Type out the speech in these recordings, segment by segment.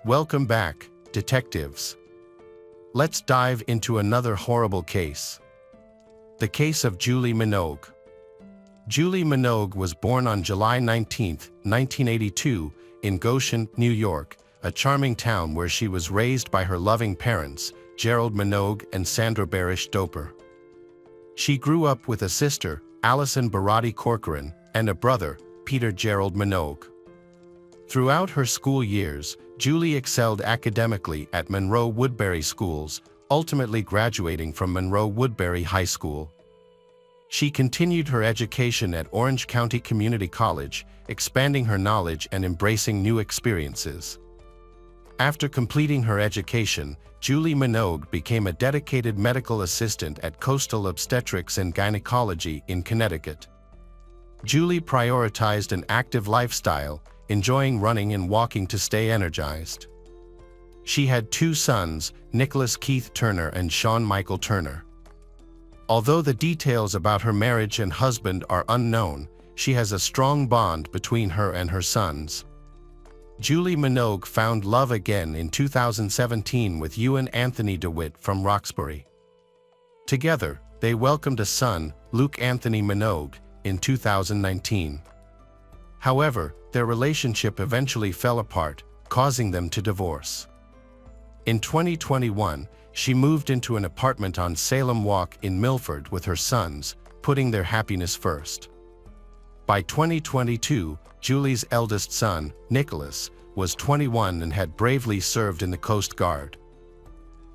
Welcome back, detectives. Let's dive into another horrible case. The case of Julie Minogue. Julie Minogue was born on July 19, 1982, in Goshen, New York, a charming town where she was raised by her loving parents, Gerald Minogue and Sandra Barish. She grew up with a sister, Allison Barati Corcoran, and a brother, Peter Gerald Minogue. Throughout her school years, Julie excelled academically at Monroe Woodbury schools, ultimately graduating from Monroe Woodbury High School. She continued her education at Orange County Community College, expanding her knowledge and embracing new experiences. After completing her education, Julie Minogue became a dedicated medical assistant at Coastal Obstetrics and Gynecology in Connecticut. Julie prioritized an active lifestyle, enjoying running and walking to stay energized. She had two sons, Nicholas Keith Turner and Sean Michael Turner. Although the details about her marriage and husband are unknown, she has a strong bond between her and her sons. Julie Minogue found love again in 2017 with Ewan Anthony DeWitt from Roxbury. Together, they welcomed a son, Luke Anthony Minogue, in 2019. However, their relationship eventually fell apart, causing them to divorce. In 2021, she moved into an apartment on Salem Walk in Milford with her sons, putting their happiness first. By 2022, Julie's eldest son, Nicholas, was 21 and had bravely served in the Coast Guard.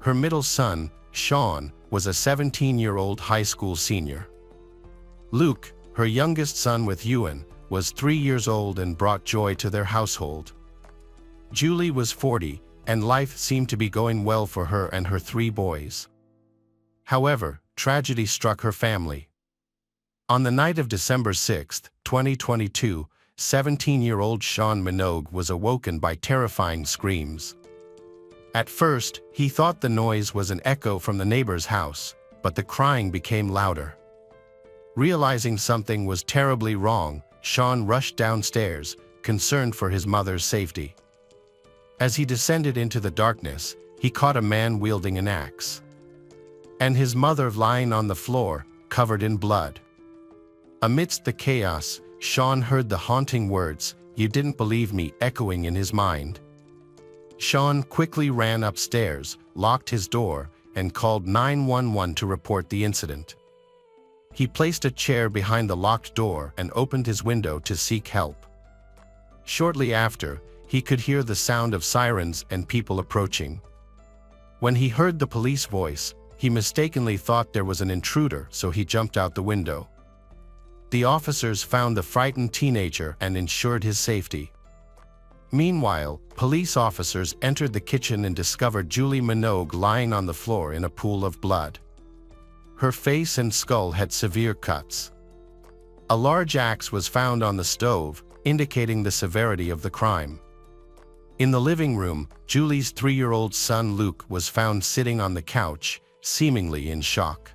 Her middle son, Sean, was a 17-year-old high school senior. Luke, her youngest son with Ewan, was 3 years old and brought joy to their household. Julie was 40, and life seemed to be going well for her and her 3 boys. However, tragedy struck her family. On the night of December 6, 2022, 17-year-old Sean Minogue was awoken by terrifying screams. At first, he thought the noise was an echo from the neighbor's house, but the crying became louder. Realizing something was terribly wrong, Sean rushed downstairs, concerned for his mother's safety. As he descended into the darkness, he caught a man wielding an axe, and his mother lying on the floor, covered in blood. Amidst the chaos, Sean heard the haunting words, "You didn't believe me," echoing in his mind. Sean quickly ran upstairs, locked his door, and called 911 to report the incident. He placed a chair behind the locked door and opened his window to seek help. Shortly after, he could hear the sound of sirens and people approaching. When he heard the police voice, he mistakenly thought there was an intruder, so he jumped out the window. The officers found the frightened teenager and ensured his safety. Meanwhile, police officers entered the kitchen and discovered Julie Minogue lying on the floor in a pool of blood. Her face and skull had severe cuts. A large axe was found on the stove, indicating the severity of the crime. In the living room, Julie's 3-year-old son Luke was found sitting on the couch, seemingly in shock.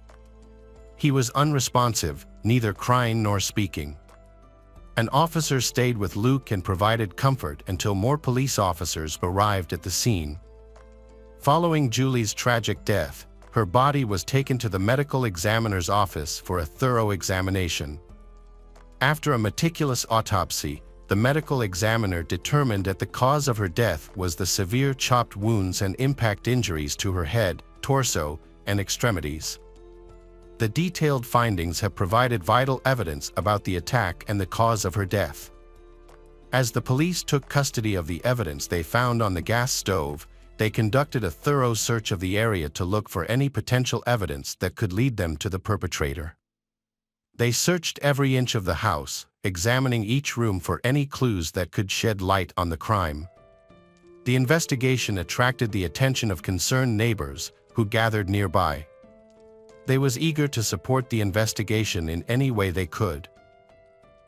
He was unresponsive, neither crying nor speaking. An officer stayed with Luke and provided comfort until more police officers arrived at the scene. Following Julie's tragic death, her body was taken to the medical examiner's office for a thorough examination. After a meticulous autopsy, the medical examiner determined that the cause of her death was the severe chopped wounds and impact injuries to her head, torso, and extremities. The detailed findings have provided vital evidence about the attack and the cause of her death. As the police took custody of the evidence they found on the gas stove, they conducted a thorough search of the area to look for any potential evidence that could lead them to the perpetrator. They searched every inch of the house, examining each room for any clues that could shed light on the crime. The investigation attracted the attention of concerned neighbors, who gathered nearby. They was eager to support the investigation in any way they could.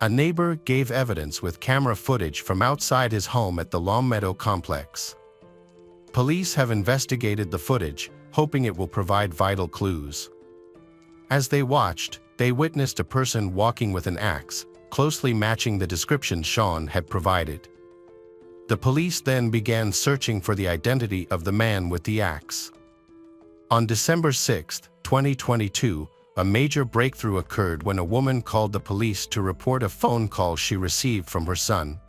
A neighbor gave evidence with camera footage from outside his home at the Longmeadow complex. Police have investigated the footage, hoping it will provide vital clues. As they watched, they witnessed a person walking with an axe, closely matching the description Sean had provided. The police then began searching for the identity of the man with the axe. On December 6, 2022, a major breakthrough occurred when a woman called the police to report a phone call she received from her son.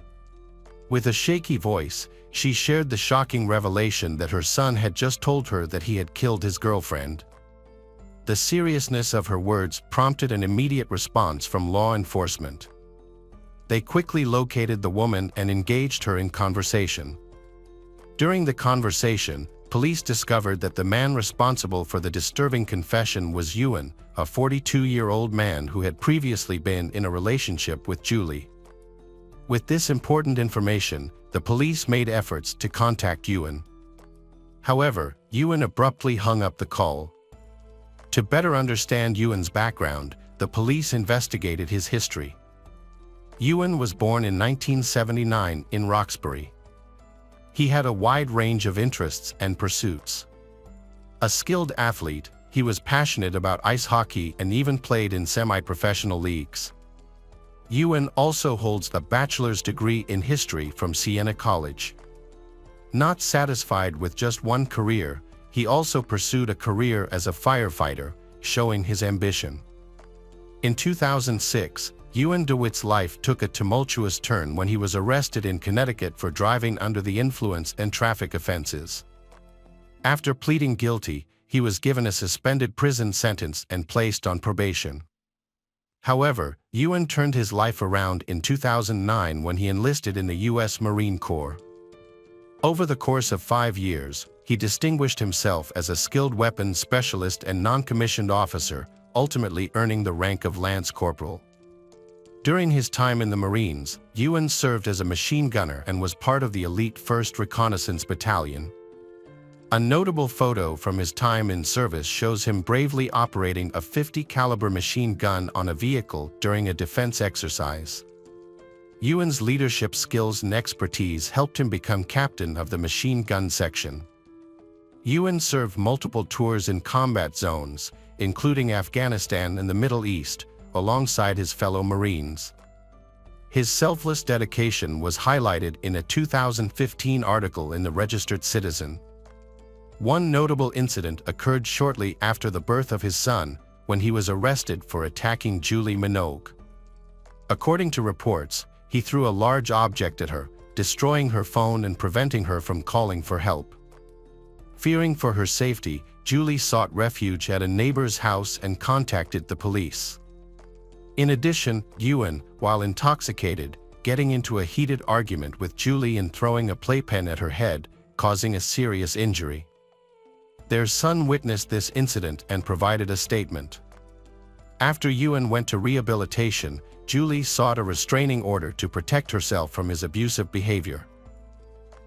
With a shaky voice, she shared the shocking revelation that her son had just told her that he had killed his girlfriend. The seriousness of her words prompted an immediate response from law enforcement. They quickly located the woman and engaged her in conversation. During the conversation, police discovered that the man responsible for the disturbing confession was Ewan, a 42-year-old man who had previously been in a relationship with Julie. With this important information, the police made efforts to contact Ewan. However, Ewan abruptly hung up the call. To better understand Ewan's background, the police investigated his history. Ewan was born in 1979 in Roxbury. He had a wide range of interests and pursuits. A skilled athlete, he was passionate about ice hockey and even played in semi-professional leagues. Ewan also holds a bachelor's degree in history from Siena College. Not satisfied with just one career, he also pursued a career as a firefighter, showing his ambition. In 2006, Ewan DeWitt's life took a tumultuous turn when he was arrested in Connecticut for driving under the influence and traffic offenses. After pleading guilty, he was given a suspended prison sentence and placed on probation. However, Ewan turned his life around in 2009 when he enlisted in the U.S. Marine Corps. Over the course of 5 years, he distinguished himself as a skilled weapons specialist and non-commissioned officer, ultimately earning the rank of Lance Corporal. During his time in the Marines, Ewan served as a machine gunner and was part of the elite 1st Reconnaissance Battalion. A notable photo from his time in service shows him bravely operating a .50 caliber machine gun on a vehicle during a defense exercise. Ewan's leadership skills and expertise helped him become captain of the machine gun section. Ewan served multiple tours in combat zones, including Afghanistan and the Middle East, alongside his fellow Marines. His selfless dedication was highlighted in a 2015 article in the Registered Citizen. One notable incident occurred shortly after the birth of his son, when he was arrested for attacking Julie Minogue. According to reports, he threw a large object at her, destroying her phone and preventing her from calling for help. Fearing for her safety, Julie sought refuge at a neighbor's house and contacted the police. In addition, Ewan, while intoxicated, getting into a heated argument with Julie and throwing a playpen at her head, causing a serious injury. Their son witnessed this incident and provided a statement. After Ewan went to rehabilitation, Julie sought a restraining order to protect herself from his abusive behavior.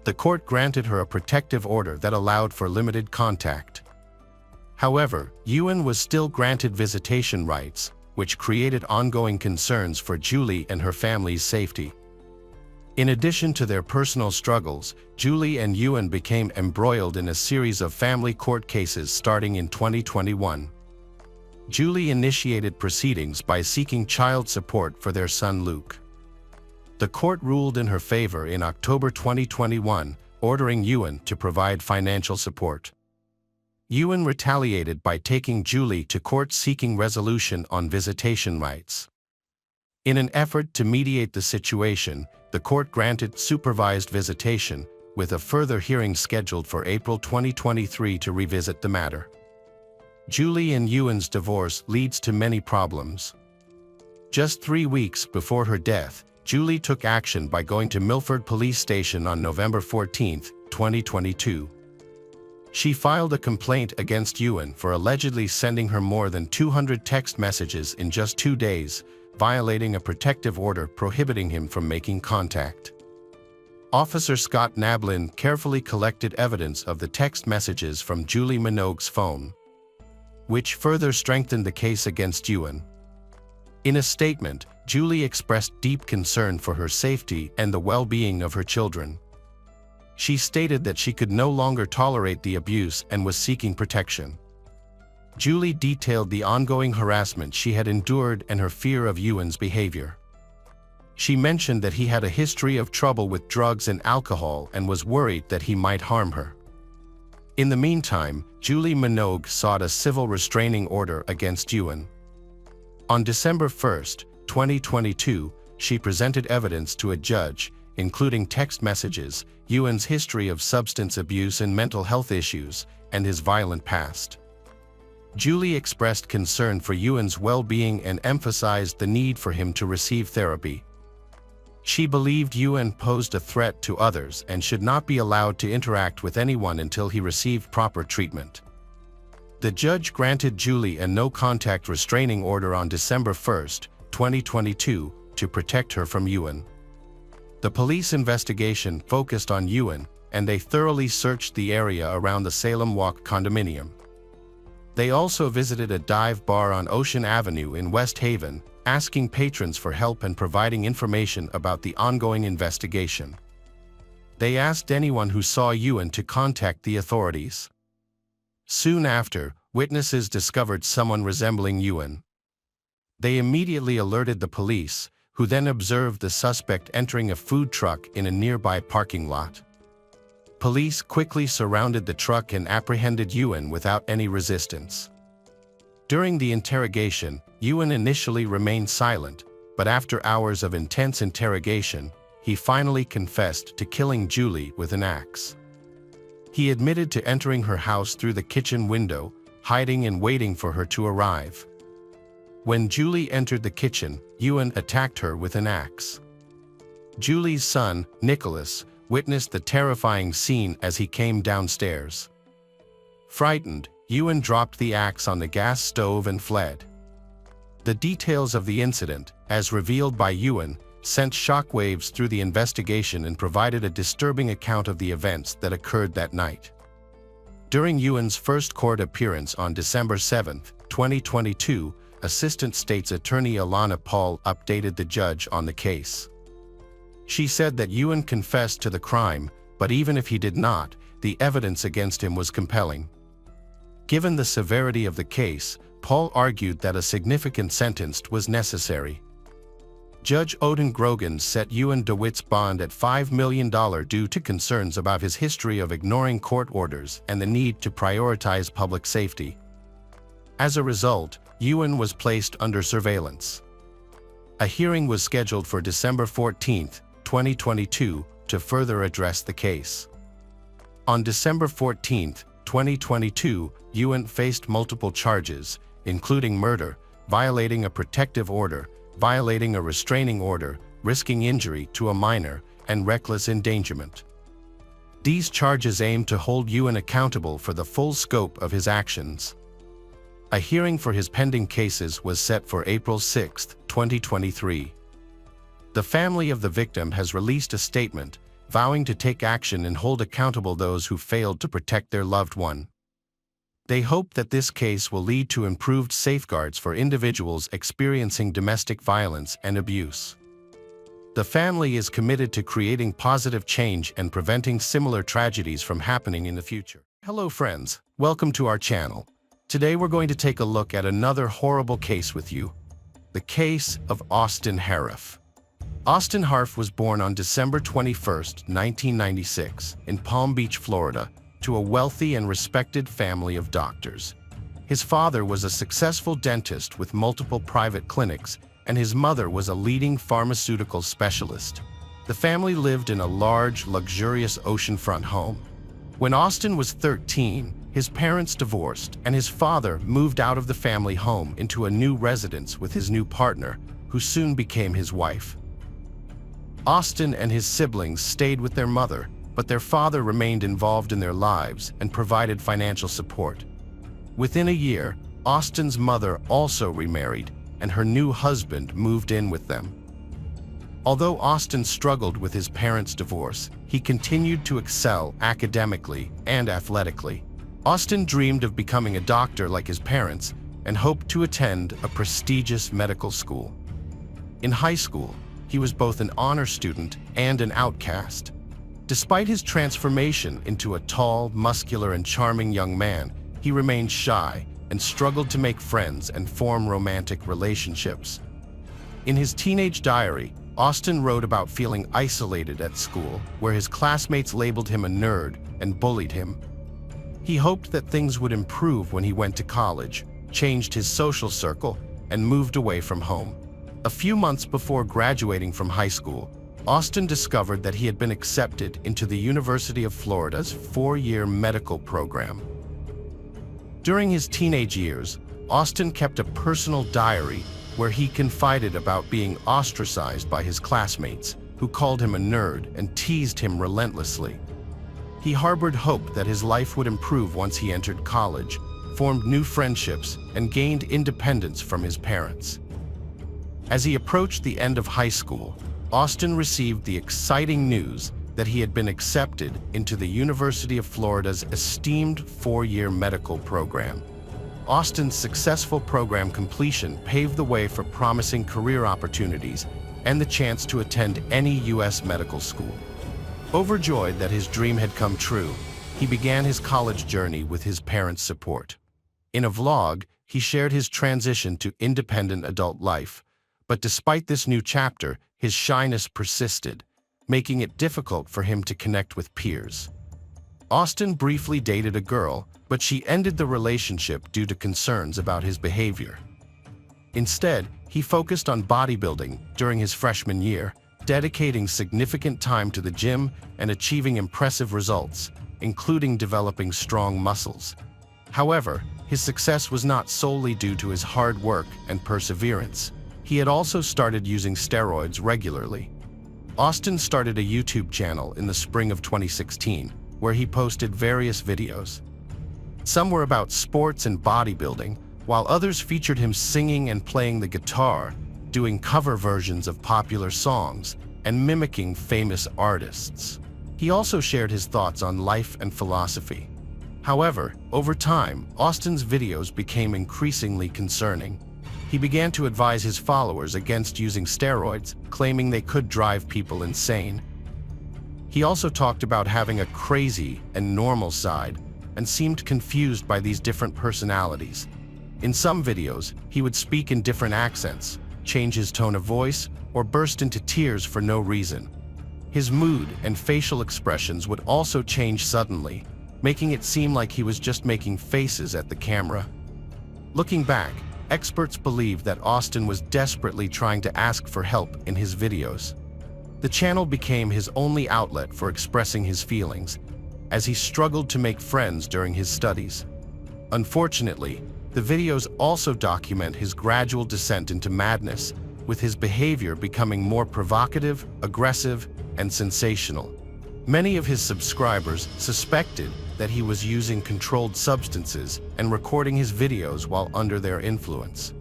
The court granted her a protective order that allowed for limited contact. However, Ewan was still granted visitation rights, which created ongoing concerns for Julie and her family's safety. In addition to their personal struggles, Julie and Ewan became embroiled in a series of family court cases starting in 2021. Julie initiated proceedings by seeking child support for their son Luke. The court ruled in her favor in October 2021, ordering Ewan to provide financial support. Ewan retaliated by taking Julie to court seeking resolution on visitation rights. In an effort to mediate the situation, the court granted supervised visitation, with a further hearing scheduled for April 2023 to revisit the matter. Julie and Ewan's divorce leads to many problems. Just 3 weeks before her death, Julie took action by going to Milford Police Station on November 14, 2022. She filed a complaint against Ewan for allegedly sending her more than 200 text messages in just 2 days, violating a protective order prohibiting him from making contact. Officer Scott Nablin carefully collected evidence of the text messages from Julie Minogue's phone, which further strengthened the case against Ewan. In a statement, Julie expressed deep concern for her safety and the well-being of her children. She stated that she could no longer tolerate the abuse and was seeking protection. Julie detailed the ongoing harassment she had endured and her fear of Ewan's behavior. She mentioned that he had a history of trouble with drugs and alcohol and was worried that he might harm her. In the meantime, Julie Minogue sought a civil restraining order against Ewan. On December 1, 2022, she presented evidence to a judge, including text messages, Ewan's history of substance abuse and mental health issues, and his violent past. Julie expressed concern for Ewan's well-being and emphasized the need for him to receive therapy. She believed Ewan posed a threat to others and should not be allowed to interact with anyone until he received proper treatment. The judge granted Julie a no-contact restraining order on December 1, 2022, to protect her from Ewan. The police investigation focused on Ewan, and they thoroughly searched the area around the Salem Walk condominium. They also visited a dive bar on Ocean Avenue in West Haven, asking patrons for help and providing information about the ongoing investigation. They asked anyone who saw Ewan to contact the authorities. Soon after, witnesses discovered someone resembling Ewan. They immediately alerted the police, who then observed the suspect entering a food truck in a nearby parking lot. Police quickly surrounded the truck and apprehended Ewan without any resistance. During the interrogation, Ewan initially remained silent, but after hours of intense interrogation, he finally confessed to killing Julie with an axe. He admitted to entering her house through the kitchen window, hiding and waiting for her to arrive. When Julie entered the kitchen, Ewan attacked her with an axe. Julie's son, Nicholas, witnessed the terrifying scene as he came downstairs. Frightened, Ewan dropped the axe on the gas stove and fled. The details of the incident, as revealed by Ewan, sent shockwaves through the investigation and provided a disturbing account of the events that occurred that night. During Ewan's first court appearance on December 7, 2022, Assistant State's Attorney Alana Paul updated the judge on the case. She said that Ewan confessed to the crime, but even if he did not, the evidence against him was compelling. Given the severity of the case, Paul argued that a significant sentence was necessary. Judge Odin Grogan set Ewan DeWitt's bond at $5 million due to concerns about his history of ignoring court orders and the need to prioritize public safety. As a result, Ewan was placed under surveillance. A hearing was scheduled for December 14, 2022, to further address the case. On December 14, 2022, Ewan faced multiple charges, including murder, violating a protective order, violating a restraining order, risking injury to a minor, and reckless endangerment. These charges aim to hold Ewan accountable for the full scope of his actions. A hearing for his pending cases was set for April 6, 2023. The family of the victim has released a statement, vowing to take action and hold accountable those who failed to protect their loved one. They hope that this case will lead to improved safeguards for individuals experiencing domestic violence and abuse. The family is committed to creating positive change and preventing similar tragedies from happening in the future. Hello friends, welcome to our channel. Today we're going to take a look at another horrible case with you. The case of Austin Harf. Austin Harf was born on December 21, 1996, in Palm Beach, Florida, to a wealthy and respected family of doctors. His father was a successful dentist with multiple private clinics, and his mother was a leading pharmaceutical specialist. The family lived in a large, luxurious oceanfront home. When Austin was 13, his parents divorced, and his father moved out of the family home into a new residence with his new partner, who soon became his wife. Austin and his siblings stayed with their mother, but their father remained involved in their lives and provided financial support. Within a year, Austin's mother also remarried, and her new husband moved in with them. Although Austin struggled with his parents' divorce, he continued to excel academically and athletically. Austin dreamed of becoming a doctor like his parents and hoped to attend a prestigious medical school. In high school, he was both an honor student and an outcast. Despite his transformation into a tall, muscular, and charming young man, he remained shy and struggled to make friends and form romantic relationships. In his teenage diary, Austin wrote about feeling isolated at school, where his classmates labeled him a nerd and bullied him. He hoped that things would improve when he went to college, changed his social circle, and moved away from home. A few months before graduating from high school, Austin discovered that he had been accepted into the University of Florida's 4-year medical program. During his teenage years, Austin kept a personal diary where he confided about being ostracized by his classmates, who called him a nerd and teased him relentlessly. He harbored hope that his life would improve once he entered college, formed new friendships, and gained independence from his parents. As he approached the end of high school, Austin received the exciting news that he had been accepted into the University of Florida's esteemed 4-year medical program. Austin's successful program completion paved the way for promising career opportunities and the chance to attend any U.S. medical school. Overjoyed that his dream had come true, he began his college journey with his parents' support. In a vlog, he shared his transition to independent adult life, but despite this new chapter, his shyness persisted, making it difficult for him to connect with peers. Austin briefly dated a girl, but she ended the relationship due to concerns about his behavior. Instead, he focused on bodybuilding during his freshman year, dedicating significant time to the gym and achieving impressive results, including developing strong muscles. However, his success was not solely due to his hard work and perseverance. He had also started using steroids regularly. Austin started a YouTube channel in the spring of 2016, where he posted various videos. Some were about sports and bodybuilding, while others featured him singing and playing the guitar, doing cover versions of popular songs, and mimicking famous artists. He also shared his thoughts on life and philosophy. However, over time, Austin's videos became increasingly concerning. He began to advise his followers against using steroids, claiming they could drive people insane. He also talked about having a crazy and normal side, and seemed confused by these different personalities. In some videos, he would speak in different accents, change his tone of voice, or burst into tears for no reason. His mood and facial expressions would also change suddenly, making it seem like he was just making faces at the camera. Looking back, experts believe that Austin was desperately trying to ask for help in his videos. The channel became his only outlet for expressing his feelings, as he struggled to make friends during his studies. Unfortunately, the videos also document his gradual descent into madness, with his behavior becoming more provocative, aggressive, and sensational. Many of his subscribers suspected that he was using controlled substances and recording his videos while under their influence.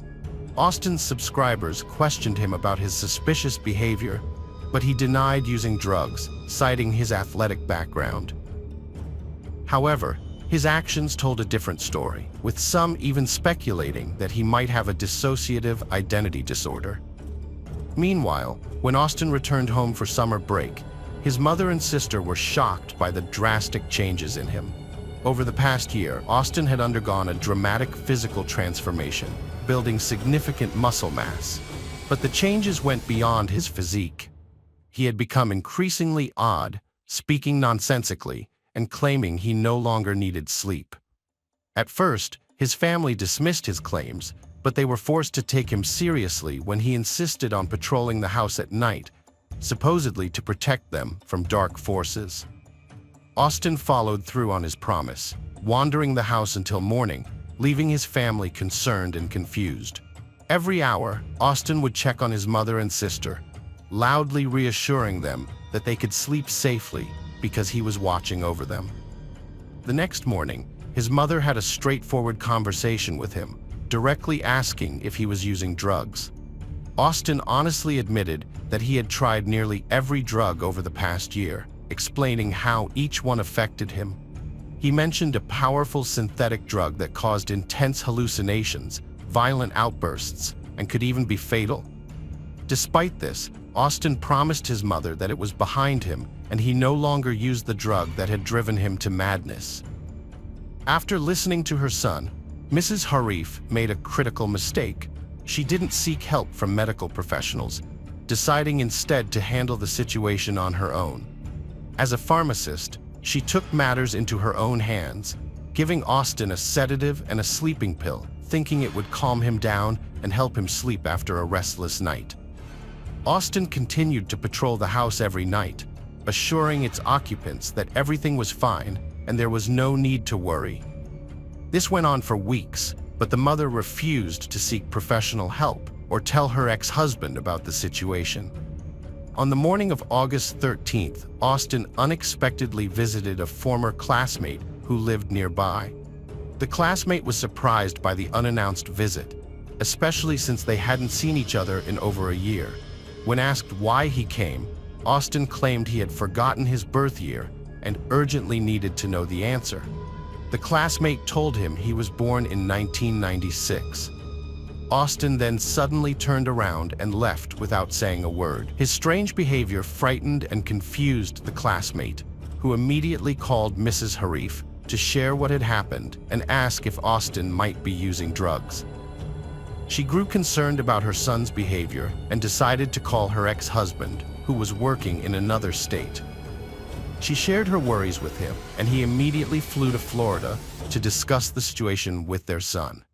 Austin's subscribers questioned him about his suspicious behavior, but he denied using drugs, citing his athletic background. However, his actions told a different story, with some even speculating that he might have a dissociative identity disorder. Meanwhile, when Austin returned home for summer break, his mother and sister were shocked by the drastic changes in him. Over the past year, Austin had undergone a dramatic physical transformation, building significant muscle mass. But the changes went beyond his physique. He had become increasingly odd, speaking nonsensically, and claiming he no longer needed sleep. At first, his family dismissed his claims, but they were forced to take him seriously when he insisted on patrolling the house at night, supposedly to protect them from dark forces. Austin followed through on his promise, wandering the house until morning, leaving his family concerned and confused. Every hour, Austin would check on his mother and sister, loudly reassuring them that they could sleep safely because he was watching over them. The next morning, his mother had a straightforward conversation with him, directly asking if he was using drugs. Austin honestly admitted that he had tried nearly every drug over the past year, explaining how each one affected him. He mentioned a powerful synthetic drug that caused intense hallucinations, violent outbursts, and could even be fatal. Despite this, Austin promised his mother that it was behind him and he no longer used the drug that had driven him to madness. After listening to her son, Mrs. Harif made a critical mistake. She didn't seek help from medical professionals, deciding instead to handle the situation on her own. As a pharmacist, she took matters into her own hands, giving Austin a sedative and a sleeping pill, thinking it would calm him down and help him sleep after a restless night. Austin continued to patrol the house every night, assuring its occupants that everything was fine and there was no need to worry. This went on for weeks, but the mother refused to seek professional help or tell her ex-husband about the situation. On the morning of August 13th, Austin unexpectedly visited a former classmate who lived nearby. The classmate was surprised by the unannounced visit, especially since they hadn't seen each other in over a year. When asked why he came, Austin claimed he had forgotten his birth year and urgently needed to know the answer. The classmate told him he was born in 1996. Austin then suddenly turned around and left without saying a word. His strange behavior frightened and confused the classmate, who immediately called Mrs. Harif to share what had happened and ask if Austin might be using drugs. She grew concerned about her son's behavior and decided to call her ex-husband, who was working in another state. She shared her worries with him, and he immediately flew to Florida to discuss the situation with their son.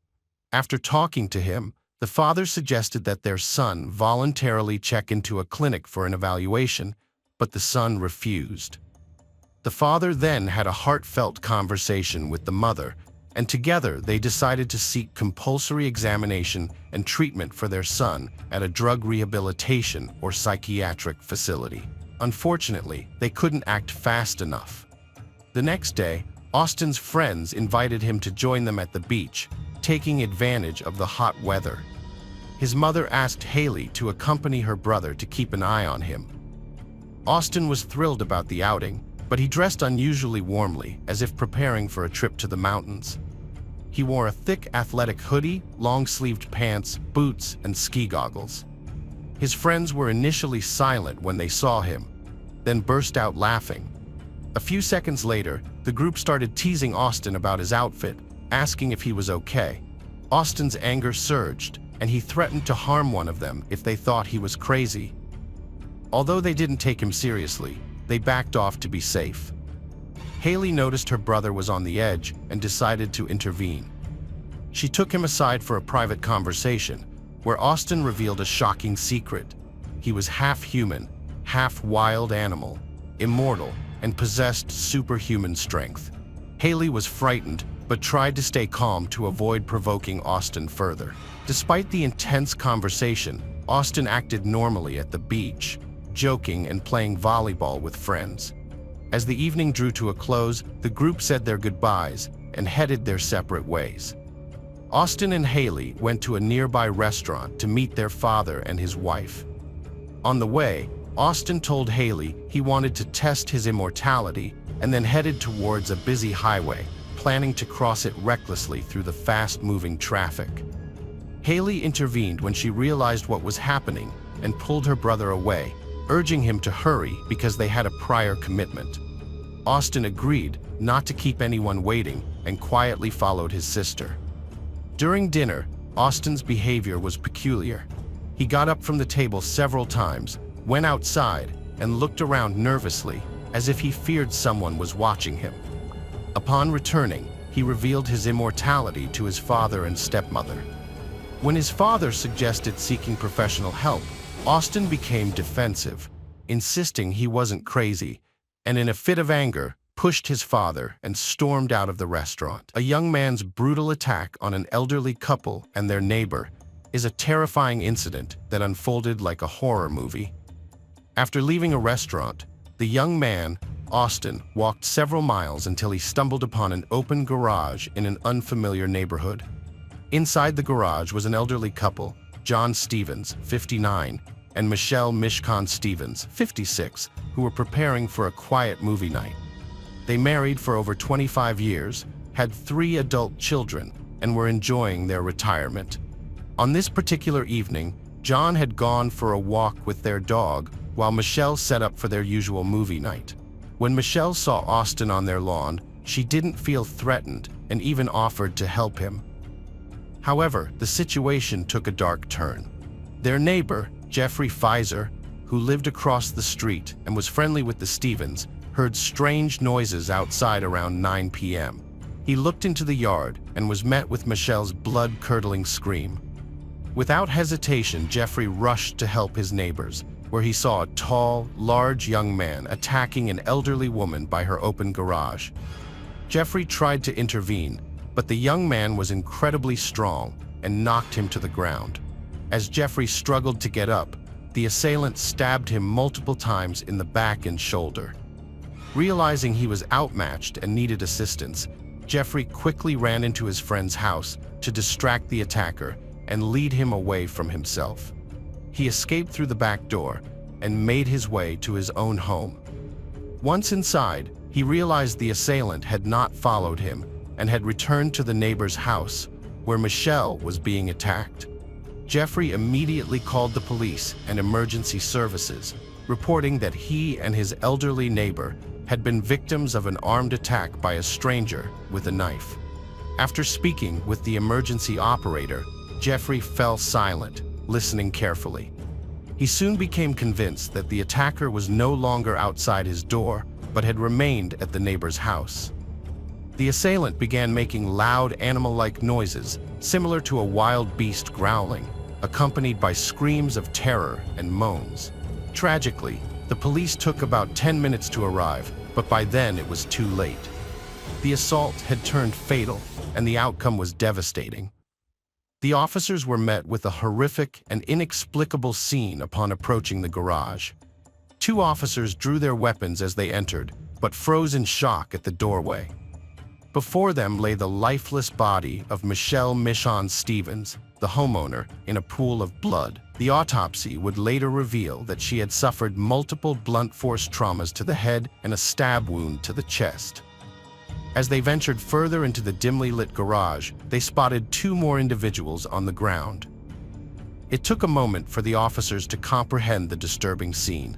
After talking to him, the father suggested that their son voluntarily check into a clinic for an evaluation, but the son refused. The father then had a heartfelt conversation with the mother, and together they decided to seek compulsory examination and treatment for their son at a drug rehabilitation or psychiatric facility. Unfortunately, they couldn't act fast enough. The next day, Austin's friends invited him to join them at the beach, taking advantage of the hot weather. His mother asked Haley to accompany her brother to keep an eye on him. Austin was thrilled about the outing, but he dressed unusually warmly, as if preparing for a trip to the mountains. He wore a thick athletic hoodie, long-sleeved pants, boots, and ski goggles. His friends were initially silent when they saw him, then burst out laughing. A few seconds later, the group started teasing Austin about his outfit, asking if he was okay. Austin's anger surged, and he threatened to harm one of them if they thought he was crazy. Although they didn't take him seriously, they backed off to be safe. Haley noticed her brother was on the edge and decided to intervene. She took him aside for a private conversation, where Austin revealed a shocking secret. He was half human, half wild animal, immortal, and possessed superhuman strength. Haley was frightened, but tried to stay calm to avoid provoking Austin further. Despite the intense conversation, Austin acted normally at the beach, joking and playing volleyball with friends. As the evening drew to a close, the group said their goodbyes and headed their separate ways. Austin and Haley went to a nearby restaurant to meet their father and his wife. On the way, Austin told Haley he wanted to test his immortality and then headed towards a busy highway, planning to cross it recklessly through the fast-moving traffic. Haley intervened when she realized what was happening and pulled her brother away, urging him to hurry because they had a prior commitment. Austin agreed not to keep anyone waiting and quietly followed his sister. During dinner, Austin's behavior was peculiar. He got up from the table several times, went outside, and looked around nervously, as if he feared someone was watching him. Upon returning, he revealed his immortality to his father and stepmother. When his father suggested seeking professional help, Austin became defensive, insisting he wasn't crazy, and in a fit of anger, pushed his father and stormed out of the restaurant. A young man's brutal attack on an elderly couple and their neighbor is a terrifying incident that unfolded like a horror movie. After leaving a restaurant, the young man, Austin, walked several miles until he stumbled upon an open garage in an unfamiliar neighborhood. Inside the garage was an elderly couple, John Stevens, 59, and Michelle Mishkan Stevens, 56, who were preparing for a quiet movie night. They married for over 25 years, had 3 adult children, and were enjoying their retirement. On this particular evening, John had gone for a walk with their dog, while Michelle set up for their usual movie night. When Michelle saw Austin on their lawn, she didn't feel threatened and even offered to help him. However, the situation took a dark turn. Their neighbor, Jeffrey Pfizer, who lived across the street and was friendly with the Stevens, heard strange noises outside around 9 p.m. He looked into the yard and was met with Michelle's blood-curdling scream. Without hesitation, Jeffrey rushed to help his neighbors, where he saw a tall, large young man attacking an elderly woman by her open garage. Jeffrey tried to intervene, but the young man was incredibly strong and knocked him to the ground. As Jeffrey struggled to get up, the assailant stabbed him multiple times in the back and shoulder. Realizing he was outmatched and needed assistance, Jeffrey quickly ran into his friend's house to distract the attacker and lead him away from himself. He escaped through the back door and made his way to his own home. Once inside, he realized the assailant had not followed him and had returned to the neighbor's house, where Michelle was being attacked. Jeffrey immediately called the police and emergency services, reporting that he and his elderly neighbor had been victims of an armed attack by a stranger with a knife. After speaking with the emergency operator, Jeffrey fell silent, listening carefully. He soon became convinced that the attacker was no longer outside his door, but had remained at the neighbor's house. The assailant began making loud animal-like noises, similar to a wild beast growling, accompanied by screams of terror and moans. Tragically, the police took about 10 minutes to arrive, but by then it was too late. The assault had turned fatal, and the outcome was devastating. The officers were met with a horrific and inexplicable scene upon approaching the garage. Two officers drew their weapons as they entered, but froze in shock at the doorway. Before them lay the lifeless body of Michelle Michon Stevens, the homeowner, in a pool of blood. The autopsy would later reveal that she had suffered multiple blunt force traumas to the head and a stab wound to the chest. As they ventured further into the dimly lit garage, they spotted two more individuals on the ground. It took a moment for the officers to comprehend the disturbing scene.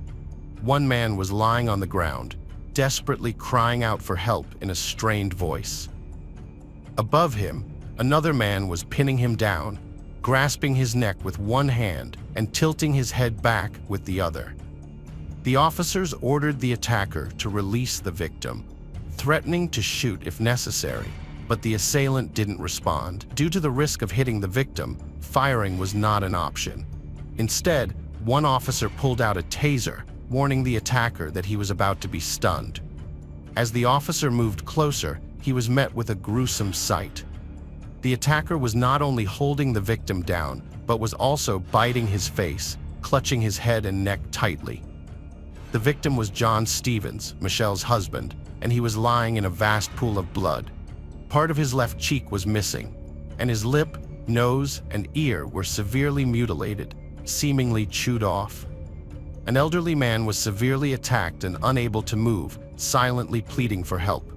One man was lying on the ground, desperately crying out for help in a strained voice. Above him, another man was pinning him down, grasping his neck with one hand and tilting his head back with the other. The officers ordered the attacker to release the victim, threatening to shoot if necessary, but the assailant didn't respond. Due to the risk of hitting the victim, firing was not an option. Instead, one officer pulled out a taser, warning the attacker that he was about to be stunned. As the officer moved closer, he was met with a gruesome sight. The attacker was not only holding the victim down, but was also biting his face, clutching his head and neck tightly. The victim was John Stevens, Michelle's husband, and he was lying in a vast pool of blood. Part of his left cheek was missing, and his lip, nose, and ear were severely mutilated, seemingly chewed off. An elderly man was severely attacked and unable to move, silently pleading for help.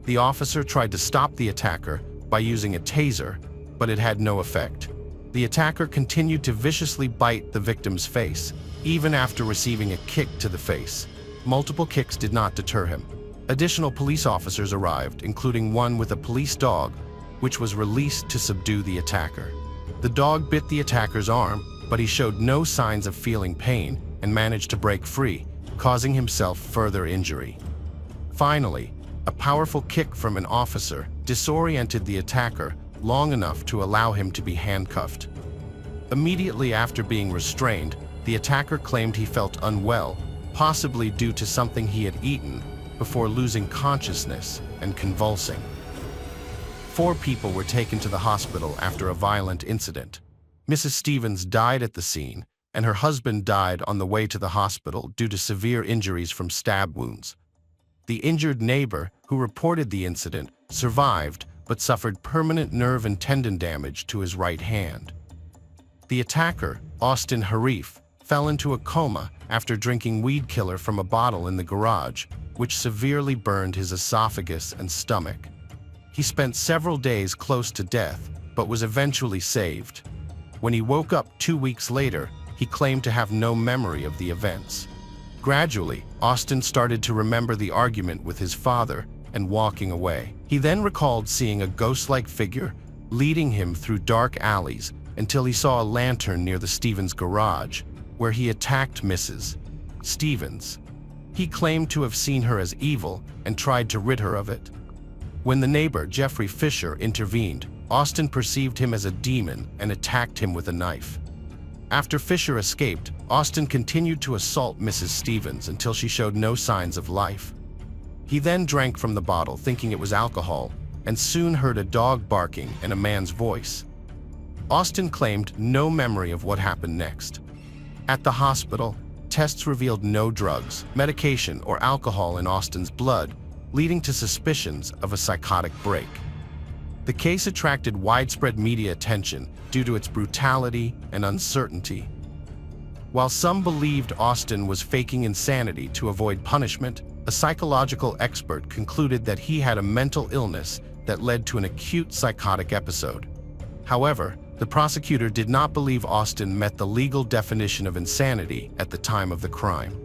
The officer tried to stop the attacker by using a taser, but it had no effect. The attacker continued to viciously bite the victim's face, even after receiving a kick to the face. Multiple kicks did not deter him. Additional police officers arrived, including one with a police dog, which was released to subdue the attacker. The dog bit the attacker's arm, but he showed no signs of feeling pain and managed to break free, causing himself further injury. Finally, a powerful kick from an officer disoriented the attacker long enough to allow him to be handcuffed. Immediately after being restrained, the attacker claimed he felt unwell, possibly due to something he had eaten, before losing consciousness and convulsing. 4 people were taken to the hospital after a violent incident. Mrs. Stevens died at the scene, and her husband died on the way to the hospital due to severe injuries from stab wounds. The injured neighbor, who reported the incident, survived but suffered permanent nerve and tendon damage to his right hand. The attacker, Austin Harif, fell into a coma after drinking weed killer from a bottle in the garage, which severely burned his esophagus and stomach. He spent several days close to death, but was eventually saved. When he woke up 2 weeks later, he claimed to have no memory of the events. Gradually, Austin started to remember the argument with his father and walking away. He then recalled seeing a ghost-like figure leading him through dark alleys until he saw a lantern near the Stevens garage, where he attacked Mrs. Stevens. He claimed to have seen her as evil and tried to rid her of it. When the neighbor, Jeffrey Fisher, intervened, Austin perceived him as a demon and attacked him with a knife. After Fisher escaped, Austin continued to assault Mrs. Stevens until she showed no signs of life. He then drank from the bottle thinking it was alcohol, and soon heard a dog barking and a man's voice. Austin claimed no memory of what happened next. At the hospital, tests revealed no drugs, medication, or alcohol in Austin's blood, leading to suspicions of a psychotic break. The case attracted widespread media attention due to its brutality and uncertainty. While some believed Austin was faking insanity to avoid punishment, a psychological expert concluded that he had a mental illness that led to an acute psychotic episode. However, the prosecutor did not believe Austin met the legal definition of insanity at the time of the crime.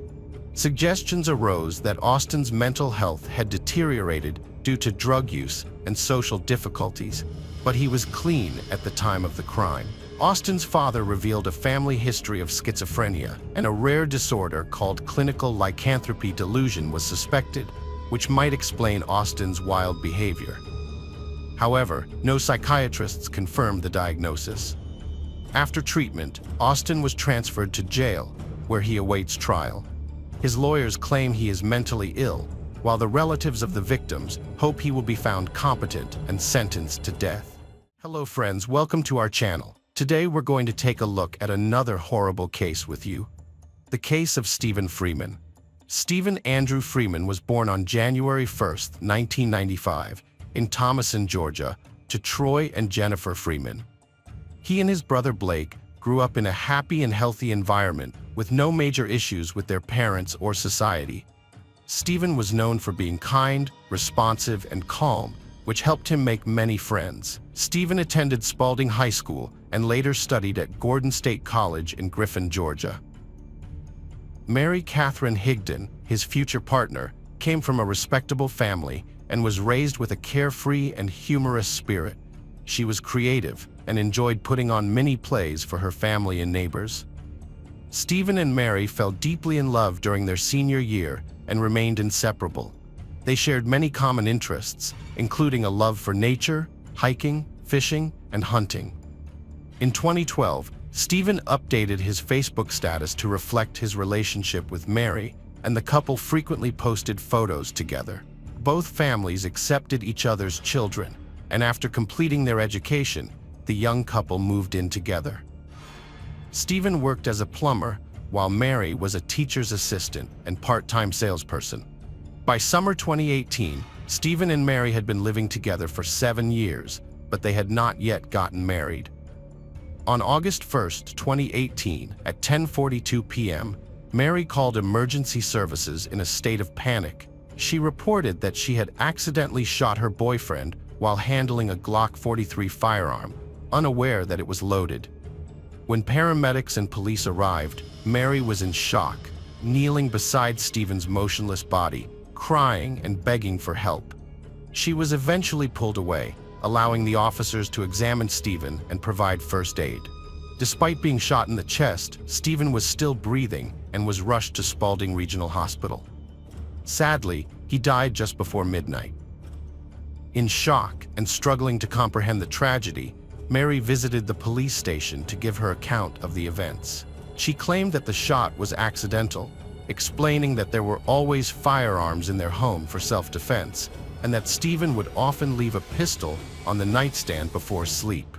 Suggestions arose that Austin's mental health had deteriorated due to drug use and social difficulties, but he was clean at the time of the crime. Austin's father revealed a family history of schizophrenia, and a rare disorder called clinical lycanthropy delusion was suspected, which might explain Austin's wild behavior. However, no psychiatrists confirmed the diagnosis. After treatment, Austin was transferred to jail, where he awaits trial. His lawyers claim he is mentally ill, while the relatives of the victims hope he will be found competent and sentenced to death. Hello friends, welcome to our channel. Today we're going to take a look at another horrible case with you. The case of Stephen Freeman. Stephen Andrew Freeman was born on January 1st, 1995, in Thomason, Georgia, to Troy and Jennifer Freeman. He and his brother Blake grew up in a happy and healthy environment with no major issues with their parents or society. Stephen was known for being kind, responsive, and calm, which helped him make many friends. Stephen attended Spalding High School and later studied at Gordon State College in Griffin, Georgia. Mary Catherine Higdon, his future partner, came from a respectable family and was raised with a carefree and humorous spirit. She was creative and enjoyed putting on mini plays for her family and neighbors. Stephen and Mary fell deeply in love during their senior year and remained inseparable. They shared many common interests, including a love for nature, hiking, fishing, and hunting. In 2012, Stephen updated his Facebook status to reflect his relationship with Mary, and the couple frequently posted photos together. Both families accepted each other's children, and after completing their education, the young couple moved in together. Stephen worked as a plumber, while Mary was a teacher's assistant and part-time salesperson. By summer 2018, Stephen and Mary had been living together for 7 years, but they had not yet gotten married. On August 1st, 2018, at 10:42 p.m., Mary called emergency services in a state of panic. She reported that she had accidentally shot her boyfriend while handling a Glock 43 firearm, unaware that it was loaded. When paramedics and police arrived, Mary was in shock, kneeling beside Stephen's motionless body, crying and begging for help. She was eventually pulled away, allowing the officers to examine Stephen and provide first aid. Despite being shot in the chest, Stephen was still breathing and was rushed to Spalding Regional Hospital. Sadly, he died just before midnight. In shock and struggling to comprehend the tragedy, Mary visited the police station to give her account of the events. She claimed that the shot was accidental, explaining that there were always firearms in their home for self-defense, and that Stephen would often leave a pistol on the nightstand before sleep.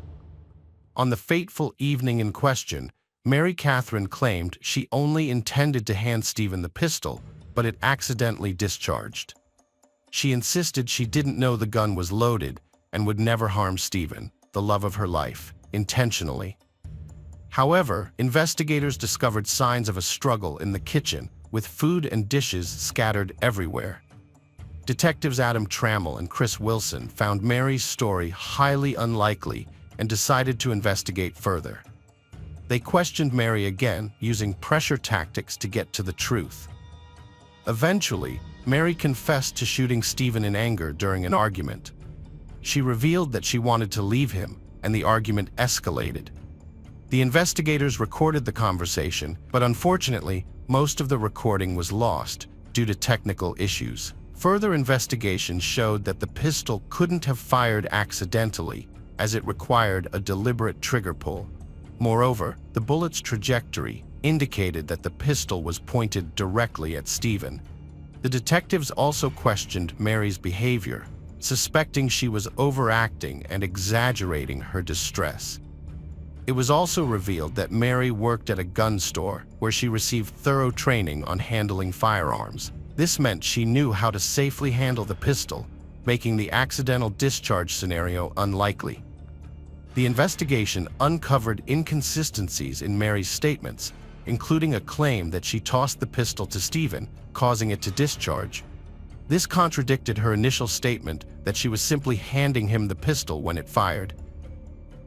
On the fateful evening in question, Mary Catherine claimed she only intended to hand Stephen the pistol, but it accidentally discharged. She insisted she didn't know the gun was loaded and would never harm Stephen, the love of her life, intentionally. However, investigators discovered signs of a struggle in the kitchen, with food and dishes scattered everywhere. Detectives Adam Trammell and Chris Wilson found Mary's story highly unlikely and decided to investigate further. They questioned Mary again, using pressure tactics to get to the truth. Eventually, Mary confessed to shooting Stephen in anger during an argument. She revealed that she wanted to leave him, and the argument escalated. The investigators recorded the conversation, but unfortunately, most of the recording was lost due to technical issues. Further investigation showed that the pistol couldn't have fired accidentally, as it required a deliberate trigger pull. Moreover, the bullet's trajectory indicated that the pistol was pointed directly at Stephen. The detectives also questioned Mary's behavior, suspecting she was overacting and exaggerating her distress. It was also revealed that Mary worked at a gun store where she received thorough training on handling firearms. This meant she knew how to safely handle the pistol, making the accidental discharge scenario unlikely. The investigation uncovered inconsistencies in Mary's statements, including a claim that she tossed the pistol to Stephen, causing it to discharge. This contradicted her initial statement that she was simply handing him the pistol when it fired.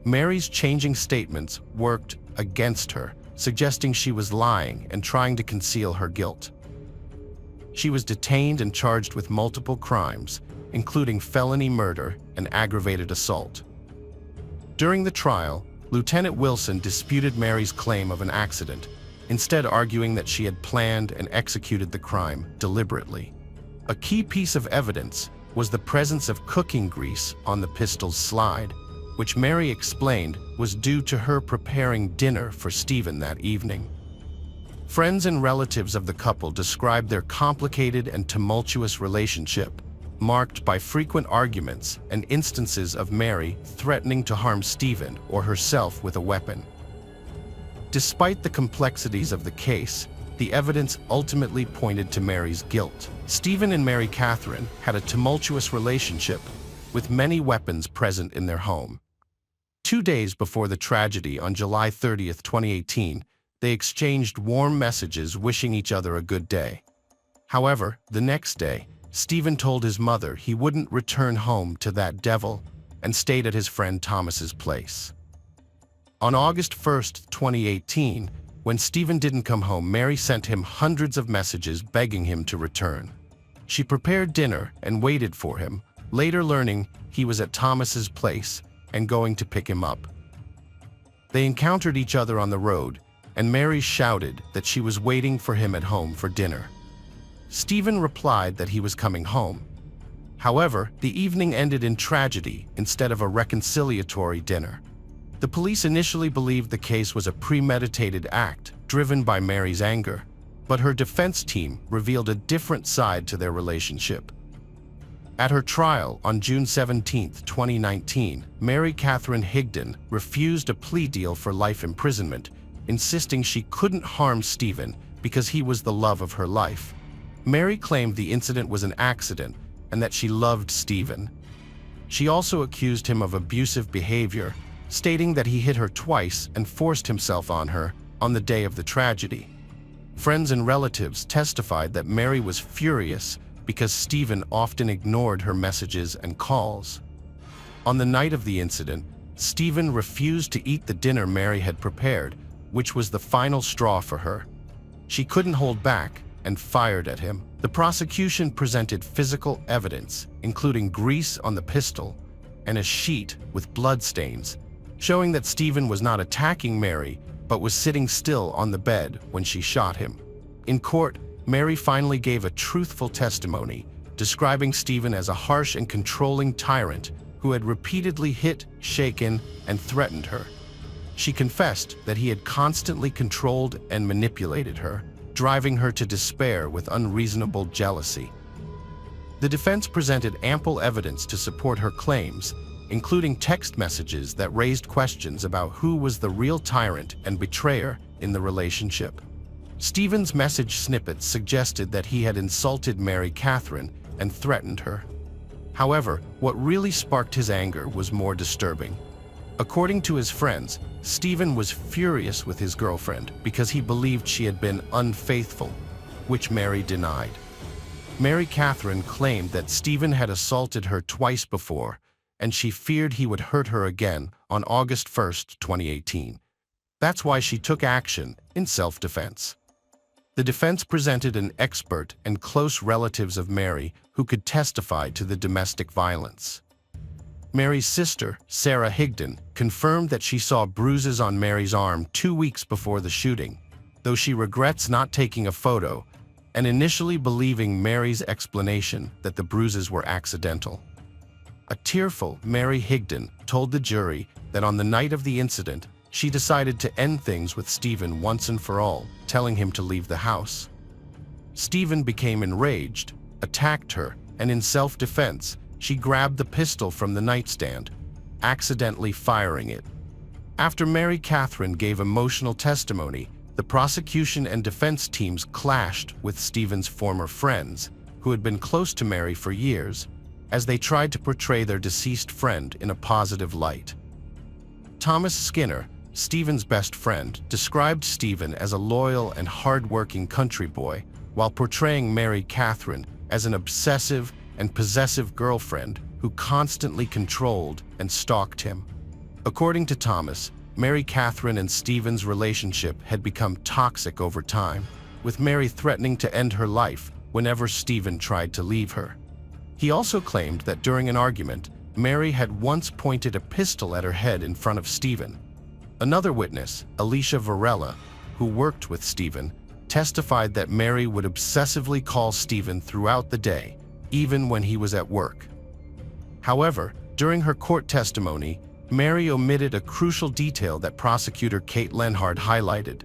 Mary's changing statements worked against her, suggesting she was lying and trying to conceal her guilt. She was detained and charged with multiple crimes, including felony murder and aggravated assault. During the trial, Lieutenant Wilson disputed Mary's claim of an accident, instead arguing that she had planned and executed the crime deliberately. A key piece of evidence was the presence of cooking grease on the pistol's slide, which Mary explained was due to her preparing dinner for Stephen that evening. Friends and relatives of the couple described their complicated and tumultuous relationship, marked by frequent arguments and instances of Mary threatening to harm Stephen or herself with a weapon. Despite the complexities of the case, the evidence ultimately pointed to Mary's guilt. Stephen and Mary Catherine had a tumultuous relationship, with many weapons present in their home. 2 days before the tragedy on July 30th, 2018, they exchanged warm messages wishing each other a good day. However, the next day, Stephen told his mother he wouldn't return home to that devil and stayed at his friend Thomas's place. On August 1st, 2018, when Stephen didn't come home, Mary sent him hundreds of messages begging him to return. She prepared dinner and waited for him, later learning he was at Thomas's place and going to pick him up. They encountered each other on the road, and Mary shouted that she was waiting for him at home for dinner. Stephen replied that he was coming home. However, the evening ended in tragedy instead of a reconciliatory dinner. The police initially believed the case was a premeditated act driven by Mary's anger, but her defense team revealed a different side to their relationship. At her trial on June 17, 2019, Mary Catherine Higdon refused a plea deal for life imprisonment, insisting she couldn't harm Stephen because he was the love of her life. Mary claimed the incident was an accident and that she loved Stephen. She also accused him of abusive behavior, stating that he hit her twice and forced himself on her on the day of the tragedy. Friends and relatives testified that Mary was furious because Stephen often ignored her messages and calls. On the night of the incident, Stephen refused to eat the dinner Mary had prepared, which was the final straw for her. She couldn't hold back and fired at him. The prosecution presented physical evidence, including grease on the pistol and a sheet with bloodstains, showing that Stephen was not attacking Mary, but was sitting still on the bed when she shot him. In court, Mary finally gave a truthful testimony, describing Stephen as a harsh and controlling tyrant who had repeatedly hit, shaken, and threatened her. She confessed that he had constantly controlled and manipulated her, driving her to despair with unreasonable jealousy. The defense presented ample evidence to support her claims, including text messages that raised questions about who was the real tyrant and betrayer in the relationship. Stephen's message snippets suggested that he had insulted Mary Catherine and threatened her. However, what really sparked his anger was more disturbing. According to his friends, Stephen was furious with his girlfriend because he believed she had been unfaithful, which Mary denied. Mary Catherine claimed that Stephen had assaulted her twice before, and she feared he would hurt her again on August 1st, 2018. That's why she took action in self-defense. The defense presented an expert and close relatives of Mary who could testify to the domestic violence. Mary's sister, Sarah Higdon, confirmed that she saw bruises on Mary's arm 2 weeks before the shooting, though she regrets not taking a photo and initially believing Mary's explanation that the bruises were accidental. A tearful Mary Higdon told the jury that on the night of the incident, she decided to end things with Stephen once and for all, telling him to leave the house. Stephen became enraged, attacked her, and in self-defense, she grabbed the pistol from the nightstand, accidentally firing it. After Mary Catherine gave emotional testimony, the prosecution and defense teams clashed with Stephen's former friends, who had been close to Mary for years, as they tried to portray their deceased friend in a positive light. Thomas Skinner, Stephen's best friend, described Stephen as a loyal and hard-working country boy, while portraying Mary Catherine as an obsessive and possessive girlfriend who constantly controlled and stalked him. According to Thomas, Mary Catherine and Stephen's relationship had become toxic over time, with Mary threatening to end her life whenever Stephen tried to leave her. He also claimed that during an argument, Mary had once pointed a pistol at her head in front of Stephen. Another witness, Alicia Varela, who worked with Stephen, testified that Mary would obsessively call Stephen throughout the day, even when he was at work. However, during her court testimony, Mary omitted a crucial detail that prosecutor Kate Lenhard highlighted.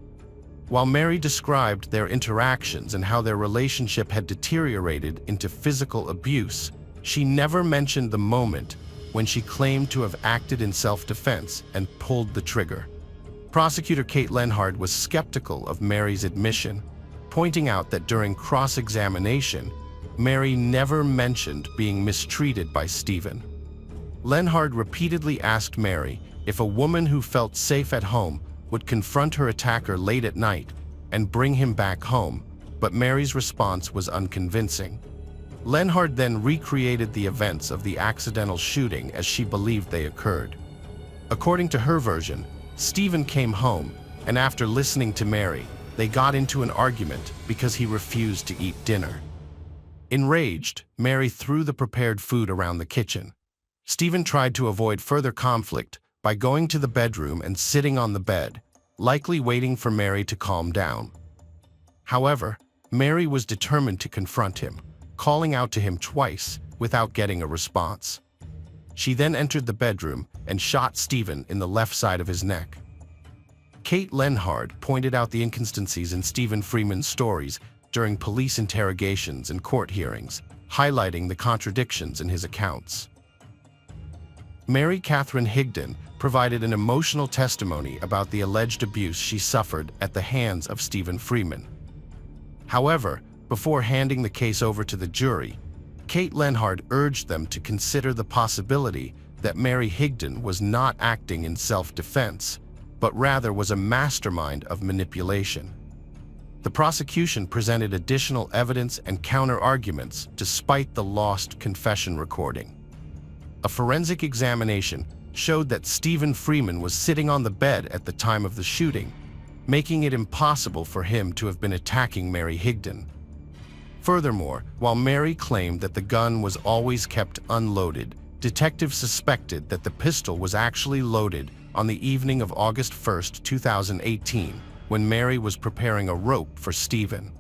While Mary described their interactions and how their relationship had deteriorated into physical abuse, she never mentioned the moment when she claimed to have acted in self-defense and pulled the trigger. Prosecutor Kate Lenhard was skeptical of Mary's admission, pointing out that during cross-examination, Mary never mentioned being mistreated by Stephen. Lenhard repeatedly asked Mary if a woman who felt safe at home would confront her attacker late at night and bring him back home, but Mary's response was unconvincing. Lenhard then recreated the events of the accidental shooting as she believed they occurred. According to her version, Stephen came home, and after listening to Mary, they got into an argument because he refused to eat dinner. Enraged, Mary threw the prepared food around the kitchen. Stephen tried to avoid further conflict by going to the bedroom and sitting on the bed, likely waiting for Mary to calm down. However, Mary was determined to confront him, calling out to him twice without getting a response. She then entered the bedroom and shot Stephen in the left side of his neck. Kate Lenhard pointed out the inconsistencies in Stephen Freeman's stories during police interrogations and court hearings, highlighting the contradictions in his accounts. Mary Catherine Higdon provided an emotional testimony about the alleged abuse she suffered at the hands of Stephen Freeman. However, before handing the case over to the jury, Kate Lenhard urged them to consider the possibility that Mary Higdon was not acting in self-defense, but rather was a mastermind of manipulation. The prosecution presented additional evidence and counter-arguments despite the lost confession recording. A forensic examination showed that Stephen Freeman was sitting on the bed at the time of the shooting, making it impossible for him to have been attacking Mary Higdon. Furthermore, while Mary claimed that the gun was always kept unloaded, detectives suspected that the pistol was actually loaded on the evening of August 1, 2018, when Mary was preparing a rope for Stephen.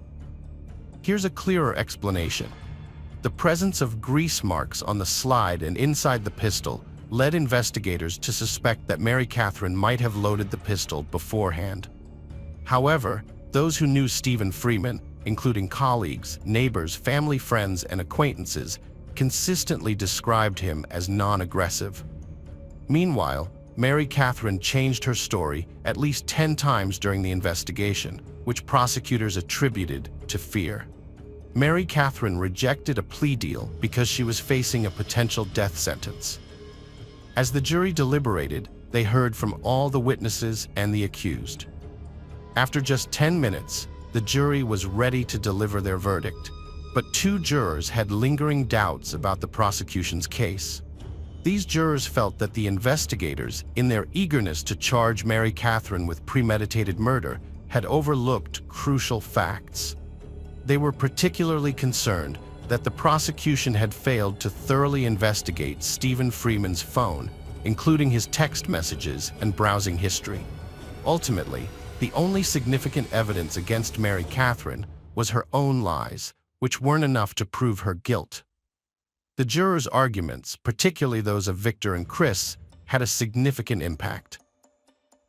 Here's a clearer explanation. The presence of grease marks on the slide and inside the pistol led investigators to suspect that Mary Catherine might have loaded the pistol beforehand. However, those who knew Stephen Freeman, including colleagues, neighbors, family friends, and acquaintances, consistently described him as non-aggressive. Meanwhile, Mary Catherine changed her story at least 10 times during the investigation, which prosecutors attributed to fear. Mary Catherine rejected a plea deal because she was facing a potential death sentence. As the jury deliberated, they heard from all the witnesses and the accused. After just 10 minutes, the jury was ready to deliver their verdict, but 2 jurors had lingering doubts about the prosecution's case. These jurors felt that the investigators, in their eagerness to charge Mary Catherine with premeditated murder, had overlooked crucial facts. They were particularly concerned that the prosecution had failed to thoroughly investigate Stephen Freeman's phone, including his text messages and browsing history. Ultimately, the only significant evidence against Mary Catherine was her own lies, which weren't enough to prove her guilt. The jurors' arguments, particularly those of Victor and Chris, had a significant impact.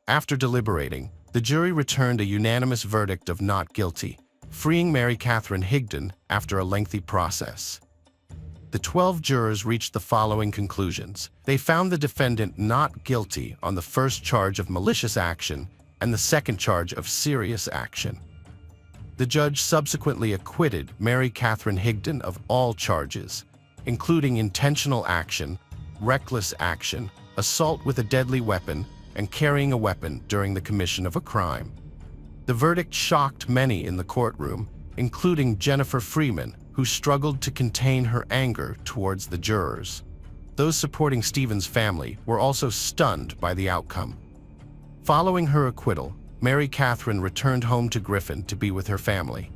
After deliberating, the jury returned a unanimous verdict of not guilty, freeing Mary Catherine Higdon after a lengthy process. The 12 jurors reached the following conclusions. They found the defendant not guilty on the first charge of malicious action and the second charge of serious action. The judge subsequently acquitted Mary Catherine Higdon of all charges, including intentional action, reckless action, assault with a deadly weapon, and carrying a weapon during the commission of a crime. The verdict shocked many in the courtroom, including Jennifer Freeman, who struggled to contain her anger towards the jurors. Those supporting Stephen's family were also stunned by the outcome. Following her acquittal, Mary Catherine returned home to Griffin to be with her family.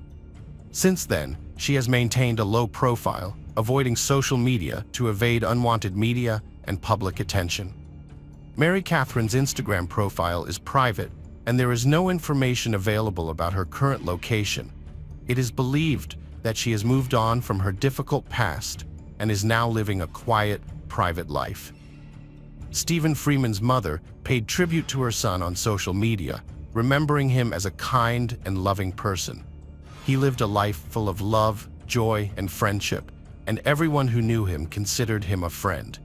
Since then, she has maintained a low profile, avoiding social media to evade unwanted media and public attention. Mary Catherine's Instagram profile is private, and there is no information available about her current location. It is believed that she has moved on from her difficult past and is now living a quiet, private life. Stephen Freeman's mother paid tribute to her son on social media, remembering him as a kind and loving person. He lived a life full of love, joy, and friendship, and everyone who knew him considered him a friend.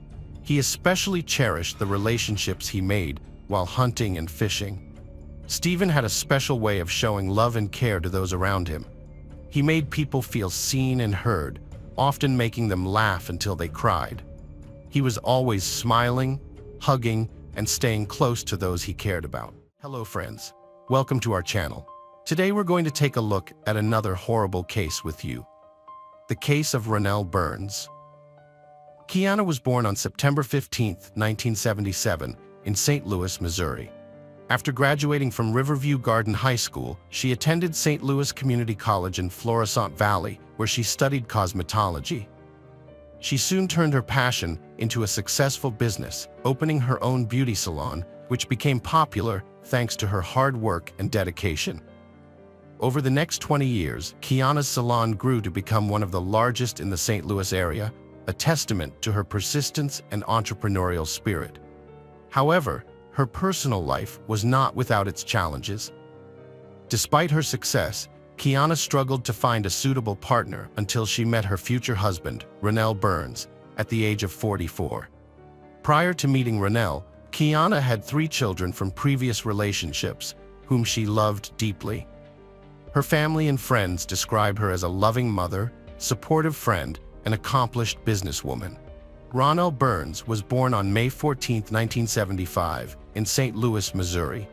He especially cherished the relationships he made while hunting and fishing. Stephen had a special way of showing love and care to those around him. He made people feel seen and heard, often making them laugh until they cried. He was always smiling, hugging, and staying close to those he cared about. Hello friends, welcome to our channel. Today we're going to take a look at another horrible case with you. The case of Ronell Burns. Kiana was born on September 15, 1977, in St. Louis, Missouri. After graduating from Riverview Garden High School, she attended St. Louis Community College in Florissant Valley, where she studied cosmetology. She soon turned her passion into a successful business, opening her own beauty salon, which became popular thanks to her hard work and dedication. Over the next 20 years, Kiana's salon grew to become one of the largest in the St. Louis area, a testament to her persistence and entrepreneurial spirit. However, her personal life was not without its challenges. Despite her success, Kiana struggled to find a suitable partner until she met her future husband, Ronell Burns, at the age of 44. Prior to meeting Ronell, Kiana had 3 children from previous relationships, whom she loved deeply. Her family and friends describe her as a loving mother, supportive friend, and accomplished businesswoman. Ronell Burns was born on May 14, 1975, in St. Louis, Missouri.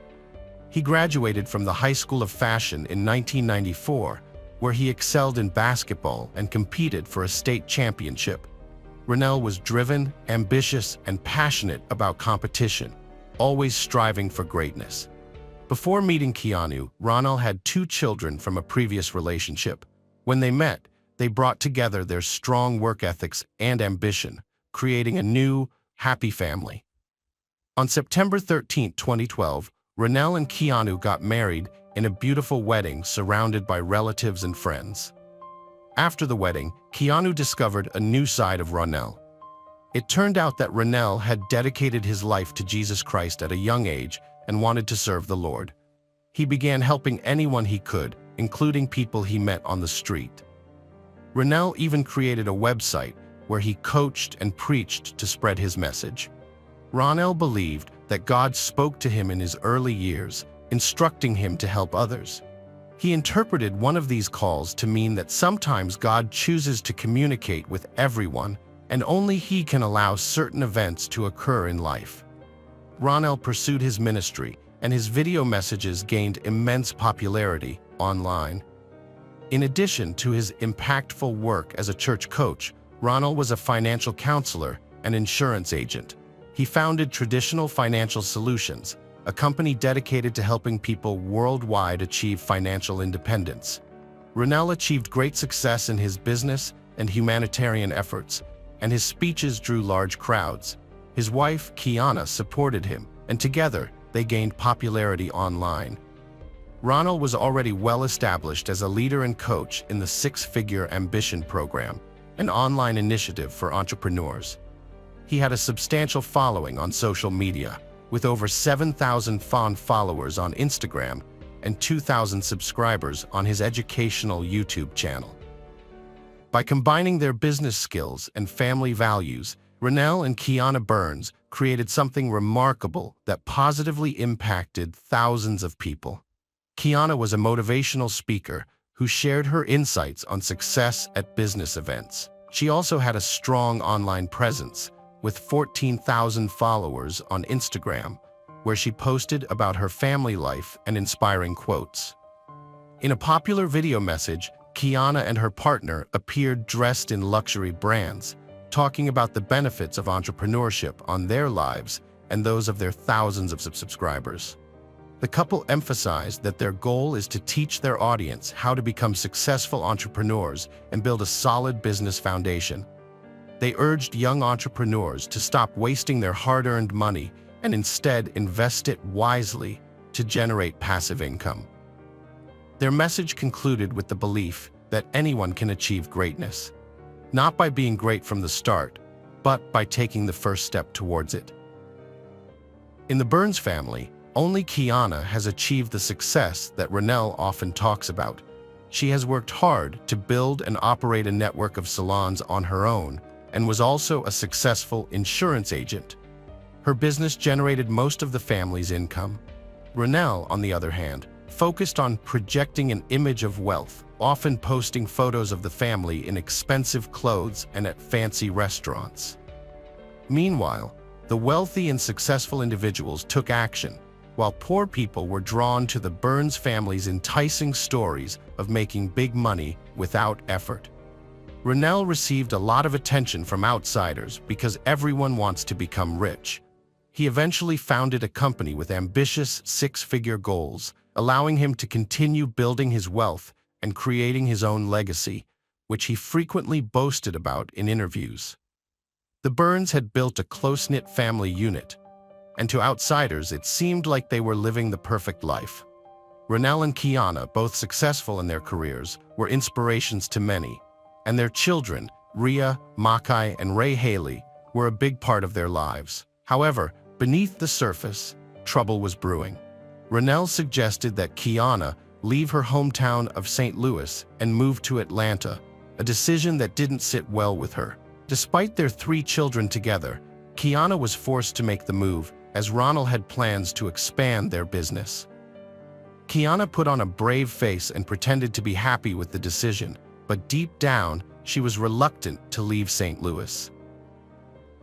He graduated from the High School of Fashion in 1994, where he excelled in basketball and competed for a state championship. Ronell was driven, ambitious, and passionate about competition, always striving for greatness. Before meeting Kiana, Ronell had 2 children from a previous relationship. When they met, they brought together their strong work ethics and ambition, creating a new, happy family. On September 13, 2012, Ronell and Kiana got married in a beautiful wedding surrounded by relatives and friends. After the wedding, Kiana discovered a new side of Ronell. It turned out that Ronell had dedicated his life to Jesus Christ at a young age and wanted to serve the Lord. He began helping anyone he could, including people he met on the street. Ronell even created a website where he coached and preached to spread his message. Ronell believed that God spoke to him in his early years, instructing him to help others. He interpreted one of these calls to mean that sometimes God chooses to communicate with everyone, and only He can allow certain events to occur in life. Ronell pursued his ministry, and his video messages gained immense popularity online. In addition to his impactful work as a church coach, Ronell was a financial counselor and insurance agent. He founded Traditional Financial Solutions, a company dedicated to helping people worldwide achieve financial independence. Ronell achieved great success in his business and humanitarian efforts, and his speeches drew large crowds. His wife, Kiana, supported him, and together they gained popularity online. Ronald was already well established as a leader and coach in the Six-Figure Ambition program, an online initiative for entrepreneurs. He had a substantial following on social media, with over 7,000 fond followers on Instagram and 2,000 subscribers on his educational YouTube channel. By combining their business skills and family values, Ronald and Kiana Burns created something remarkable that positively impacted thousands of people. Kiana was a motivational speaker who shared her insights on success at business events. She also had a strong online presence, with 14,000 followers on Instagram, where she posted about her family life and inspiring quotes. In a popular video message, Kiana and her partner appeared dressed in luxury brands, talking about the benefits of entrepreneurship on their lives and those of their thousands of subscribers. The couple emphasized that their goal is to teach their audience how to become successful entrepreneurs and build a solid business foundation. They urged young entrepreneurs to stop wasting their hard-earned money and instead invest it wisely to generate passive income. Their message concluded with the belief that anyone can achieve greatness, not by being great from the start, but by taking the first step towards it. In the Burns family, only Kiana has achieved the success that Ronald often talks about. She has worked hard to build and operate a network of salons on her own and was also a successful insurance agent. Her business generated most of the family's income. Ronald, on the other hand, focused on projecting an image of wealth, often posting photos of the family in expensive clothes and at fancy restaurants. Meanwhile, the wealthy and successful individuals took action, while poor people were drawn to the Burns family's enticing stories of making big money without effort. Ronald received a lot of attention from outsiders because everyone wants to become rich. He eventually founded a company with ambitious six-figure goals, allowing him to continue building his wealth and creating his own legacy, which he frequently boasted about in interviews. The Burns had built a close-knit family unit, and to outsiders it seemed like they were living the perfect life. Ronald and Kiana, both successful in their careers, were inspirations to many, and their children, Rhea, Makai, and Ray Haley, were a big part of their lives. However, beneath the surface, trouble was brewing. Ronald suggested that Kiana leave her hometown of St. Louis and move to Atlanta, a decision that didn't sit well with her. Despite their 3 children together, Kiana was forced to make the move, as Ronald had plans to expand their business. Kiana put on a brave face and pretended to be happy with the decision, but deep down, she was reluctant to leave St. Louis.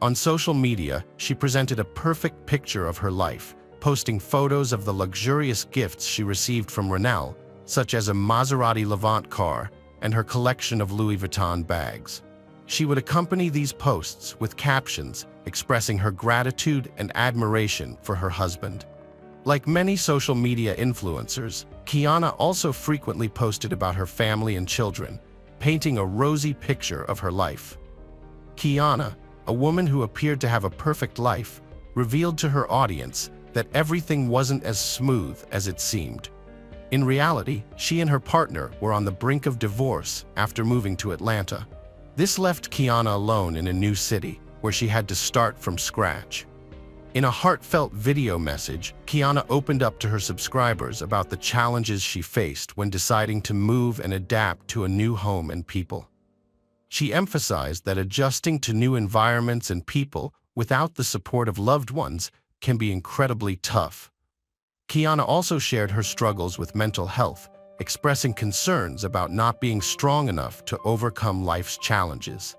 On social media, she presented a perfect picture of her life, posting photos of the luxurious gifts she received from Ronald, such as a Maserati Levant car and her collection of Louis Vuitton bags. She would accompany these posts with captions expressing her gratitude and admiration for her husband. Like many social media influencers, Kiana also frequently posted about her family and children, painting a rosy picture of her life. Kiana, a woman who appeared to have a perfect life, revealed to her audience that everything wasn't as smooth as it seemed. In reality, she and her partner were on the brink of divorce after moving to Atlanta. This left Kiana alone in a new city, where she had to start from scratch. In a heartfelt video message, Kiana opened up to her subscribers about the challenges she faced when deciding to move and adapt to a new home and people. She emphasized that adjusting to new environments and people without the support of loved ones can be incredibly tough. Kiana also shared her struggles with mental health, expressing concerns about not being strong enough to overcome life's challenges.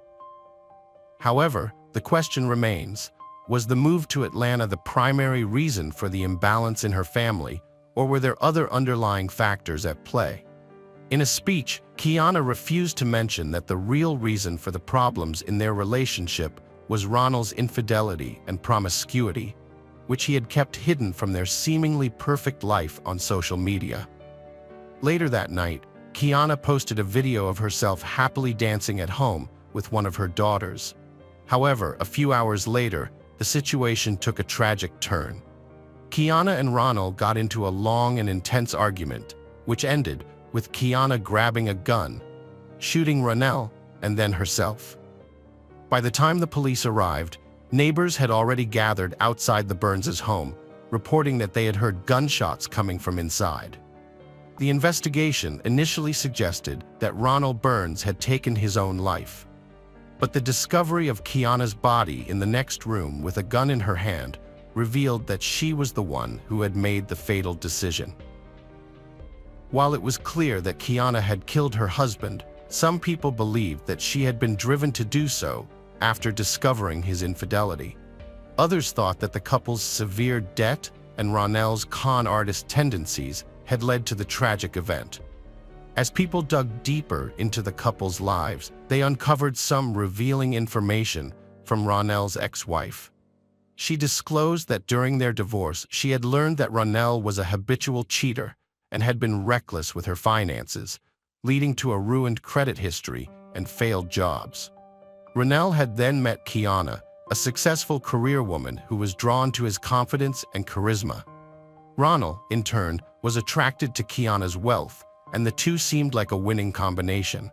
However, the question remains, was the move to Atlanta the primary reason for the imbalance in her family, or were there other underlying factors at play? In a speech, Kiana refused to mention that the real reason for the problems in their relationship was Ronald's infidelity and promiscuity, which he had kept hidden from their seemingly perfect life on social media. Later that night, Kiana posted a video of herself happily dancing at home with one of her daughters. However, a few hours later, the situation took a tragic turn. Kiana and Ronald got into a long and intense argument, which ended with Kiana grabbing a gun, shooting Ronell, and then herself. By the time the police arrived, neighbors had already gathered outside the Burns' home, reporting that they had heard gunshots coming from inside. The investigation initially suggested that Ronald Burns had taken his own life. But the discovery of Kiana's body in the next room with a gun in her hand revealed that she was the one who had made the fatal decision. While it was clear that Kiana had killed her husband, some people believed that she had been driven to do so after discovering his infidelity. Others thought that the couple's severe debt and Ronell's con artist tendencies had led to the tragic event. As people dug deeper into the couple's lives, they uncovered some revealing information from Ronell's ex-wife. She disclosed that during their divorce, she had learned that Ronell was a habitual cheater and had been reckless with her finances, leading to a ruined credit history and failed jobs. Ronell had then met Kiana, a successful career woman who was drawn to his confidence and charisma. Ronald, in turn, was attracted to Kiana's wealth, and the two seemed like a winning combination.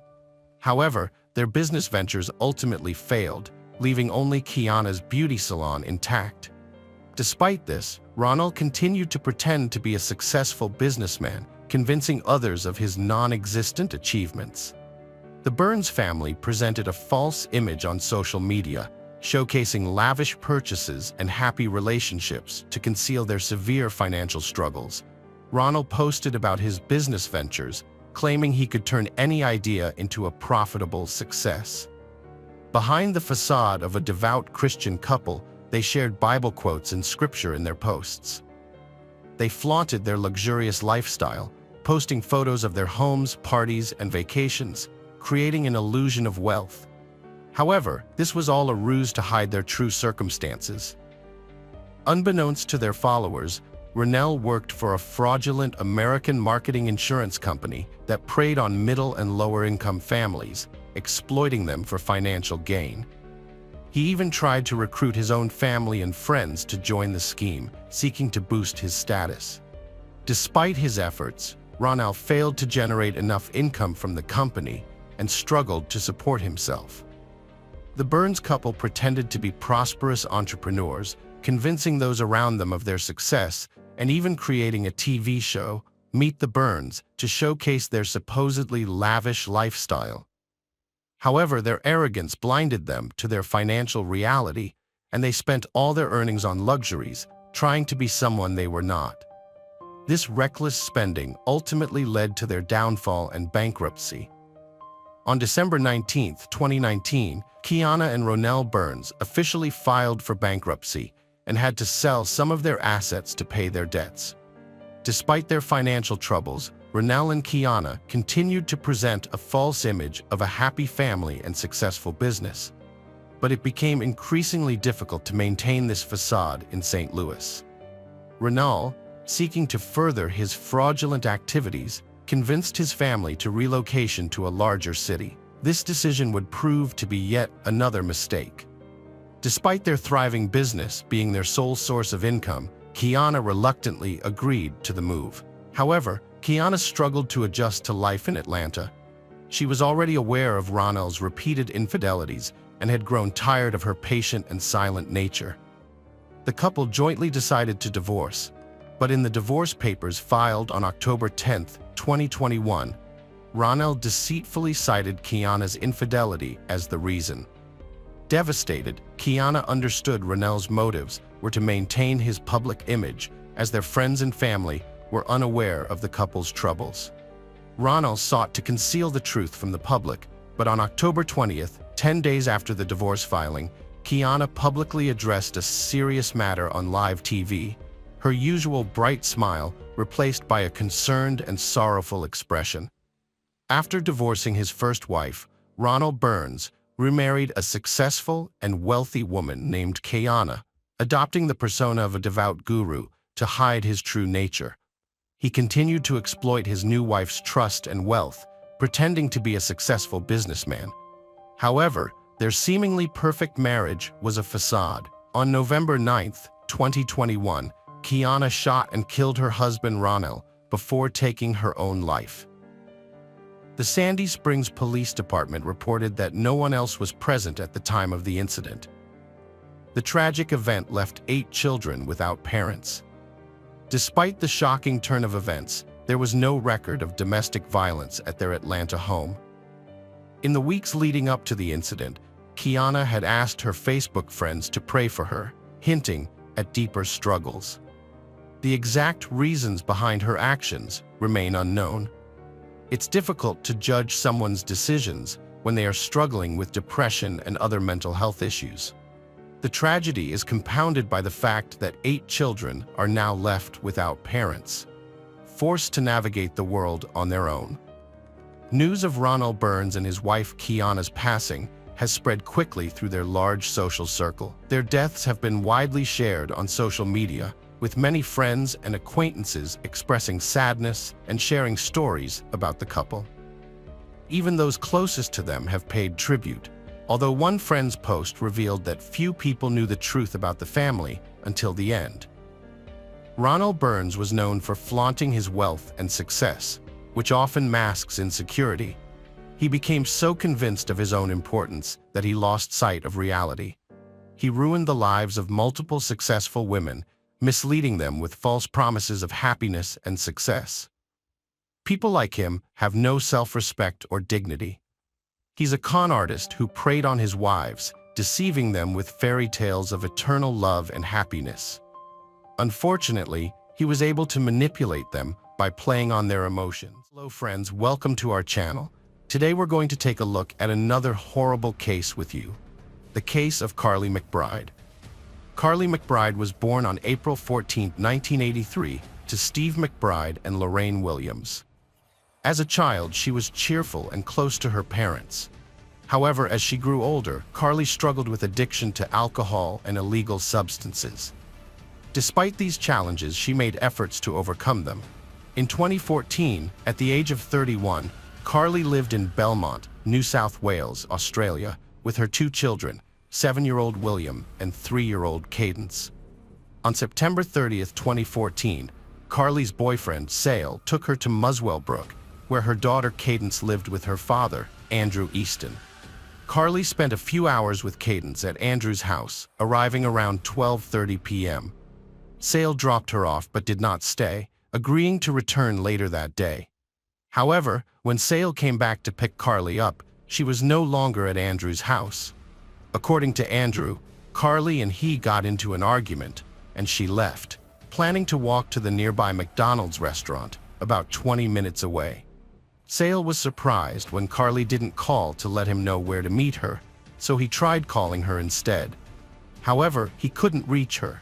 However, their business ventures ultimately failed, leaving only Kiana's beauty salon intact. Despite this, Ronald continued to pretend to be a successful businessman, convincing others of his non-existent achievements. The Burns family presented a false image on social media, showcasing lavish purchases and happy relationships to conceal their severe financial struggles. Ronald posted about his business ventures, claiming he could turn any idea into a profitable success. Behind the facade of a devout Christian couple, they shared Bible quotes and scripture in their posts. They flaunted their luxurious lifestyle, posting photos of their homes, parties, and vacations, creating an illusion of wealth. However, this was all a ruse to hide their true circumstances. Unbeknownst to their followers, Ronell worked for a fraudulent American marketing insurance company that preyed on middle and lower-income families, exploiting them for financial gain. He even tried to recruit his own family and friends to join the scheme, seeking to boost his status. Despite his efforts, Ronell failed to generate enough income from the company and struggled to support himself. The Burns couple pretended to be prosperous entrepreneurs, convincing those around them of their success and even creating a TV show, Meet the Burns, to showcase their supposedly lavish lifestyle. However, their arrogance blinded them to their financial reality, and they spent all their earnings on luxuries, trying to be someone they were not. This reckless spending ultimately led to their downfall and bankruptcy. On December 19, 2019, Kiana and Ronell Burns officially filed for bankruptcy and had to sell some of their assets to pay their debts. Despite their financial troubles, Ronell and Kiana continued to present a false image of a happy family and successful business. But it became increasingly difficult to maintain this facade in St. Louis. Ronell, seeking to further his fraudulent activities, convinced his family to relocation to a larger city. This decision would prove to be yet another mistake. Despite their thriving business being their sole source of income, Kiana reluctantly agreed to the move. However, Kiana struggled to adjust to life in Atlanta. She was already aware of Ronell's repeated infidelities and had grown tired of her patient and silent nature. The couple jointly decided to divorce, but in the divorce papers filed on October 10, 2021, Ronell deceitfully cited Kiana's infidelity as the reason. Devastated, Kiana understood Ronell's motives were to maintain his public image, as their friends and family were unaware of the couple's troubles. Ronell sought to conceal the truth from the public, but on October 20th, 10 days after the divorce filing, Kiana publicly addressed a serious matter on live TV, her usual bright smile replaced by a concerned and sorrowful expression. After divorcing his first wife, Ronald Burns remarried a successful and wealthy woman named Kiana, adopting the persona of a devout guru to hide his true nature. He continued to exploit his new wife's trust and wealth, pretending to be a successful businessman. However, their seemingly perfect marriage was a facade. On November 9, 2021, Kiana shot and killed her husband Ronald before taking her own life. The Sandy Springs Police Department reported that no one else was present at the time of the incident. The tragic event left 8 children without parents. Despite the shocking turn of events, there was no record of domestic violence at their Atlanta home. In the weeks leading up to the incident, Kiana had asked her Facebook friends to pray for her, hinting at deeper struggles. The exact reasons behind her actions remain unknown. It's difficult to judge someone's decisions when they are struggling with depression and other mental health issues. The tragedy is compounded by the fact that 8 children are now left without parents, forced to navigate the world on their own. News of Ronald Burns and his wife Kiana's passing has spread quickly through their large social circle. Their deaths have been widely shared on social media, with many friends and acquaintances expressing sadness and sharing stories about the couple. Even those closest to them have paid tribute, although one friend's post revealed that few people knew the truth about the family until the end. Ronald Burns was known for flaunting his wealth and success, which often masks insecurity. He became so convinced of his own importance that he lost sight of reality. He ruined the lives of multiple successful women, misleading them with false promises of happiness and success. People like him have no self-respect or dignity. He's a con artist who preyed on his wives, deceiving them with fairy tales of eternal love and happiness. Unfortunately, he was able to manipulate them by playing on their emotions. Hello friends, welcome to our channel. Today we're going to take a look at another horrible case with you, the case of Carly McBride. Carly McBride was born on April 14, 1983, to Steve McBride and Lorraine Williams. As a child, she was cheerful and close to her parents. However, as she grew older, Carly struggled with addiction to alcohol and illegal substances. Despite these challenges, she made efforts to overcome them. In 2014, at the age of 31, Carly lived in Belmont, New South Wales, Australia, with her 2 children, 7-year-old William and 3-year-old Cadence. On September 30, 2014, Carly's boyfriend, Sale, took her to Muswellbrook, where her daughter Cadence lived with her father, Andrew Easton. Carly spent a few hours with Cadence at Andrew's house, arriving around 12:30 p.m. Sale dropped her off but did not stay, agreeing to return later that day. However, when Sale came back to pick Carly up, she was no longer at Andrew's house. According to Andrew, Carly and he got into an argument, and she left, planning to walk to the nearby McDonald's restaurant, about 20 minutes away. Sale was surprised when Carly didn't call to let him know where to meet her, so he tried calling her instead. However, he couldn't reach her.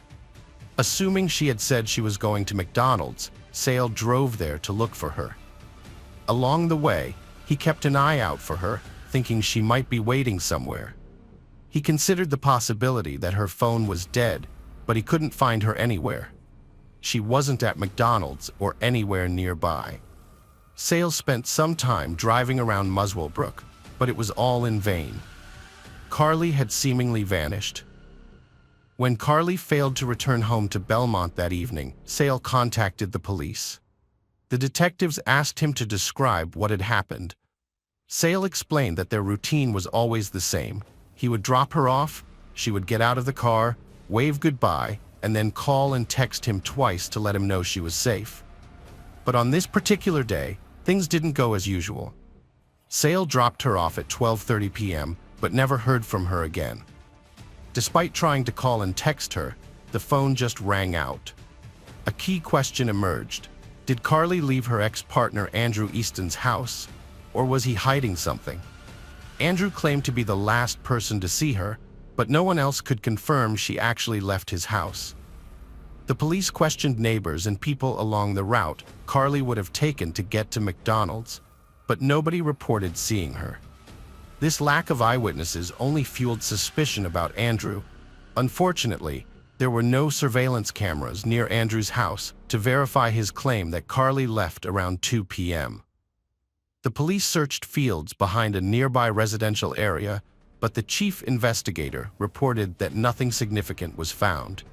Assuming she had said she was going to McDonald's, Sale drove there to look for her. Along the way, he kept an eye out for her, thinking she might be waiting somewhere. He considered the possibility that her phone was dead, but he couldn't find her anywhere. She wasn't at McDonald's or anywhere nearby. Sale spent some time driving around Muswellbrook, but it was all in vain. Carly had seemingly vanished. When Carly failed to return home to Belmont that evening, Sale contacted the police. The detectives asked him to describe what had happened. Sale explained that their routine was always the same. He would drop her off, she would get out of the car, wave goodbye, and then call and text him twice to let him know she was safe. But on this particular day, things didn't go as usual. Sale dropped her off at 12:30 p.m., but never heard from her again. Despite trying to call and text her, the phone just rang out. A key question emerged. Did Carly leave her ex-partner Andrew Easton's house, or was he hiding something? Andrew claimed to be the last person to see her, but no one else could confirm she actually left his house. The police questioned neighbors and people along the route Carly would have taken to get to McDonald's, but nobody reported seeing her. This lack of eyewitnesses only fueled suspicion about Andrew. Unfortunately, there were no surveillance cameras near Andrew's house, to verify his claim that Carly left around 2 p.m. The police searched fields behind a nearby residential area, but the chief investigator reported that nothing significant was found.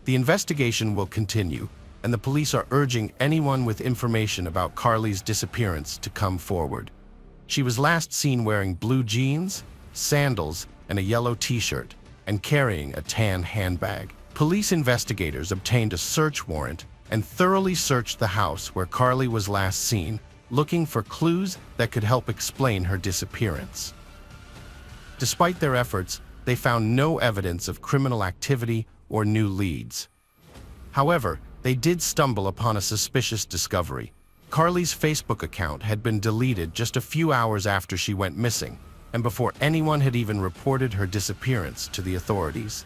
The investigation will continue, and the police are urging anyone with information about Carly's disappearance to come forward. She was last seen wearing blue jeans, sandals, and a yellow t-shirt, and carrying a tan handbag. Police investigators obtained a search warrant and thoroughly searched the house where Carly was last seen, looking for clues that could help explain her disappearance. Despite their efforts, they found no evidence of criminal activity or new leads. However, they did stumble upon a suspicious discovery. Carly's Facebook account had been deleted just a few hours after she went missing, and before anyone had even reported her disappearance to the authorities.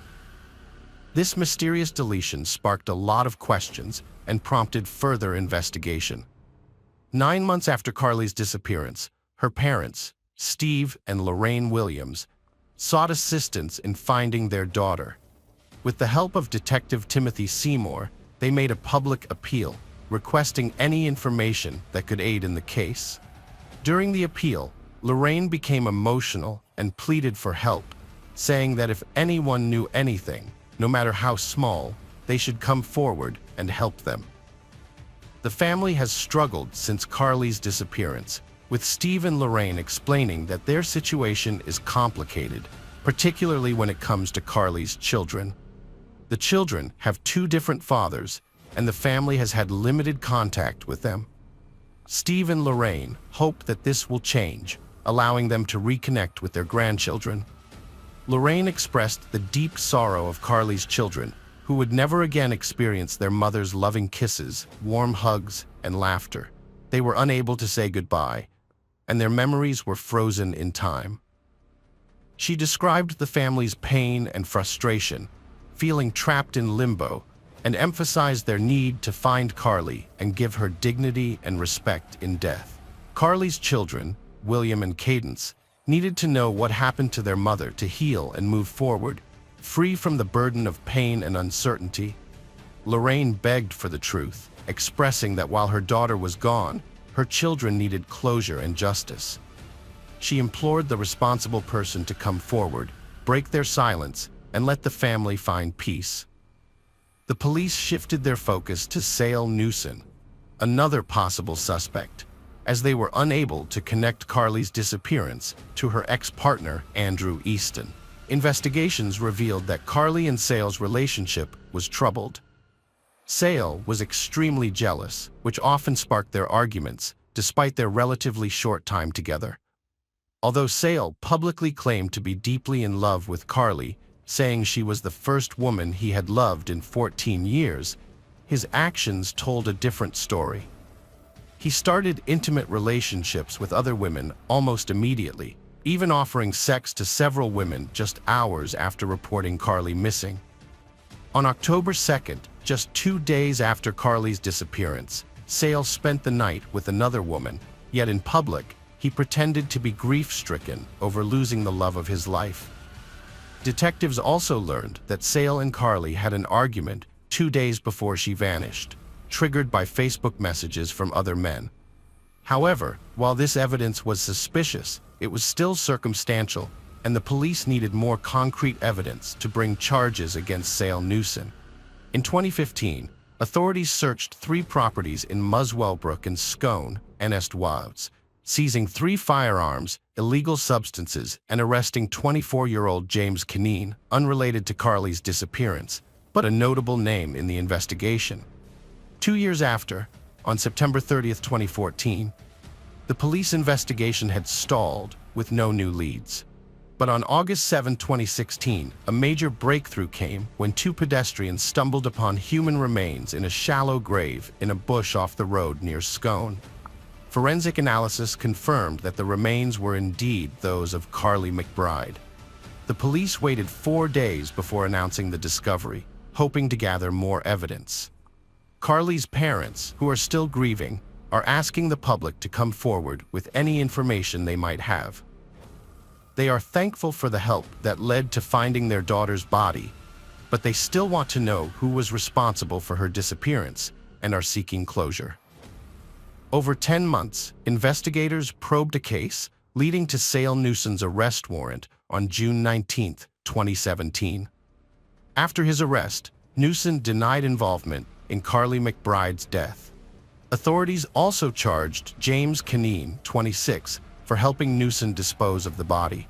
This mysterious deletion sparked a lot of questions and prompted further investigation. 9 months after Carly's disappearance, her parents, Steve and Lorraine Williams, sought assistance in finding their daughter. With the help of Detective Timothy Seymour, they made a public appeal, requesting any information that could aid in the case. During the appeal, Lorraine became emotional and pleaded for help, saying that if anyone knew anything, no matter how small, they should come forward and help them. The family has struggled since Carly's disappearance, with Steve and Lorraine explaining that their situation is complicated, particularly when it comes to Carly's children. The children have 2 different fathers, and the family has had limited contact with them. Steve and Lorraine hope that this will change, allowing them to reconnect with their grandchildren. Lorraine expressed the deep sorrow of Carly's children, who would never again experience their mother's loving kisses, warm hugs, and laughter. They were unable to say goodbye, and their memories were frozen in time. She described the family's pain and frustration, feeling trapped in limbo, and emphasized their need to find Carly and give her dignity and respect in death. Carly's children, William and Cadence, needed to know what happened to their mother to heal and move forward, free from the burden of pain and uncertainty. Lorraine begged for the truth, expressing that while her daughter was gone, her children needed closure and justice. She implored the responsible person to come forward, break their silence, and let the family find peace. The police shifted their focus to Sale Newson, another possible suspect, as they were unable to connect Carly's disappearance to her ex-partner, Andrew Easton. Investigations revealed that Carly and Sale's relationship was troubled. Sale was extremely jealous, which often sparked their arguments, despite their relatively short time together. Although Sale publicly claimed to be deeply in love with Carly, saying she was the first woman he had loved in 14 years, his actions told a different story. He started intimate relationships with other women almost immediately, even offering sex to several women just hours after reporting Carly missing. On October 2nd, just 2 days after Carly's disappearance, Sale spent the night with another woman, yet in public, he pretended to be grief-stricken over losing the love of his life. Detectives also learned that Sale and Carly had an argument 2 days before she vanished, triggered by Facebook messages from other men. However, while this evidence was suspicious, it was still circumstantial, and the police needed more concrete evidence to bring charges against Sale Newson. In 2015, authorities searched 3 properties in Muswellbrook and Scone, Est-Ouest, seizing 3 firearms, illegal substances, and arresting 24-year-old James Kineen, unrelated to Carly's disappearance, but a notable name in the investigation. 2 years after, on September 30, 2014, the police investigation had stalled with no new leads. But on August 7, 2016, a major breakthrough came when 2 pedestrians stumbled upon human remains in a shallow grave in a bush off the road near Scone. Forensic analysis confirmed that the remains were indeed those of Carly McBride. The police waited 4 days before announcing the discovery, hoping to gather more evidence. Carly's parents, who are still grieving, are asking the public to come forward with any information they might have. They are thankful for the help that led to finding their daughter's body, but they still want to know who was responsible for her disappearance and are seeking closure. Over 10 months, investigators probed a case, leading to Sale Newson's arrest warrant on June 19, 2017. After his arrest, Newson denied involvement in Carly McBride's death. Authorities also charged James Canine, 26, for helping Newson dispose of the body.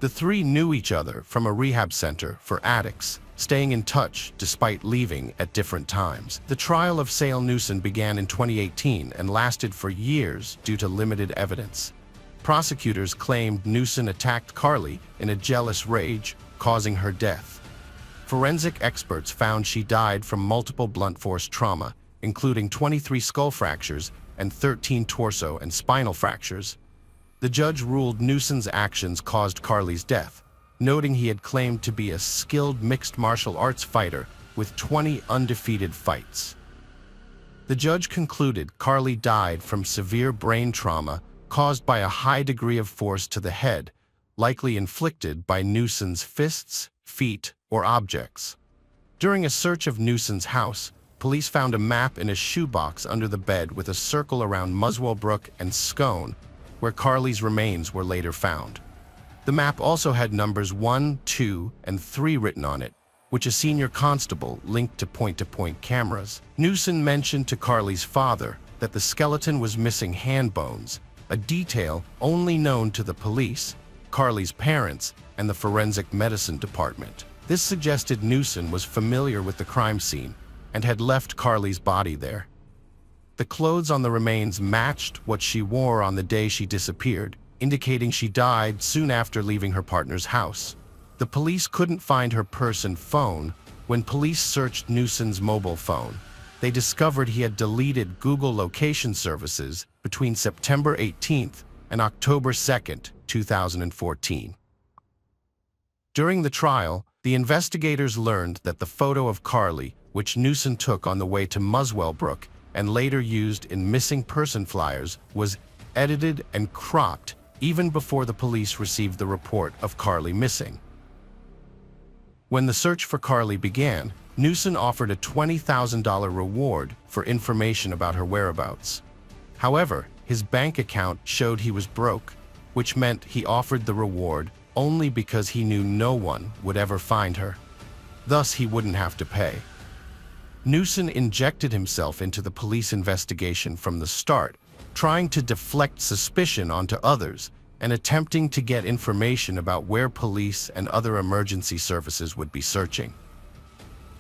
The three knew each other from a rehab center for addicts, staying in touch despite leaving at different times. The trial of Sale Newson began in 2018 and lasted for years due to limited evidence. Prosecutors claimed Newson attacked Carly in a jealous rage, causing her death. Forensic experts found she died from multiple blunt force trauma, including 23 skull fractures and 13 torso and spinal fractures. The judge ruled Newson's actions caused Carly's death, noting he had claimed to be a skilled mixed martial arts fighter with 20 undefeated fights. The judge concluded Carly died from severe brain trauma caused by a high degree of force to the head, likely inflicted by Newson's fists, feet, or objects. During a search of Newson's house, police found a map in a shoebox under the bed with a circle around Muswell Brook and Scone, where Carly's remains were later found. The map also had numbers 1, 2, and 3 written on it, which a senior constable linked to point-to-point cameras. Newson mentioned to Carly's father that the skeleton was missing hand bones, a detail only known to the police, Carly's parents, and the forensic medicine department. This suggested Newson was familiar with the crime scene and had left Carly's body there. The clothes on the remains matched what she wore on the day she disappeared, indicating she died soon after leaving her partner's house. The police couldn't find her purse and phone. When police searched Newson's mobile phone, they discovered he had deleted Google location services between September 18th and October 2nd, 2014. During the trial, the investigators learned that the photo of Carly, which Newson took on the way to Muswell Brook and later used in missing person flyers, was edited and cropped even before the police received the report of Carly missing. When the search for Carly began, Newson offered a $20,000 reward for information about her whereabouts. However, his bank account showed he was broke, which meant he offered the reward only because he knew no one would ever find her. Thus, he wouldn't have to pay. Newson injected himself into the police investigation from the start, trying to deflect suspicion onto others and attempting to get information about where police and other emergency services would be searching.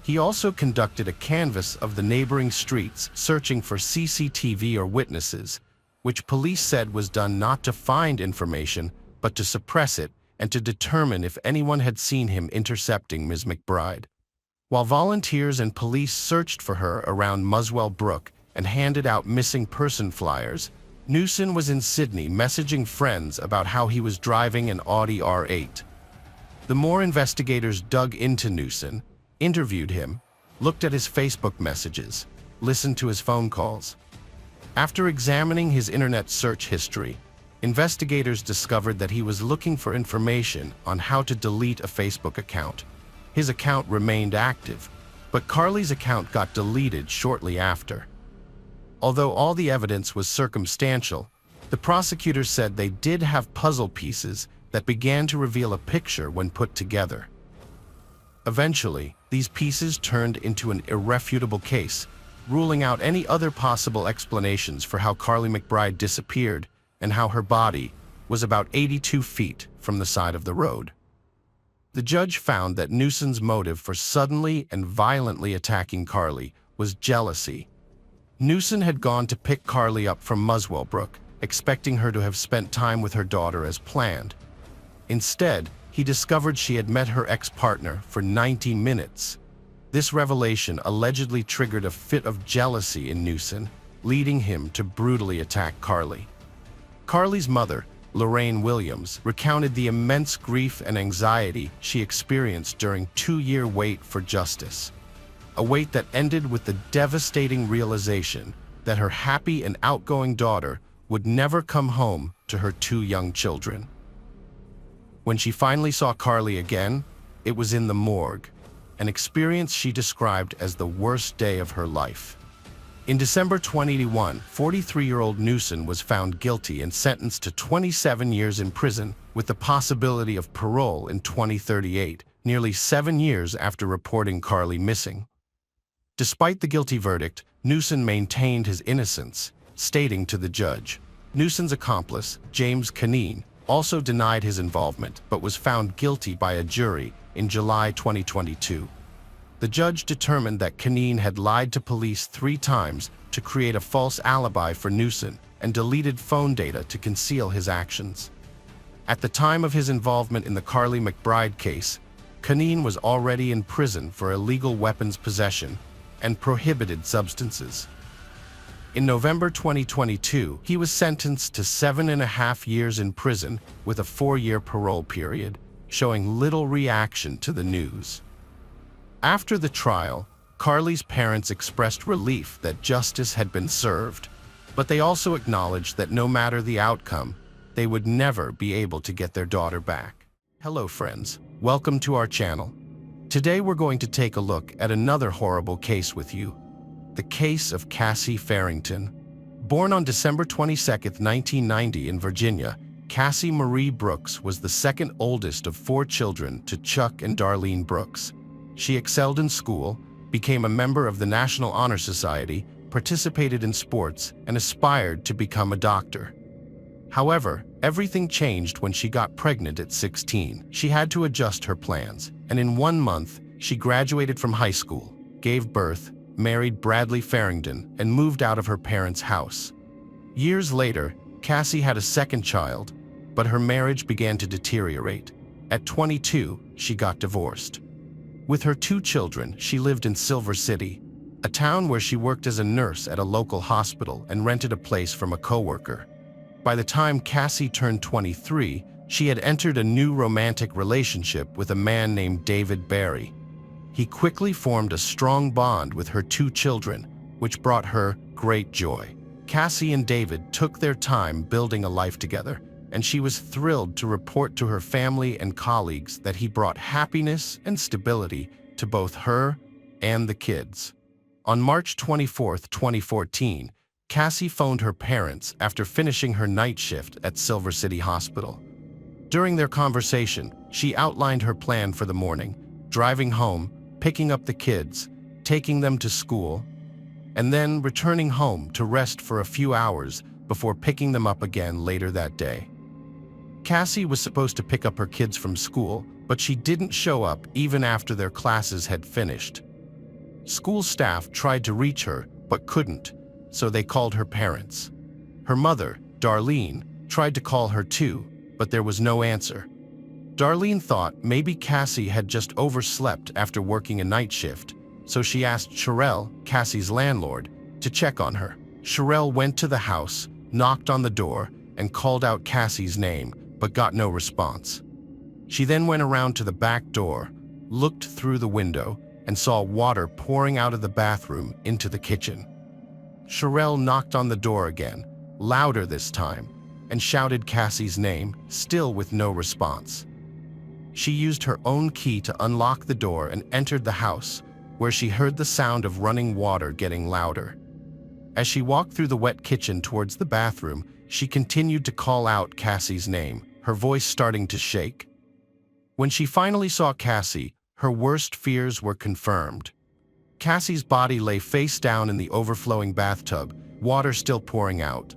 He also conducted a canvass of the neighboring streets, searching for CCTV or witnesses, which police said was done not to find information, but to suppress it and to determine if anyone had seen him intercepting Ms. McBride. While volunteers and police searched for her around Muswell Brook and handed out missing person flyers, Newson was in Sydney messaging friends about how he was driving an Audi R8. The more investigators dug into Newson, interviewed him, looked at his Facebook messages, listened to his phone calls. After examining his internet search history, investigators discovered that he was looking for information on how to delete a Facebook account. His account remained active, but Carly's account got deleted shortly after. Although all the evidence was circumstantial, the prosecutors said they did have puzzle pieces that began to reveal a picture when put together. Eventually, these pieces turned into an irrefutable case, ruling out any other possible explanations for how Carly McBride disappeared and how her body was about 82 feet from the side of the road. The judge found that Newson's motive for suddenly and violently attacking Carly was jealousy. Newson had gone to pick Carly up from Muswell Brook, expecting her to have spent time with her daughter as planned. Instead, he discovered she had met her ex-partner for 90 minutes. This revelation allegedly triggered a fit of jealousy in Newson, leading him to brutally attack Carly. Carly's mother, Lorraine Williams, recounted the immense grief and anxiety she experienced during a 2-year wait for justice. A wait that ended with the devastating realization that her happy and outgoing daughter would never come home to her 2 young children. When she finally saw Carly again, it was in the morgue, an experience she described as the worst day of her life. In December 2021, 43-year-old Newson was found guilty and sentenced to 27 years in prison with the possibility of parole in 2038, nearly 7 years after reporting Carly missing. Despite the guilty verdict, Newson maintained his innocence, stating to the judge. Newson's accomplice, James Canine, also denied his involvement but was found guilty by a jury in July 2022. The judge determined that Canine had lied to police 3 times to create a false alibi for Newson and deleted phone data to conceal his actions. At the time of his involvement in the Carly McBride case, Canine was already in prison for illegal weapons possession and prohibited substances. In November 2022, he was sentenced to 7.5 years in prison with a 4-year parole period, showing little reaction to the news. After the trial, Carly's parents expressed relief that justice had been served, but they also acknowledged that no matter the outcome, they would never be able to get their daughter back. Hello friends, welcome to our channel. Today we're going to take a look at another horrible case with you, the case of Cassie Farrington. Born on December 22, 1990 in Virginia, Cassie Marie Brooks was the second oldest of 4 children to Chuck and Darlene Brooks. She excelled in school, became a member of the National Honor Society, participated in sports, and aspired to become a doctor. However, everything changed when she got pregnant at 16. She had to adjust her plans, and in 1 month, she graduated from high school, gave birth, married Bradley Farrington, and moved out of her parents' house. Years later, Cassie had a second child, but her marriage began to deteriorate. At 22, she got divorced. With her 2 children, she lived in Silver City, a town where she worked as a nurse at a local hospital and rented a place from a coworker. By the time Cassie turned 23, she had entered a new romantic relationship with a man named David Barry. He quickly formed a strong bond with her 2 children, which brought her great joy. Cassie and David took their time building a life together, and she was thrilled to report to her family and colleagues that he brought happiness and stability to both her and the kids. On March 24, 2014, Cassie phoned her parents after finishing her night shift at Silver City Hospital. During their conversation, she outlined her plan for the morning, driving home, picking up the kids, taking them to school, and then returning home to rest for a few hours before picking them up again later that day. Cassie was supposed to pick up her kids from school, but she didn't show up even after their classes had finished. School staff tried to reach her, but couldn't, so they called her parents. Her mother, Darlene, tried to call her too, but there was no answer. Darlene thought maybe Cassie had just overslept after working a night shift, so she asked Sherelle, Cassie's landlord, to check on her. Sherelle went to the house, knocked on the door, and called out Cassie's name, but got no response. She then went around to the back door, looked through the window, and saw water pouring out of the bathroom into the kitchen. Sherelle knocked on the door again, louder this time, and shouted Cassie's name, still with no response. She used her own key to unlock the door and entered the house, where she heard the sound of running water getting louder. As she walked through the wet kitchen towards the bathroom, she continued to call out Cassie's name, her voice starting to shake. When she finally saw Cassie, her worst fears were confirmed. Cassie's body lay face down in the overflowing bathtub, water still pouring out.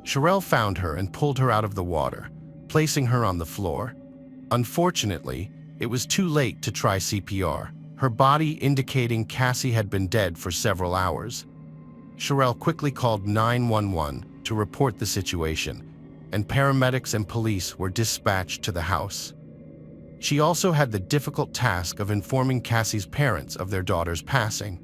Sherelle found her and pulled her out of the water, placing her on the floor. Unfortunately, it was too late to try CPR, her body indicating Cassie had been dead for several hours. Sherelle quickly called 911 to report the situation, and paramedics and police were dispatched to the house. She also had the difficult task of informing Cassie's parents of their daughter's passing.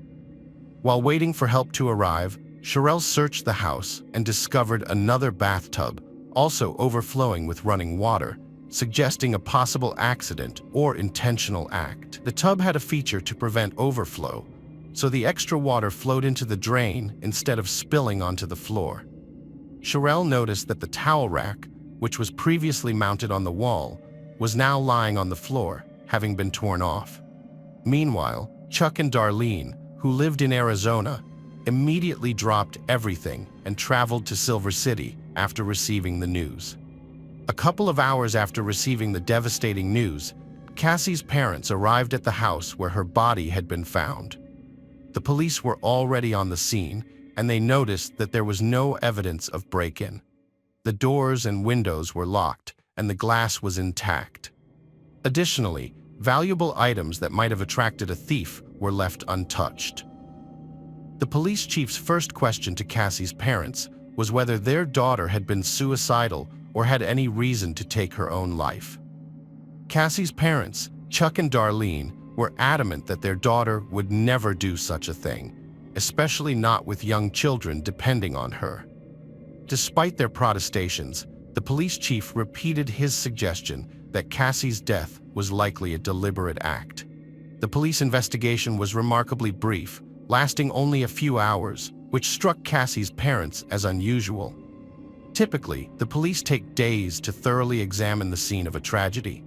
While waiting for help to arrive, Sherelle searched the house and discovered another bathtub, also overflowing with running water, suggesting a possible accident or intentional act. The tub had a feature to prevent overflow, so the extra water flowed into the drain instead of spilling onto the floor. Sherelle noticed that the towel rack, which was previously mounted on the wall, was now lying on the floor, having been torn off. Meanwhile, Chuck and Darlene, who lived in Arizona, immediately dropped everything and traveled to Silver City after receiving the news. A couple of hours after receiving the devastating news, Cassie's parents arrived at the house where her body had been found. The police were already on the scene, and they noticed that there was no evidence of break-in. The doors and windows were locked, and the glass was intact. Additionally, valuable items that might have attracted a thief were left untouched. The police chief's first question to Cassie's parents was whether their daughter had been suicidal or had any reason to take her own life. Cassie's parents, Chuck and Darlene, were adamant that their daughter would never do such a thing, especially not with young children depending on her. Despite their protestations, the police chief repeated his suggestion that Cassie's death was likely a deliberate act. The police investigation was remarkably brief, lasting only a few hours, which struck Cassie's parents as unusual. Typically, the police take days to thoroughly examine the scene of a tragedy.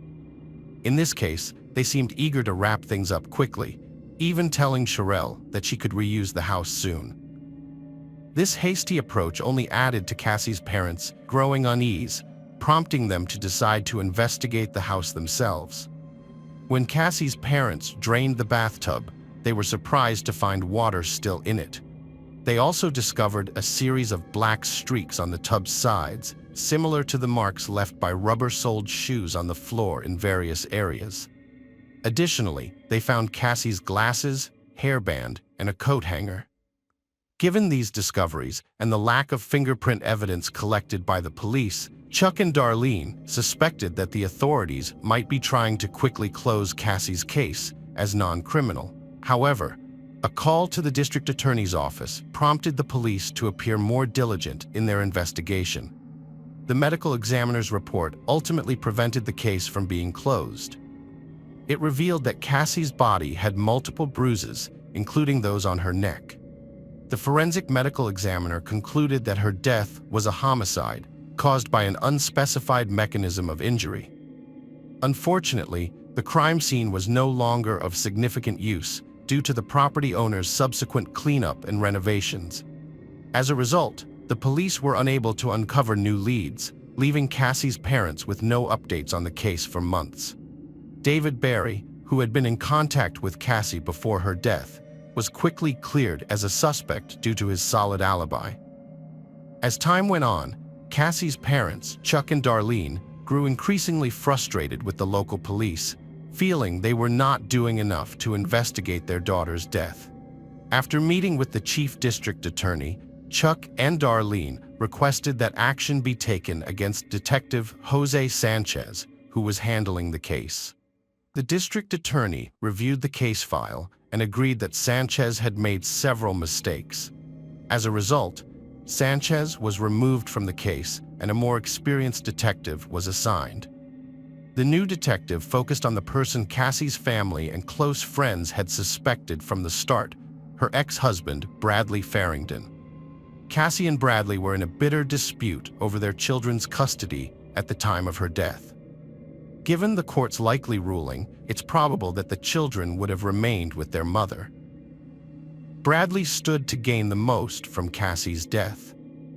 In this case, they seemed eager to wrap things up quickly, even telling Sherelle that she could reuse the house soon. This hasty approach only added to Cassie's parents' growing unease, prompting them to decide to investigate the house themselves. When Cassie's parents drained the bathtub, they were surprised to find water still in it. They also discovered a series of black streaks on the tub's sides, similar to the marks left by rubber-soled shoes on the floor in various areas. Additionally, they found Cassie's glasses, hairband, and a coat hanger. Given these discoveries and the lack of fingerprint evidence collected by the police, Chuck and Darlene suspected that the authorities might be trying to quickly close Cassie's case as non-criminal. However, a call to the district attorney's office prompted the police to appear more diligent in their investigation. The medical examiner's report ultimately prevented the case from being closed. It revealed that Cassie's body had multiple bruises, including those on her neck. The forensic medical examiner concluded that her death was a homicide caused by an unspecified mechanism of injury. Unfortunately, the crime scene was no longer of significant use due to the property owner's subsequent cleanup and renovations. As a result, the police were unable to uncover new leads, leaving Cassie's parents with no updates on the case for months. David Barry, who had been in contact with Cassie before her death, was quickly cleared as a suspect due to his solid alibi. As time went on, Cassie's parents, Chuck and Darlene, grew increasingly frustrated with the local police, feeling they were not doing enough to investigate their daughter's death. After meeting with the chief district attorney, Chuck and Darlene requested that action be taken against Detective Jose Sanchez, who was handling the case. The district attorney reviewed the case file and agreed that Sanchez had made several mistakes. As a result, Sanchez was removed from the case and a more experienced detective was assigned. The new detective focused on the person Cassie's family and close friends had suspected from the start, her ex-husband, Bradley Farrington. Cassie and Bradley were in a bitter dispute over their children's custody at the time of her death. Given the court's likely ruling, it's probable that the children would have remained with their mother. Bradley stood to gain the most from Cassie's death,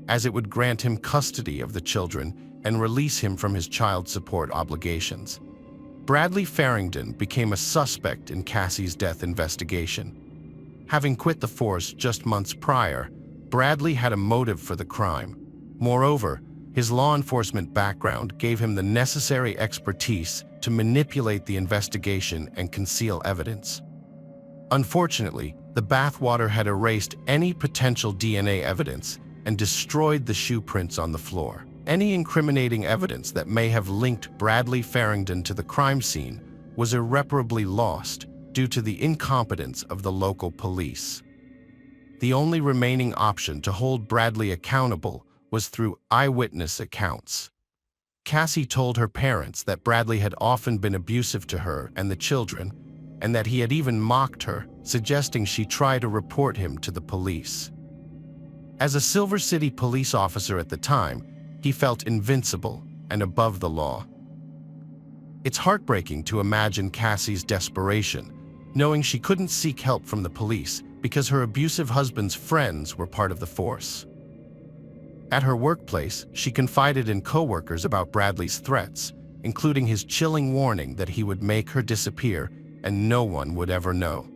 as it would grant him custody of the children and release him from his child support obligations. Bradley Farrington became a suspect in Cassie's death investigation. Having quit the force just months prior, Bradley had a motive for the crime. Moreover, his law enforcement background gave him the necessary expertise to manipulate the investigation and conceal evidence. Unfortunately, the bathwater had erased any potential DNA evidence and destroyed the shoe prints on the floor. Any incriminating evidence that may have linked Bradley Farrington to the crime scene was irreparably lost due to the incompetence of the local police. The only remaining option to hold Bradley accountable was through eyewitness accounts. Cassie told her parents that Bradley had often been abusive to her and the children, and that he had even mocked her, suggesting she try to report him to the police. As a Silver City police officer at the time, he felt invincible and above the law. It's heartbreaking to imagine Cassie's desperation, knowing she couldn't seek help from the police because her abusive husband's friends were part of the force. At her workplace, she confided in coworkers about Bradley's threats, including his chilling warning that he would make her disappear and no one would ever know.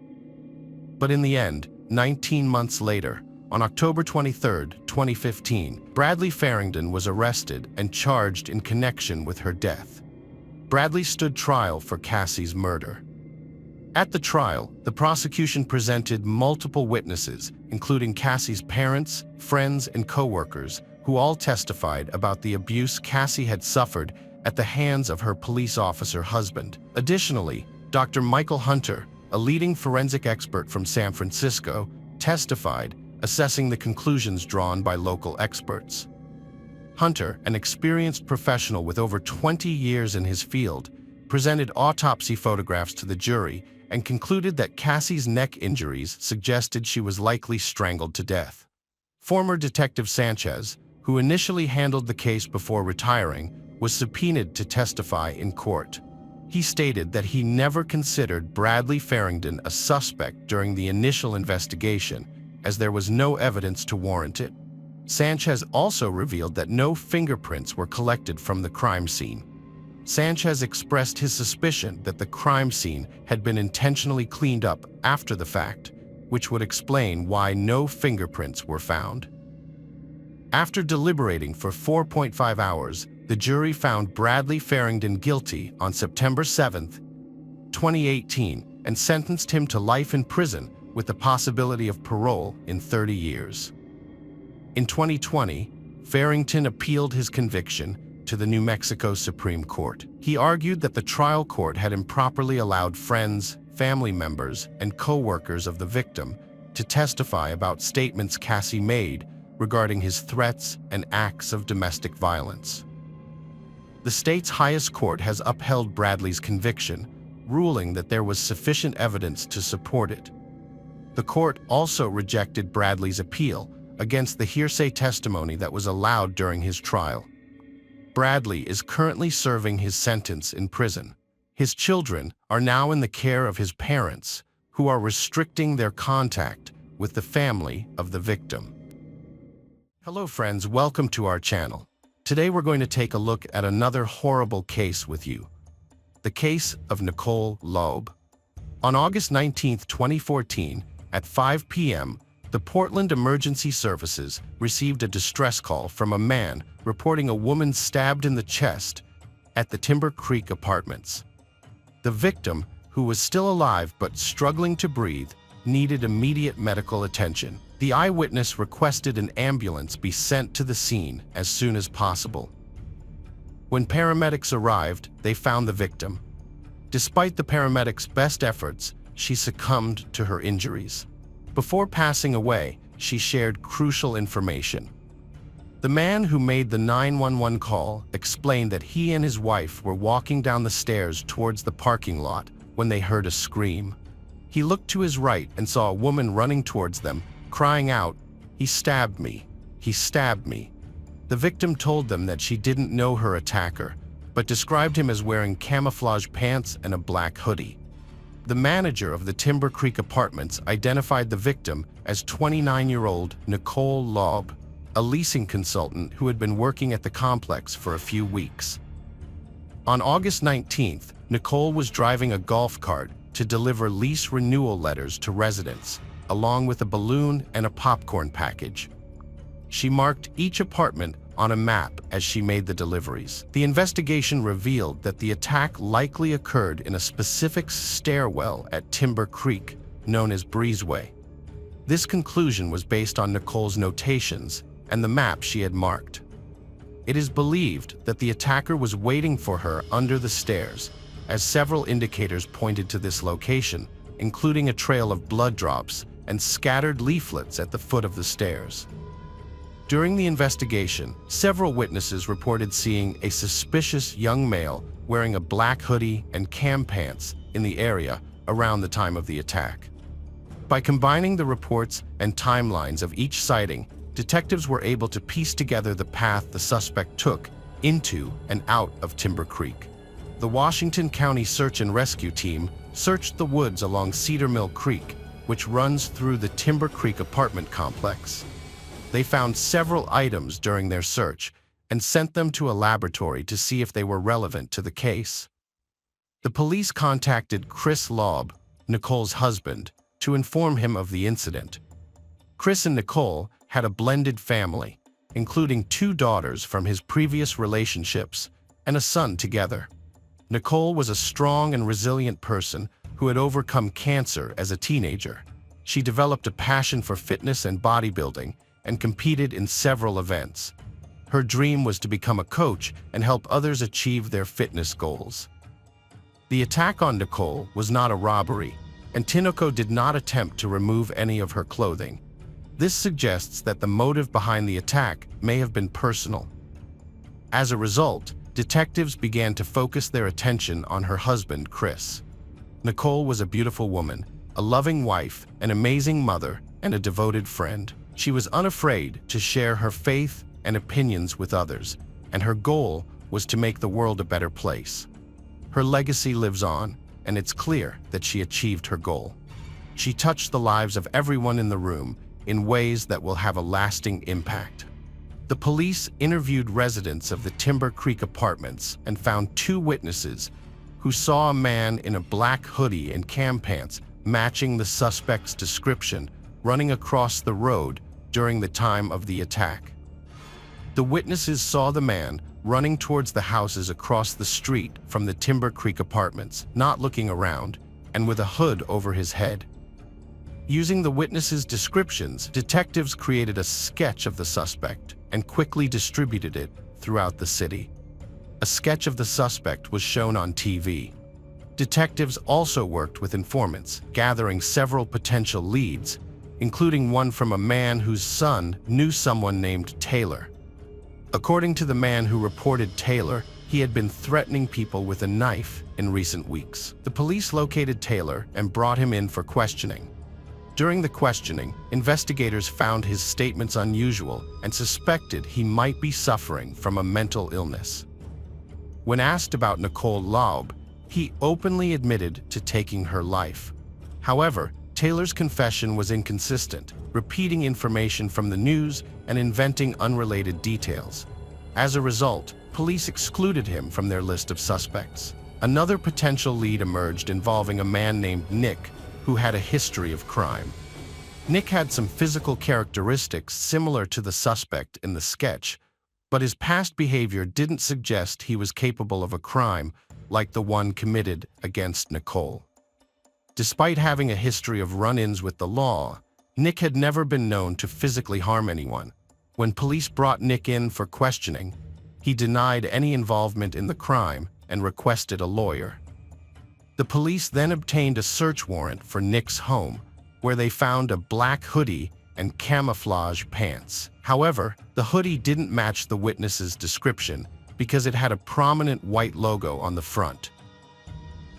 But in the end, 19 months later, on October 23, 2015, Bradley Farrington was arrested and charged in connection with her death. Bradley stood trial for Cassie's murder. At the trial, the prosecution presented multiple witnesses, including Cassie's parents, friends, and coworkers, who all testified about the abuse Cassie had suffered at the hands of her police officer husband. Additionally, Dr. Michael Hunter, a leading forensic expert from San Francisco, testified, assessing the conclusions drawn by local experts. Hunter, an experienced professional with over 20 years in his field, presented autopsy photographs to the jury and concluded that Cassie's neck injuries suggested she was likely strangled to death. Former Detective Sanchez, who initially handled the case before retiring, was subpoenaed to testify in court. He stated that he never considered Bradley Farrington a suspect during the initial investigation, as there was no evidence to warrant it. Sanchez also revealed that no fingerprints were collected from the crime scene. Sanchez expressed his suspicion that the crime scene had been intentionally cleaned up after the fact, which would explain why no fingerprints were found. After deliberating for 4.5 hours, the jury found Bradley Farrington guilty on September 7, 2018, and sentenced him to life in prison with the possibility of parole in 30 years. In 2020, Farrington appealed his conviction to the New Mexico Supreme Court. He argued that the trial court had improperly allowed friends, family members, and co-workers of the victim to testify about statements Cassie made regarding his threats and acts of domestic violence. The state's highest court has upheld Bradley's conviction, ruling that there was sufficient evidence to support it. The court also rejected Bradley's appeal against the hearsay testimony that was allowed during his trial. Bradley is currently serving his sentence in prison. His children are now in the care of his parents, who are restricting their contact with the family of the victim. Hello friends, welcome to our channel. Today we're going to take a look at another horrible case with you. The case of Nicole Loeb. On August 19, 2014, at 5 p.m., the Portland Emergency Services received a distress call from a man reporting a woman stabbed in the chest at the Timber Creek Apartments. The victim, who was still alive but struggling to breathe, needed immediate medical attention. The eyewitness requested an ambulance be sent to the scene as soon as possible. When paramedics arrived, they found the victim. Despite the paramedics' best efforts, she succumbed to her injuries. Before passing away, she shared crucial information. The man who made the 911 call explained that he and his wife were walking down the stairs towards the parking lot when they heard a scream. He looked to his right and saw a woman running towards them, crying out, "He stabbed me! He stabbed me!" The victim told them that she didn't know her attacker, but described him as wearing camouflage pants and a black hoodie. The manager of the Timber Creek Apartments identified the victim as 29-year-old Nicole Loeb, a leasing consultant who had been working at the complex for a few weeks. On August 19th, Nicole was driving a golf cart to deliver lease renewal letters to residents, along with a balloon and a popcorn package. She marked each apartment on a map as she made the deliveries. The investigation revealed that the attack likely occurred in a specific stairwell at Timber Creek, known as Breezeway. This conclusion was based on Nicole's notations and the map she had marked. It is believed that the attacker was waiting for her under the stairs, as several indicators pointed to this location, including a trail of blood drops and scattered leaflets at the foot of the stairs. During the investigation, several witnesses reported seeing a suspicious young male wearing a black hoodie and cam pants in the area around the time of the attack. By combining the reports and timelines of each sighting, detectives were able to piece together the path the suspect took into and out of Timber Creek. The Washington County Search and Rescue Team searched the woods along Cedar Mill Creek, which runs through the Timber Creek apartment complex. They found several items during their search and sent them to a laboratory to see if they were relevant to the case. The police contacted Chris Laub, Nicole's husband, to inform him of the incident. Chris and Nicole had a blended family, including 2 daughters from his previous relationships and a son together. Nicole was a strong and resilient person who had overcome cancer as a teenager. She developed a passion for fitness and bodybuilding and competed in several events. Her dream was to become a coach and help others achieve their fitness goals. The attack on Nicole was not a robbery, and Tinoco did not attempt to remove any of her clothing. This suggests that the motive behind the attack may have been personal. As a result, detectives began to focus their attention on her husband, Chris. Nicole was a beautiful woman, a loving wife, an amazing mother, and a devoted friend. She was unafraid to share her faith and opinions with others, and her goal was to make the world a better place. Her legacy lives on, and it's clear that she achieved her goal. She touched the lives of everyone in the room in ways that will have a lasting impact. The police interviewed residents of the Timber Creek apartments and found 2 witnesses who saw a man in a black hoodie and cam pants matching the suspect's description running across the road during the time of the attack. The witnesses saw the man running towards the houses across the street from the Timber Creek apartments, not looking around, and with a hood over his head. Using the witnesses' descriptions, detectives created a sketch of the suspect and quickly distributed it throughout the city. A sketch of the suspect was shown on TV. Detectives also worked with informants, gathering several potential leads, including one from a man whose son knew someone named Taylor. According to the man who reported Taylor, he had been threatening people with a knife in recent weeks. The police located Taylor and brought him in for questioning. During the questioning, investigators found his statements unusual and suspected he might be suffering from a mental illness. When asked about Nicole Laub, he openly admitted to taking her life. However, Taylor's confession was inconsistent, repeating information from the news and inventing unrelated details. As a result, police excluded him from their list of suspects. Another potential lead emerged involving a man named Nick, who had a history of crime. Nick had some physical characteristics similar to the suspect in the sketch, but his past behavior didn't suggest he was capable of a crime like the one committed against Nicole. Despite having a history of run-ins with the law, Nick had never been known to physically harm anyone. When police brought Nick in for questioning, he denied any involvement in the crime and requested a lawyer. The police then obtained a search warrant for Nick's home, where they found a black hoodie and camouflage pants. However, the hoodie didn't match the witness's description because it had a prominent white logo on the front.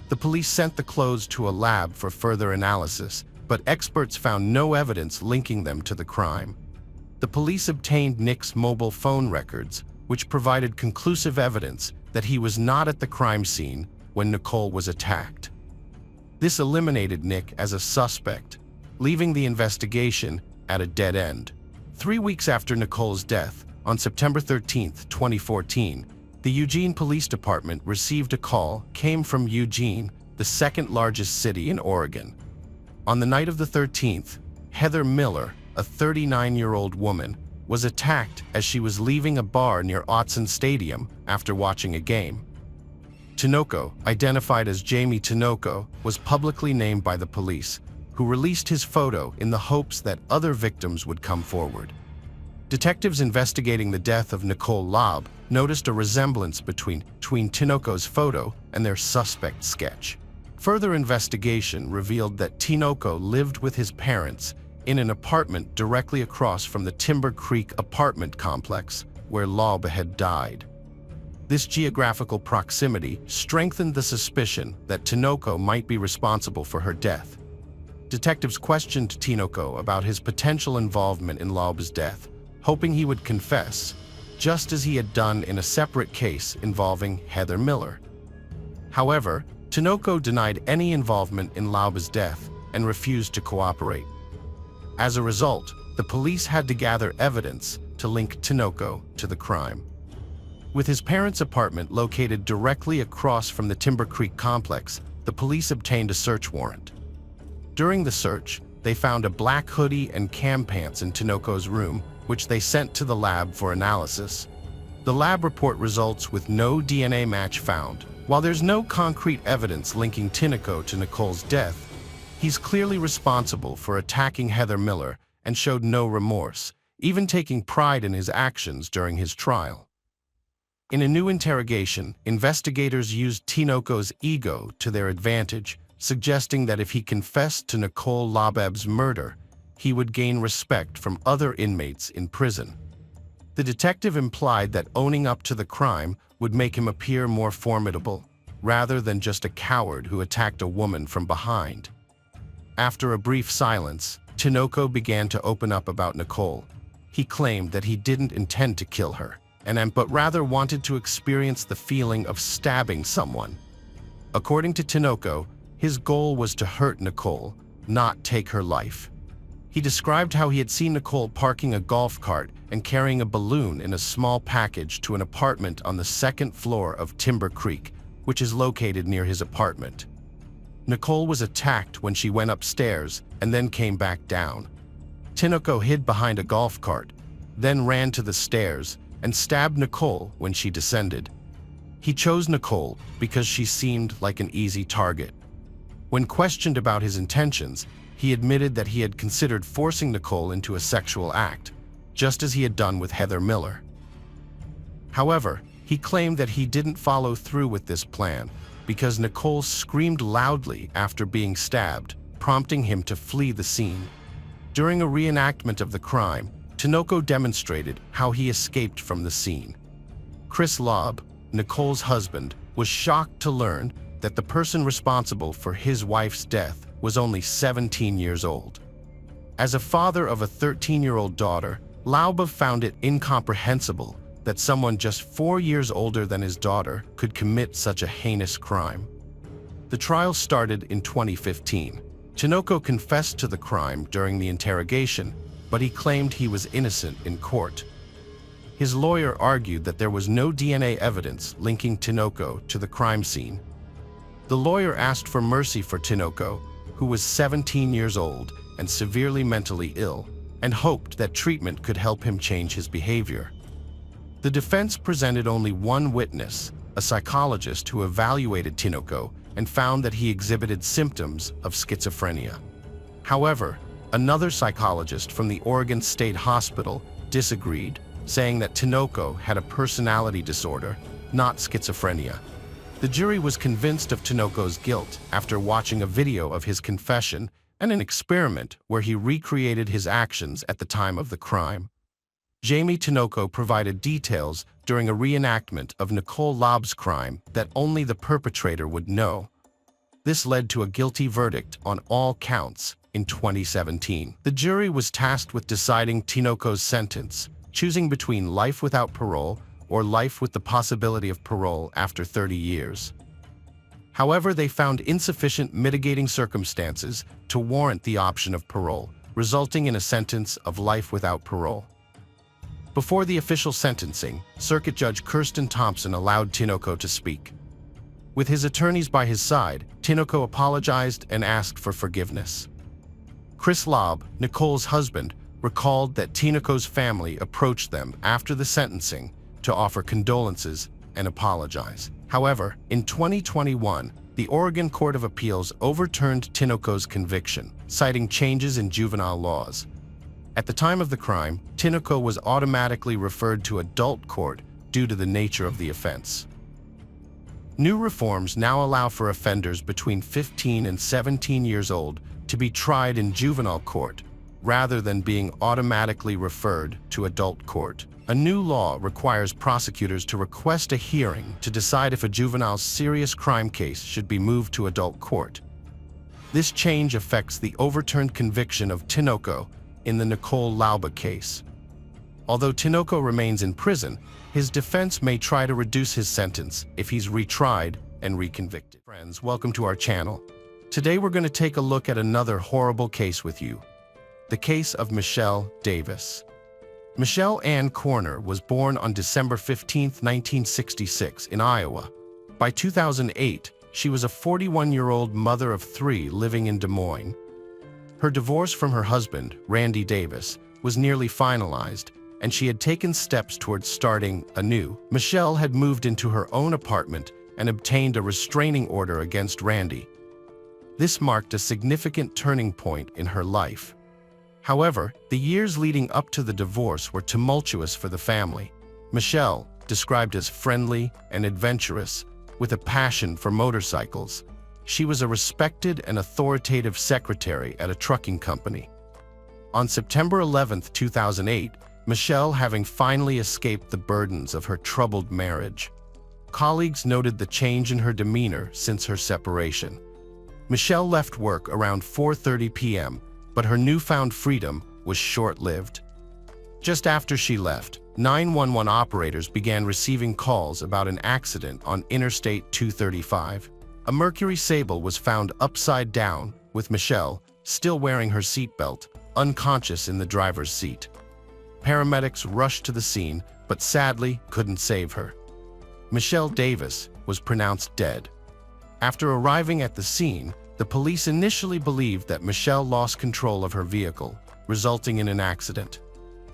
The police sent the clothes to a lab for further analysis, but experts found no evidence linking them to the crime. The police obtained Nick's mobile phone records, which provided conclusive evidence that he was not at the crime scene when Nicole was attacked. This eliminated Nick as a suspect, leaving the investigation at a dead end. 3 weeks after Nicole's death, on September 13, 2014, the Eugene Police Department received a call came from Eugene, the second largest city in Oregon. On the night of the 13th, Heather Miller, a 39-year-old woman, was attacked as she was leaving a bar near Autzen Stadium after watching a game. Tinoco, identified as Jamie Tinoco, was publicly named by the police, who released his photo in the hopes that other victims would come forward. Detectives investigating the death of Nicole Laub noticed a resemblance between Tinoco's photo and their suspect sketch. Further investigation revealed that Tinoco lived with his parents in an apartment directly across from the Timber Creek apartment complex where Laub had died. This geographical proximity strengthened the suspicion that Tinoco might be responsible for her death. Detectives questioned Tinoco about his potential involvement in Laub's death, hoping he would confess, just as he had done in a separate case involving Heather Miller. However, Tinoco denied any involvement in Laub's death and refused to cooperate. As a result, the police had to gather evidence to link Tinoco to the crime. With his parents' apartment located directly across from the Timber Creek complex, the police obtained a search warrant. During the search, they found a black hoodie and cam pants in Tinoco's room, which they sent to the lab for analysis. The lab report results with no DNA match found. While there's no concrete evidence linking Tinoco to Nicole's death, he's clearly responsible for attacking Heather Miller and showed no remorse, even taking pride in his actions during his trial. In a new interrogation, investigators used Tinoco's ego to their advantage, suggesting that if he confessed to Nicole Labeb's murder, he would gain respect from other inmates in prison. The detective implied that owning up to the crime would make him appear more formidable, rather than just a coward who attacked a woman from behind. After a brief silence, Tinoco began to open up about Nicole. He claimed that he didn't intend to kill her, but rather wanted to experience the feeling of stabbing someone. According to Tinoco, his goal was to hurt Nicole, not take her life. He described how he had seen Nicole parking a golf cart and carrying a balloon in a small package to an apartment on the second floor of Timber Creek, which is located near his apartment. Nicole was attacked when she went upstairs and then came back down. Tinoco hid behind a golf cart, then ran to the stairs and stabbed Nicole when she descended. He chose Nicole because she seemed like an easy target. When questioned about his intentions, he admitted that he had considered forcing Nicole into a sexual act, just as he had done with Heather Miller. However, he claimed that he didn't follow through with this plan because Nicole screamed loudly after being stabbed, prompting him to flee the scene. During a reenactment of the crime, Tinoco demonstrated how he escaped from the scene. Chris Lobb, Nicole's husband, was shocked to learn that the person responsible for his wife's death was only 17 years old. As a father of a 13-year-old daughter, Laub found it incomprehensible that someone just 4 years older than his daughter could commit such a heinous crime. The trial started in 2015. Tinoco confessed to the crime during the interrogation, but he claimed he was innocent in court. His lawyer argued that there was no DNA evidence linking Tinoco to the crime scene. The lawyer asked for mercy for Tinoco, who was 17 years old and severely mentally ill, and hoped that treatment could help him change his behavior. The defense presented only one witness, a psychologist who evaluated Tinoco and found that he exhibited symptoms of schizophrenia. However, another psychologist from the Oregon State Hospital disagreed, saying that Tinoco had a personality disorder, not schizophrenia. The jury was convinced of Tinoco's guilt after watching a video of his confession and an experiment where he recreated his actions at the time of the crime. Jamie Tinoco provided details during a reenactment of Nicole Laub's crime that only the perpetrator would know. This led to a guilty verdict on all counts in 2017. The jury was tasked with deciding Tinoco's sentence, choosing between life without parole or life with the possibility of parole after 30 years. However, they found insufficient mitigating circumstances to warrant the option of parole, resulting in a sentence of life without parole. Before the official sentencing, Circuit Judge Kirsten Thompson allowed Tinoco to speak. With his attorneys by his side, Tinoco apologized and asked for forgiveness. Chris Lobb, Nicole's husband, recalled that Tinoco's family approached them after the sentencing to offer condolences and apologize. However, in 2021, the Oregon Court of Appeals overturned Tinoco's conviction, citing changes in juvenile laws. At the time of the crime, Tinoco was automatically referred to adult court due to the nature of the offense. New reforms now allow for offenders between 15 and 17 years old to be tried in juvenile court, rather than being automatically referred to adult court. A new law requires prosecutors to request a hearing to decide if a juvenile's serious crime case should be moved to adult court. This change affects the overturned conviction of Tinoco in the Nicole Laub case. Although Tinoco remains in prison, his defense may try to reduce his sentence if he's retried and reconvicted. Friends, welcome to our channel. Today we're going to take a look at another horrible case with you. The case of Michelle Davis. Michelle Ann Corner was born on December 15, 1966 in Iowa. By 2008, she was a 41-year-old mother of 3 living in Des Moines. Her divorce from her husband, Randy Davis, was nearly finalized, and she had taken steps towards starting anew. Michelle had moved into her own apartment and obtained a restraining order against Randy. This marked a significant turning point in her life. However, the years leading up to the divorce were tumultuous for the family. Michelle, described as friendly and adventurous, with a passion for motorcycles, she was a respected and authoritative secretary at a trucking company. On September 11, 2008, Michelle having finally escaped the burdens of her troubled marriage. Colleagues noted the change in her demeanor since her separation. Michelle left work around 4:30 p.m., but her newfound freedom was short-lived. Just after she left, 911 operators began receiving calls about an accident on Interstate 235. A Mercury Sable was found upside down, with Michelle, still wearing her seatbelt, unconscious in the driver's seat. Paramedics rushed to the scene, but sadly couldn't save her. Michelle Davis was pronounced dead. After arriving at the scene, the police initially believed that Michelle lost control of her vehicle, resulting in an accident.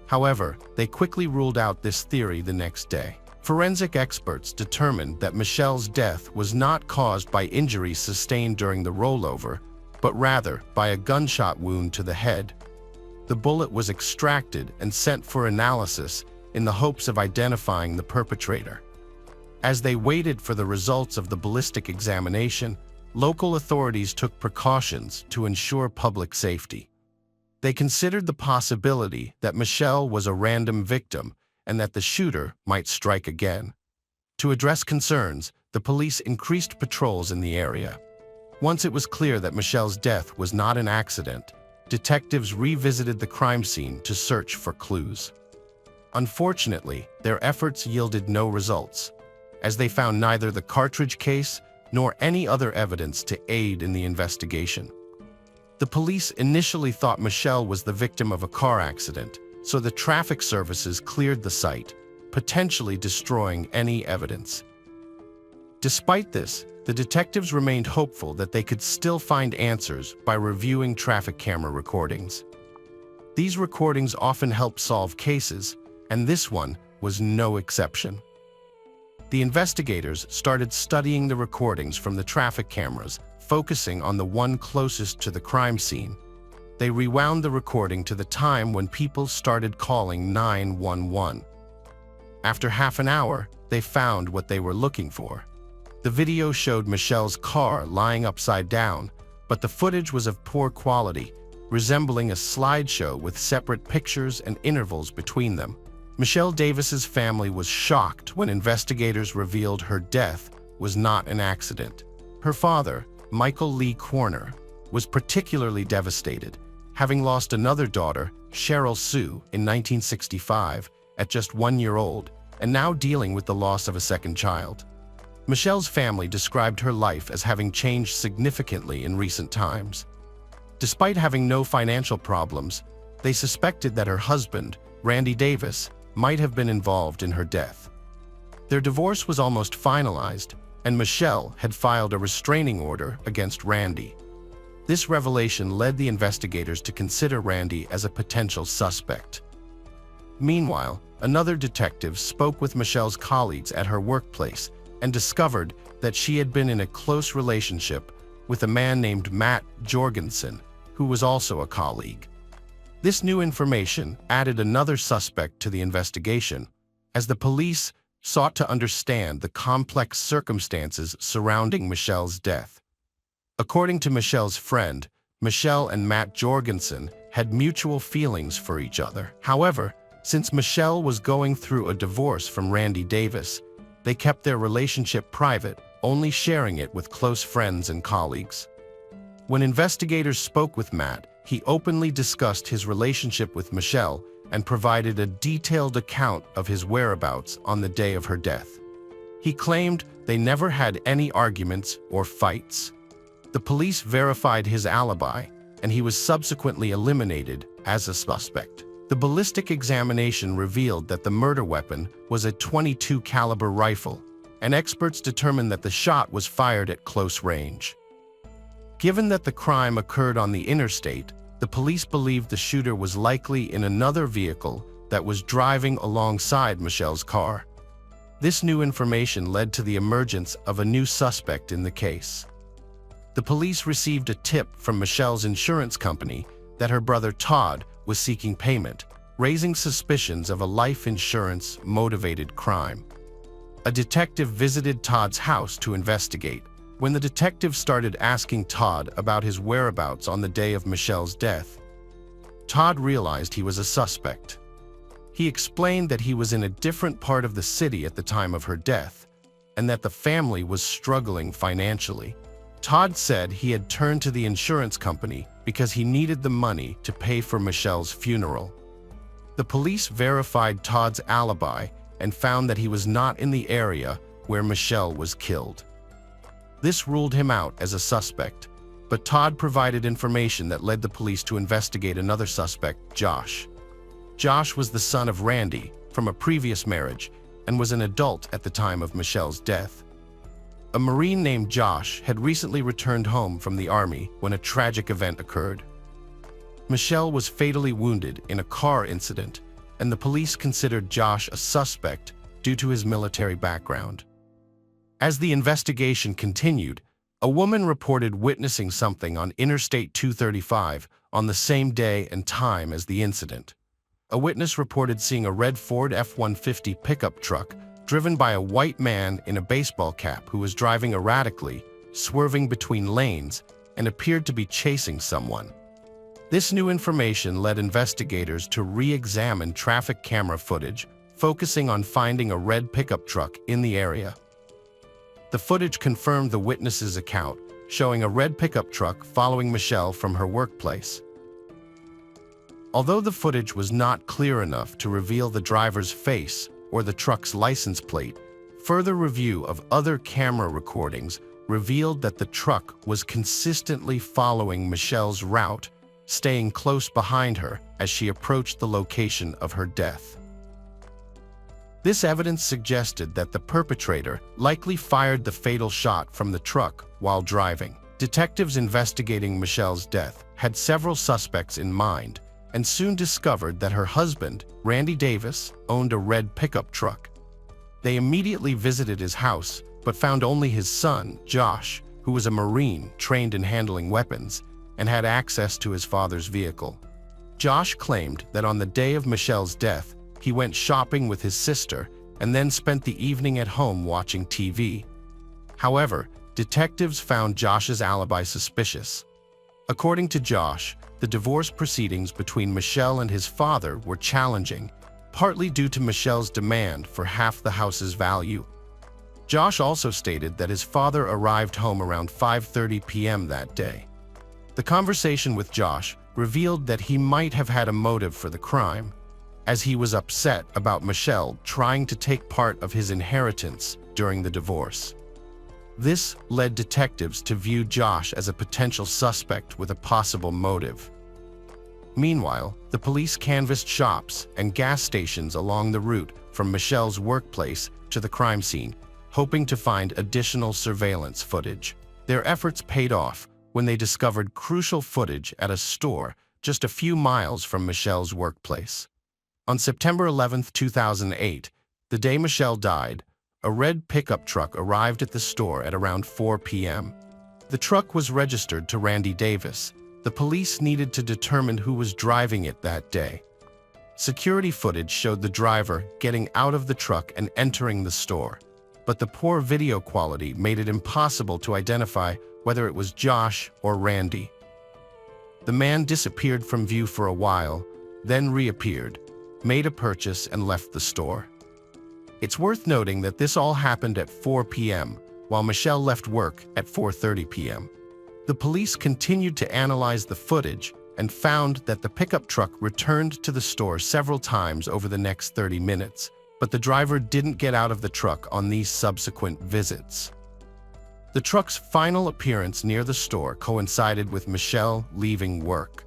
However, they quickly ruled out this theory the next day. Forensic experts determined that Michelle's death was not caused by injuries sustained during the rollover, but rather by a gunshot wound to the head. The bullet was extracted and sent for analysis in the hopes of identifying the perpetrator. As they waited for the results of the ballistic examination, local authorities took precautions to ensure public safety. They considered the possibility that Michelle was a random victim and that the shooter might strike again. To address concerns, the police increased patrols in the area. Once it was clear that Michelle's death was not an accident, detectives revisited the crime scene to search for clues. Unfortunately, their efforts yielded no results, as they found neither the cartridge case nor any other evidence to aid in the investigation. The police initially thought Michelle was the victim of a car accident, so the traffic services cleared the site, potentially destroying any evidence. Despite this, the detectives remained hopeful that they could still find answers by reviewing traffic camera recordings. These recordings often help solve cases, and this one was no exception. The investigators started studying the recordings from the traffic cameras, focusing on the one closest to the crime scene. They rewound the recording to the time when people started calling 911. After half an hour, they found what they were looking for. The video showed Michelle's car lying upside down, but the footage was of poor quality, resembling a slideshow with separate pictures and intervals between them. Michelle Davis's family was shocked when investigators revealed her death was not an accident. Her father, Michael Lee Corner, was particularly devastated, having lost another daughter, Cheryl Sue, in 1965 at just 1 year old, and now dealing with the loss of a second child. Michelle's family described her life as having changed significantly in recent times. Despite having no financial problems, they suspected that her husband, Randy Davis, might have been involved in her death. Their divorce was almost finalized, and Michelle had filed a restraining order against Randy. This revelation led the investigators to consider Randy as a potential suspect. Meanwhile, another detective spoke with Michelle's colleagues at her workplace and discovered that she had been in a close relationship with a man named Matt Jorgensen, who was also a colleague. This new information added another suspect to the investigation, as the police sought to understand the complex circumstances surrounding Michelle's death. According to Michelle's friend, Michelle and Matt Jorgensen had mutual feelings for each other. However, since Michelle was going through a divorce from Randy Davis, they kept their relationship private, only sharing it with close friends and colleagues. When investigators spoke with Matt, he openly discussed his relationship with Michelle and provided a detailed account of his whereabouts on the day of her death. He claimed they never had any arguments or fights. The police verified his alibi, and he was subsequently eliminated as a suspect. The ballistic examination revealed that the murder weapon was a .22 caliber rifle, and experts determined that the shot was fired at close range. Given that the crime occurred on the interstate, the police believed the shooter was likely in another vehicle that was driving alongside Michelle's car. This new information led to the emergence of a new suspect in the case. The police received a tip from Michelle's insurance company that her brother Todd was seeking payment, raising suspicions of a life insurance-motivated crime. A detective visited Todd's house to investigate. When the detective started asking Todd about his whereabouts on the day of Michelle's death, Todd realized he was a suspect. He explained that he was in a different part of the city at the time of her death, and that the family was struggling financially. Todd said he had turned to the insurance company because he needed the money to pay for Michelle's funeral. The police verified Todd's alibi and found that he was not in the area where Michelle was killed. This ruled him out as a suspect, but Todd provided information that led the police to investigate another suspect, Josh. Josh was the son of Randy from a previous marriage and was an adult at the time of Michelle's death. A Marine named Josh had recently returned home from the Army when a tragic event occurred. Michelle was fatally wounded in a car incident, and the police considered Josh a suspect due to his military background. As the investigation continued, a woman reported witnessing something on Interstate 235 on the same day and time as the incident. A witness reported seeing a red Ford F-150 pickup truck driven by a white man in a baseball cap who was driving erratically, swerving between lanes, and appeared to be chasing someone. This new information led investigators to re-examine traffic camera footage, focusing on finding a red pickup truck in the area. The footage confirmed the witness's account, showing a red pickup truck following Michelle from her workplace. Although the footage was not clear enough to reveal the driver's face or the truck's license plate, further review of other camera recordings revealed that the truck was consistently following Michelle's route, staying close behind her as she approached the location of her death. This evidence suggested that the perpetrator likely fired the fatal shot from the truck while driving. Detectives investigating Michelle's death had several suspects in mind, and soon discovered that her husband, Randy Davis, owned a red pickup truck. They immediately visited his house, but found only his son, Josh, who was a Marine trained in handling weapons and had access to his father's vehicle. Josh claimed that on the day of Michelle's death, he went shopping with his sister and then spent the evening at home watching TV. However, detectives found Josh's alibi suspicious. According to Josh, the divorce proceedings between Michelle and his father were challenging, partly due to Michelle's demand for half the house's value. Josh also stated that his father arrived home around 5:30 p.m. that day. The conversation with Josh revealed that he might have had a motive for the crime, as he was upset about Michelle trying to take part of his inheritance during the divorce. This led detectives to view Josh as a potential suspect with a possible motive. Meanwhile, the police canvassed shops and gas stations along the route from Michelle's workplace to the crime scene, hoping to find additional surveillance footage. Their efforts paid off when they discovered crucial footage at a store just a few miles from Michelle's workplace. On September 11, 2008, the day Michelle died, a red pickup truck arrived at the store at around 4 p.m. The truck was registered to Randy Davis. The police needed to determine who was driving it that day. Security footage showed the driver getting out of the truck and entering the store, but the poor video quality made it impossible to identify whether it was Josh or Randy. The man disappeared from view for a while, then reappeared, made a purchase, and left the store. It's worth noting that this all happened at 4 p.m., while Michelle left work at 4:30 p.m. The police continued to analyze the footage and found that the pickup truck returned to the store several times over the next 30 minutes, but the driver didn't get out of the truck on these subsequent visits. The truck's final appearance near the store coincided with Michelle leaving work.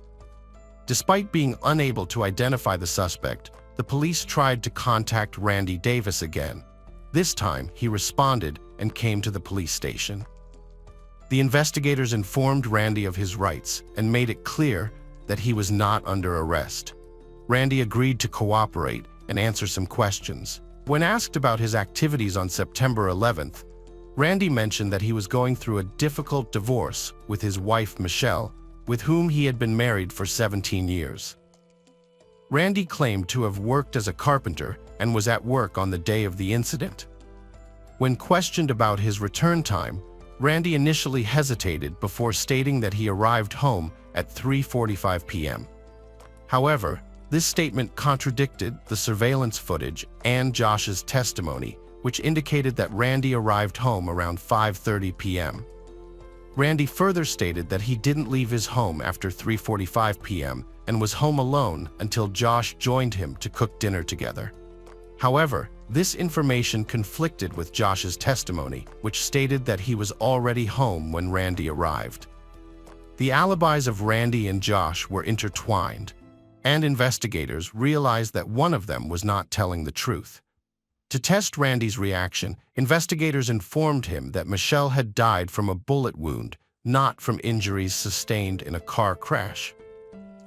Despite being unable to identify the suspect, the police tried to contact Randy Davis again. This time, he responded and came to the police station. The investigators informed Randy of his rights and made it clear that he was not under arrest. Randy agreed to cooperate and answer some questions. When asked about his activities on September 11th, Randy mentioned that he was going through a difficult divorce with his wife Michelle, with whom he had been married for 17 years. Randy claimed to have worked as a carpenter and was at work on the day of the incident. When questioned about his return time, Randy initially hesitated before stating that he arrived home at 3:45 p.m. However, this statement contradicted the surveillance footage and Josh's testimony, which indicated that Randy arrived home around 5:30 p.m. Randy further stated that he didn't leave his home after 3:45 p.m. and was home alone until Josh joined him to cook dinner together. However, this information conflicted with Josh's testimony, which stated that he was already home when Randy arrived. The alibis of Randy and Josh were intertwined, and investigators realized that one of them was not telling the truth. To test Randy's reaction, investigators informed him that Michelle had died from a bullet wound, not from injuries sustained in a car crash.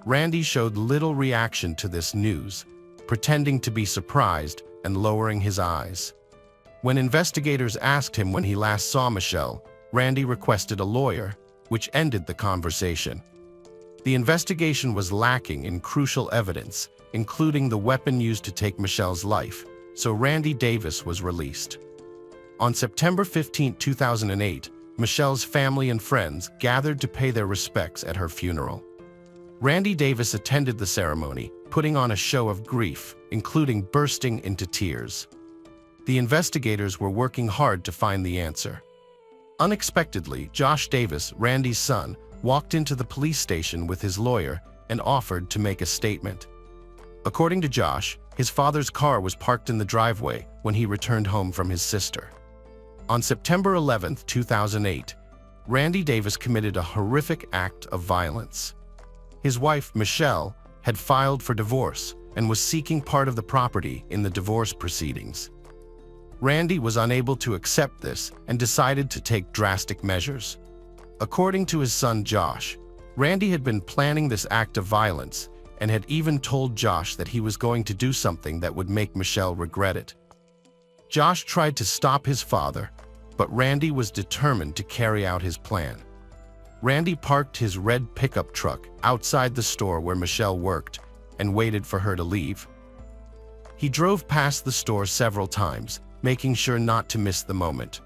Randy showed little reaction to this news, pretending to be surprised and lowering his eyes. When investigators asked him when he last saw Michelle, Randy requested a lawyer, which ended the conversation. The investigation was lacking in crucial evidence, including the weapon used to take Michelle's life, so Randy Davis was released. On September 15, 2008, Michelle's family and friends gathered to pay their respects at her funeral. Randy Davis attended the ceremony, putting on a show of grief, including bursting into tears. The investigators were working hard to find the answer. Unexpectedly, Josh Davis, Randy's son, walked into the police station with his lawyer and offered to make a statement. According to Josh, his father's car was parked in the driveway when he returned home from his sister. On September 11, 2008, Randy Davis committed a horrific act of violence. His wife, Michelle, had filed for divorce and was seeking part of the property in the divorce proceedings. Randy was unable to accept this and decided to take drastic measures. According to his son Josh, Randy had been planning this act of violence and had even told Josh that he was going to do something that would make Michelle regret it. Josh tried to stop his father, but Randy was determined to carry out his plan. Randy parked his red pickup truck outside the store where Michelle worked and waited for her to leave. He drove past the store several times, making sure not to miss the moment.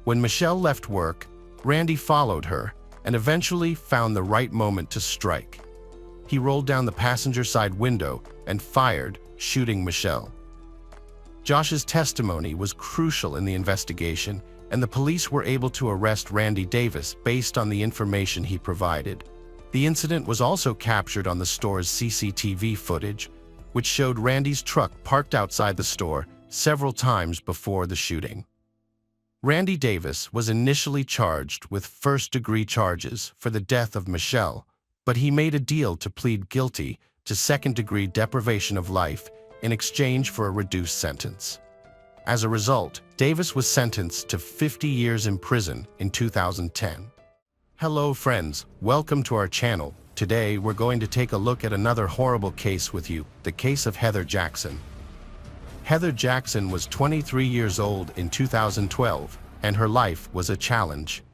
When Michelle left work, Randy followed her and eventually found the right moment to strike. He rolled down the passenger side window and fired, shooting Michelle. Josh's testimony was crucial in the investigation, and the police were able to arrest Randy Davis based on the information he provided. The incident was also captured on the store's CCTV footage, which showed Randy's truck parked outside the store several times before the shooting. Randy Davis was initially charged with first-degree charges for the death of Michelle, but he made a deal to plead guilty to second-degree deprivation of life in exchange for a reduced sentence. As a result, Davis was sentenced to 50 years in prison in 2010. Hello friends, welcome to our channel. Today we're going to take a look at another horrible case with you, the case of Heather Jackson. Heather Jackson was 23 years old in 2012, and her life was a challenge.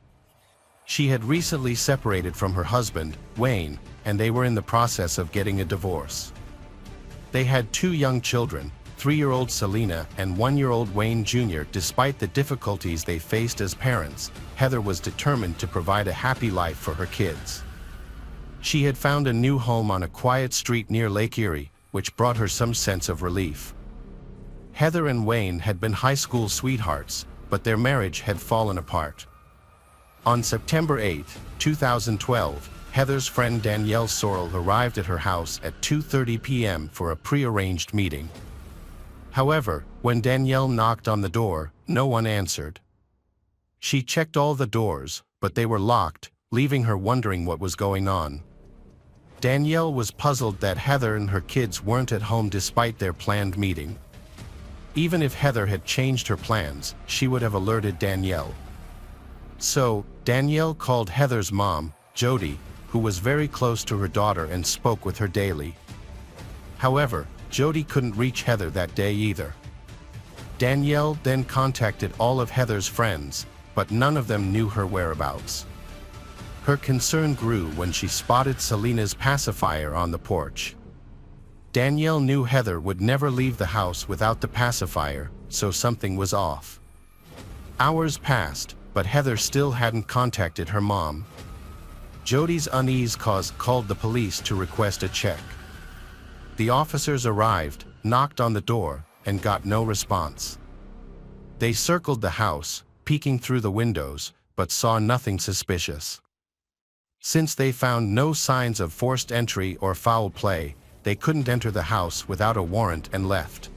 She had recently separated from her husband, Wayne, and they were in the process of getting a divorce. They had 2 young children, 3-year-old Selena and 1-year-old Wayne Jr. Despite the difficulties they faced as parents, Heather was determined to provide a happy life for her kids. She had found a new home on a quiet street near Lake Erie, which brought her some sense of relief. Heather and Wayne had been high school sweethearts, but their marriage had fallen apart. On September 8, 2012, Heather's friend Danielle Sorrell arrived at her house at 2:30 p.m. for a prearranged meeting. However, when Danielle knocked on the door, no one answered. She checked all the doors, but they were locked, leaving her wondering what was going on. Danielle was puzzled that Heather and her kids weren't at home despite their planned meeting. Even if Heather had changed her plans, she would have alerted Danielle. So, Danielle called Heather's mom, Jody, who was very close to her daughter and spoke with her daily. However, Jody couldn't reach Heather that day either. Danielle then contacted all of Heather's friends, but none of them knew her whereabouts. Her concern grew when she spotted Selena's pacifier on the porch. Danielle knew Heather would never leave the house without the pacifier, so something was off. Hours passed, but Heather still hadn't contacted her mom. Jody's unease called the police to request a check. The officers arrived, knocked on the door, and got no response. They circled the house, peeking through the windows, but saw nothing suspicious. Since they found no signs of forced entry or foul play, they couldn't enter the house without a warrant and left.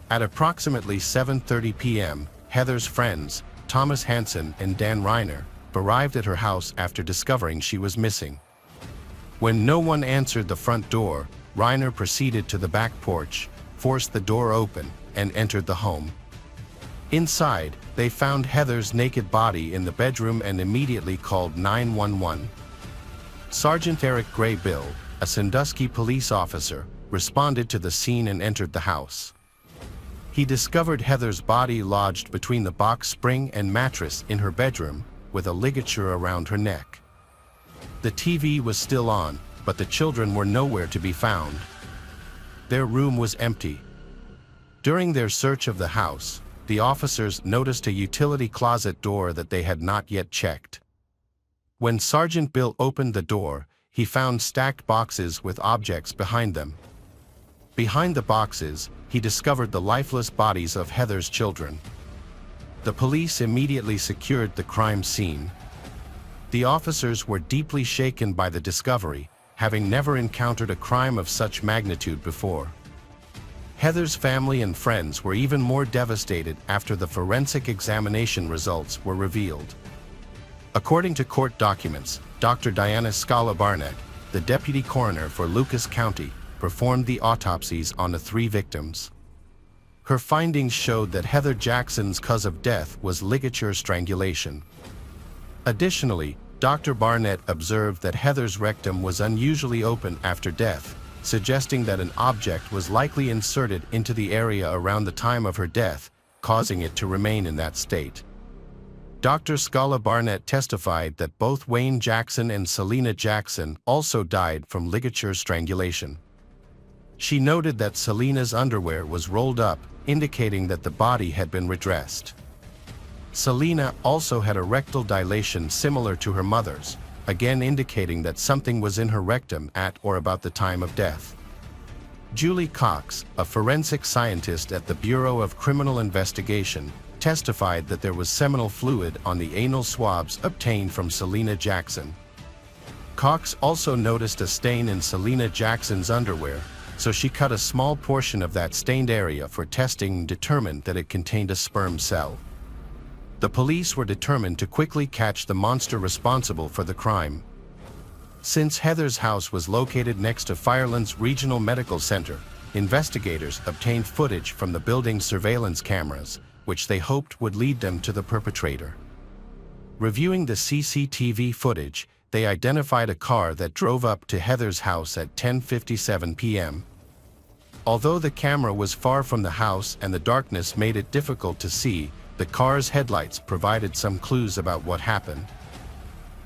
At approximately 7:30 p.m., Heather's friends, Thomas Hansen and Dan Reiner, arrived at her house after discovering she was missing. When no one answered the front door, Reiner proceeded to the back porch, forced the door open, and entered the home. Inside, they found Heather's naked body in the bedroom and immediately called 911. Sergeant Eric Gray Bill, a Sandusky police officer, responded to the scene and entered the house. He discovered Heather's body lodged between the box spring and mattress in her bedroom, with a ligature around her neck. The TV was still on, but the children were nowhere to be found. Their room was empty. During their search of the house, the officers noticed a utility closet door that they had not yet checked. When Sergeant Bill opened the door, he found stacked boxes with objects behind them. Behind the boxes, he discovered the lifeless bodies of Heather's children. The police immediately secured the crime scene. The officers were deeply shaken by the discovery, having never encountered a crime of such magnitude before. Heather's family and friends were even more devastated after the forensic examination results were revealed. According to court documents, Dr. Diana Scala Barnett, the deputy coroner for Lucas County, performed the autopsies on the 3 victims. Her findings showed that Heather Jackson's cause of death was ligature strangulation. Additionally, Dr. Barnett observed that Heather's rectum was unusually open after death, suggesting that an object was likely inserted into the area around the time of her death, causing it to remain in that state. Dr. Scala Barnett testified that both Wayne Jackson and Selena Jackson also died from ligature strangulation. She noted that Selena's underwear was rolled up, indicating that the body had been redressed. Selena also had a rectal dilation similar to her mother's, again indicating that something was in her rectum at or about the time of death. Julie Cox, a forensic scientist at the Bureau of Criminal Investigation, testified that there was seminal fluid on the anal swabs obtained from Selena Jackson. Cox also noticed a stain in Selena Jackson's underwear, so she cut a small portion of that stained area for testing and determined that it contained a sperm cell. The police were determined to quickly catch the monster responsible for the crime. Since Heather's house was located next to Firelands Regional Medical Center, investigators obtained footage from the building's surveillance cameras, which they hoped would lead them to the perpetrator. Reviewing the CCTV footage, they identified a car that drove up to Heather's house at 10:57 p.m. Although the camera was far from the house and the darkness made it difficult to see, the car's headlights provided some clues about what happened.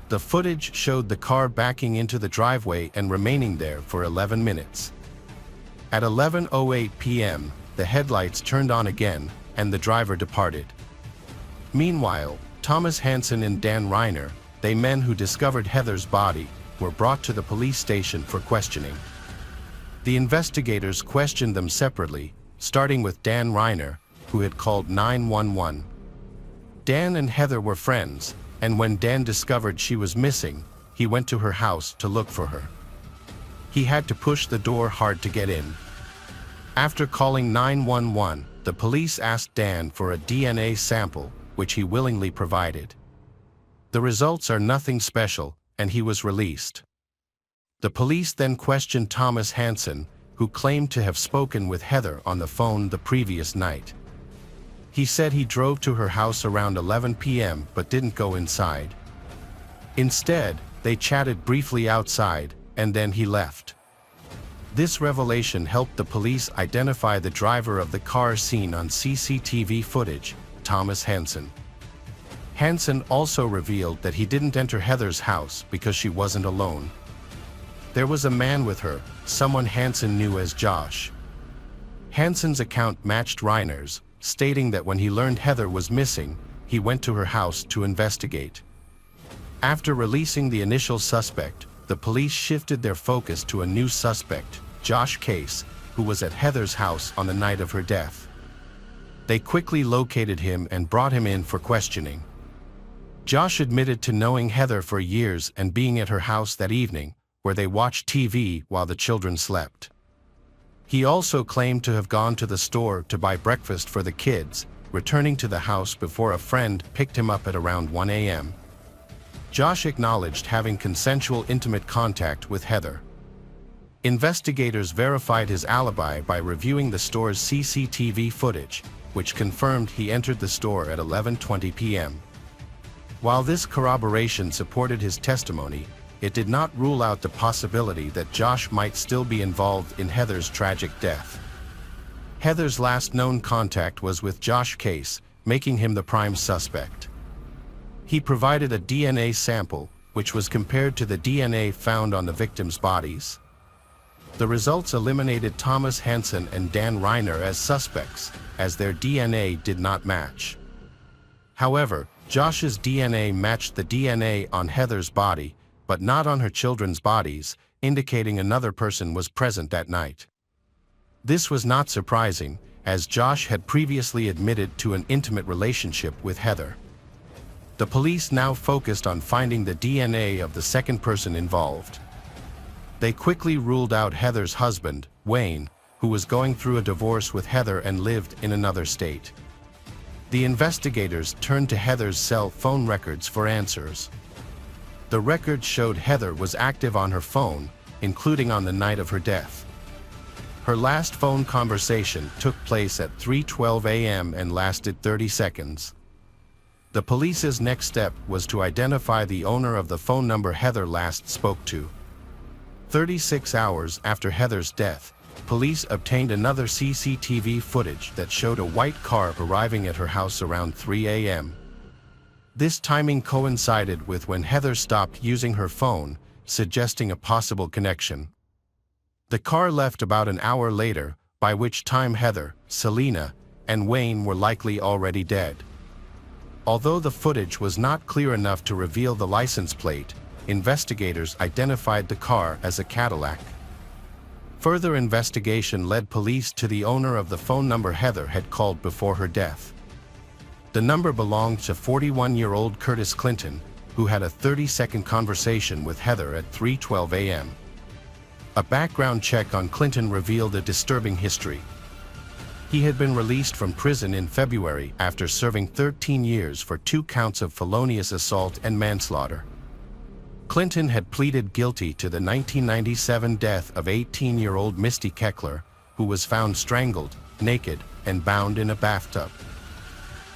The footage showed the car backing into the driveway and remaining there for 11 minutes. At 11:08 p.m., the headlights turned on again, and the driver departed. Meanwhile, Thomas Hansen and Dan Reiner, the men who discovered Heather's body, were brought to the police station for questioning. The investigators questioned them separately, starting with Dan Reiner, who had called 911. Dan and Heather were friends, and when Dan discovered she was missing, he went to her house to look for her. He had to push the door hard to get in. After calling 911, the police asked Dan for a DNA sample, which he willingly provided. The results are nothing special, and he was released. The police then questioned Thomas Hansen, who claimed to have spoken with Heather on the phone the previous night. He said he drove to her house around 11 p.m. but didn't go inside. Instead, they chatted briefly outside, and then he left. This revelation helped the police identify the driver of the car seen on CCTV footage, Thomas Hansen. Hansen also revealed that he didn't enter Heather's house because she wasn't alone. There was a man with her, someone Hansen knew as Josh. Hansen's account matched Reiner's, stating that when he learned Heather was missing, he went to her house to investigate. After releasing the initial suspect, the police shifted their focus to a new suspect, Josh Case, who was at Heather's house on the night of her death. They quickly located him and brought him in for questioning. Josh admitted to knowing Heather for years and being at her house that evening, where they watched TV while the children slept. He also claimed to have gone to the store to buy breakfast for the kids, returning to the house before a friend picked him up at around 1 a.m. Josh acknowledged having consensual intimate contact with Heather. Investigators verified his alibi by reviewing the store's CCTV footage, which confirmed he entered the store at 11:20 p.m. While this corroboration supported his testimony, it did not rule out the possibility that Josh might still be involved in Heather's tragic death. Heather's last known contact was with Josh Case, making him the prime suspect. He provided a DNA sample, which was compared to the DNA found on the victims' bodies. The results eliminated Thomas Hansen and Dan Reiner as suspects, as their DNA did not match. However, Josh's DNA matched the DNA on Heather's body, but not on her children's bodies, indicating another person was present that night. This was not surprising, as Josh had previously admitted to an intimate relationship with Heather. The police now focused on finding the DNA of the second person involved. They quickly ruled out Heather's husband, Wayne, who was going through a divorce with Heather and lived in another state. The investigators turned to Heather's cell phone records for answers. The records showed Heather was active on her phone, including on the night of her death. Her last phone conversation took place at 3:12 a.m. and lasted 30 seconds. The police's next step was to identify the owner of the phone number Heather last spoke to. 36 hours after Heather's death, police obtained another CCTV footage that showed a white car arriving at her house around 3 a.m. This timing coincided with when Heather stopped using her phone, suggesting a possible connection. The car left about an hour later, by which time Heather, Selena, and Wayne were likely already dead. Although the footage was not clear enough to reveal the license plate, investigators identified the car as a Cadillac. Further investigation led police to the owner of the phone number Heather had called before her death. The number belonged to 41-year-old Curtis Clinton, who had a 30-second conversation with Heather at 3:12 a.m. A background check on Clinton revealed a disturbing history. He had been released from prison in February after serving 13 years for 2 counts of felonious assault and manslaughter. Clinton had pleaded guilty to the 1997 death of 18-year-old Misty Keckler, who was found strangled, naked, and bound in a bathtub.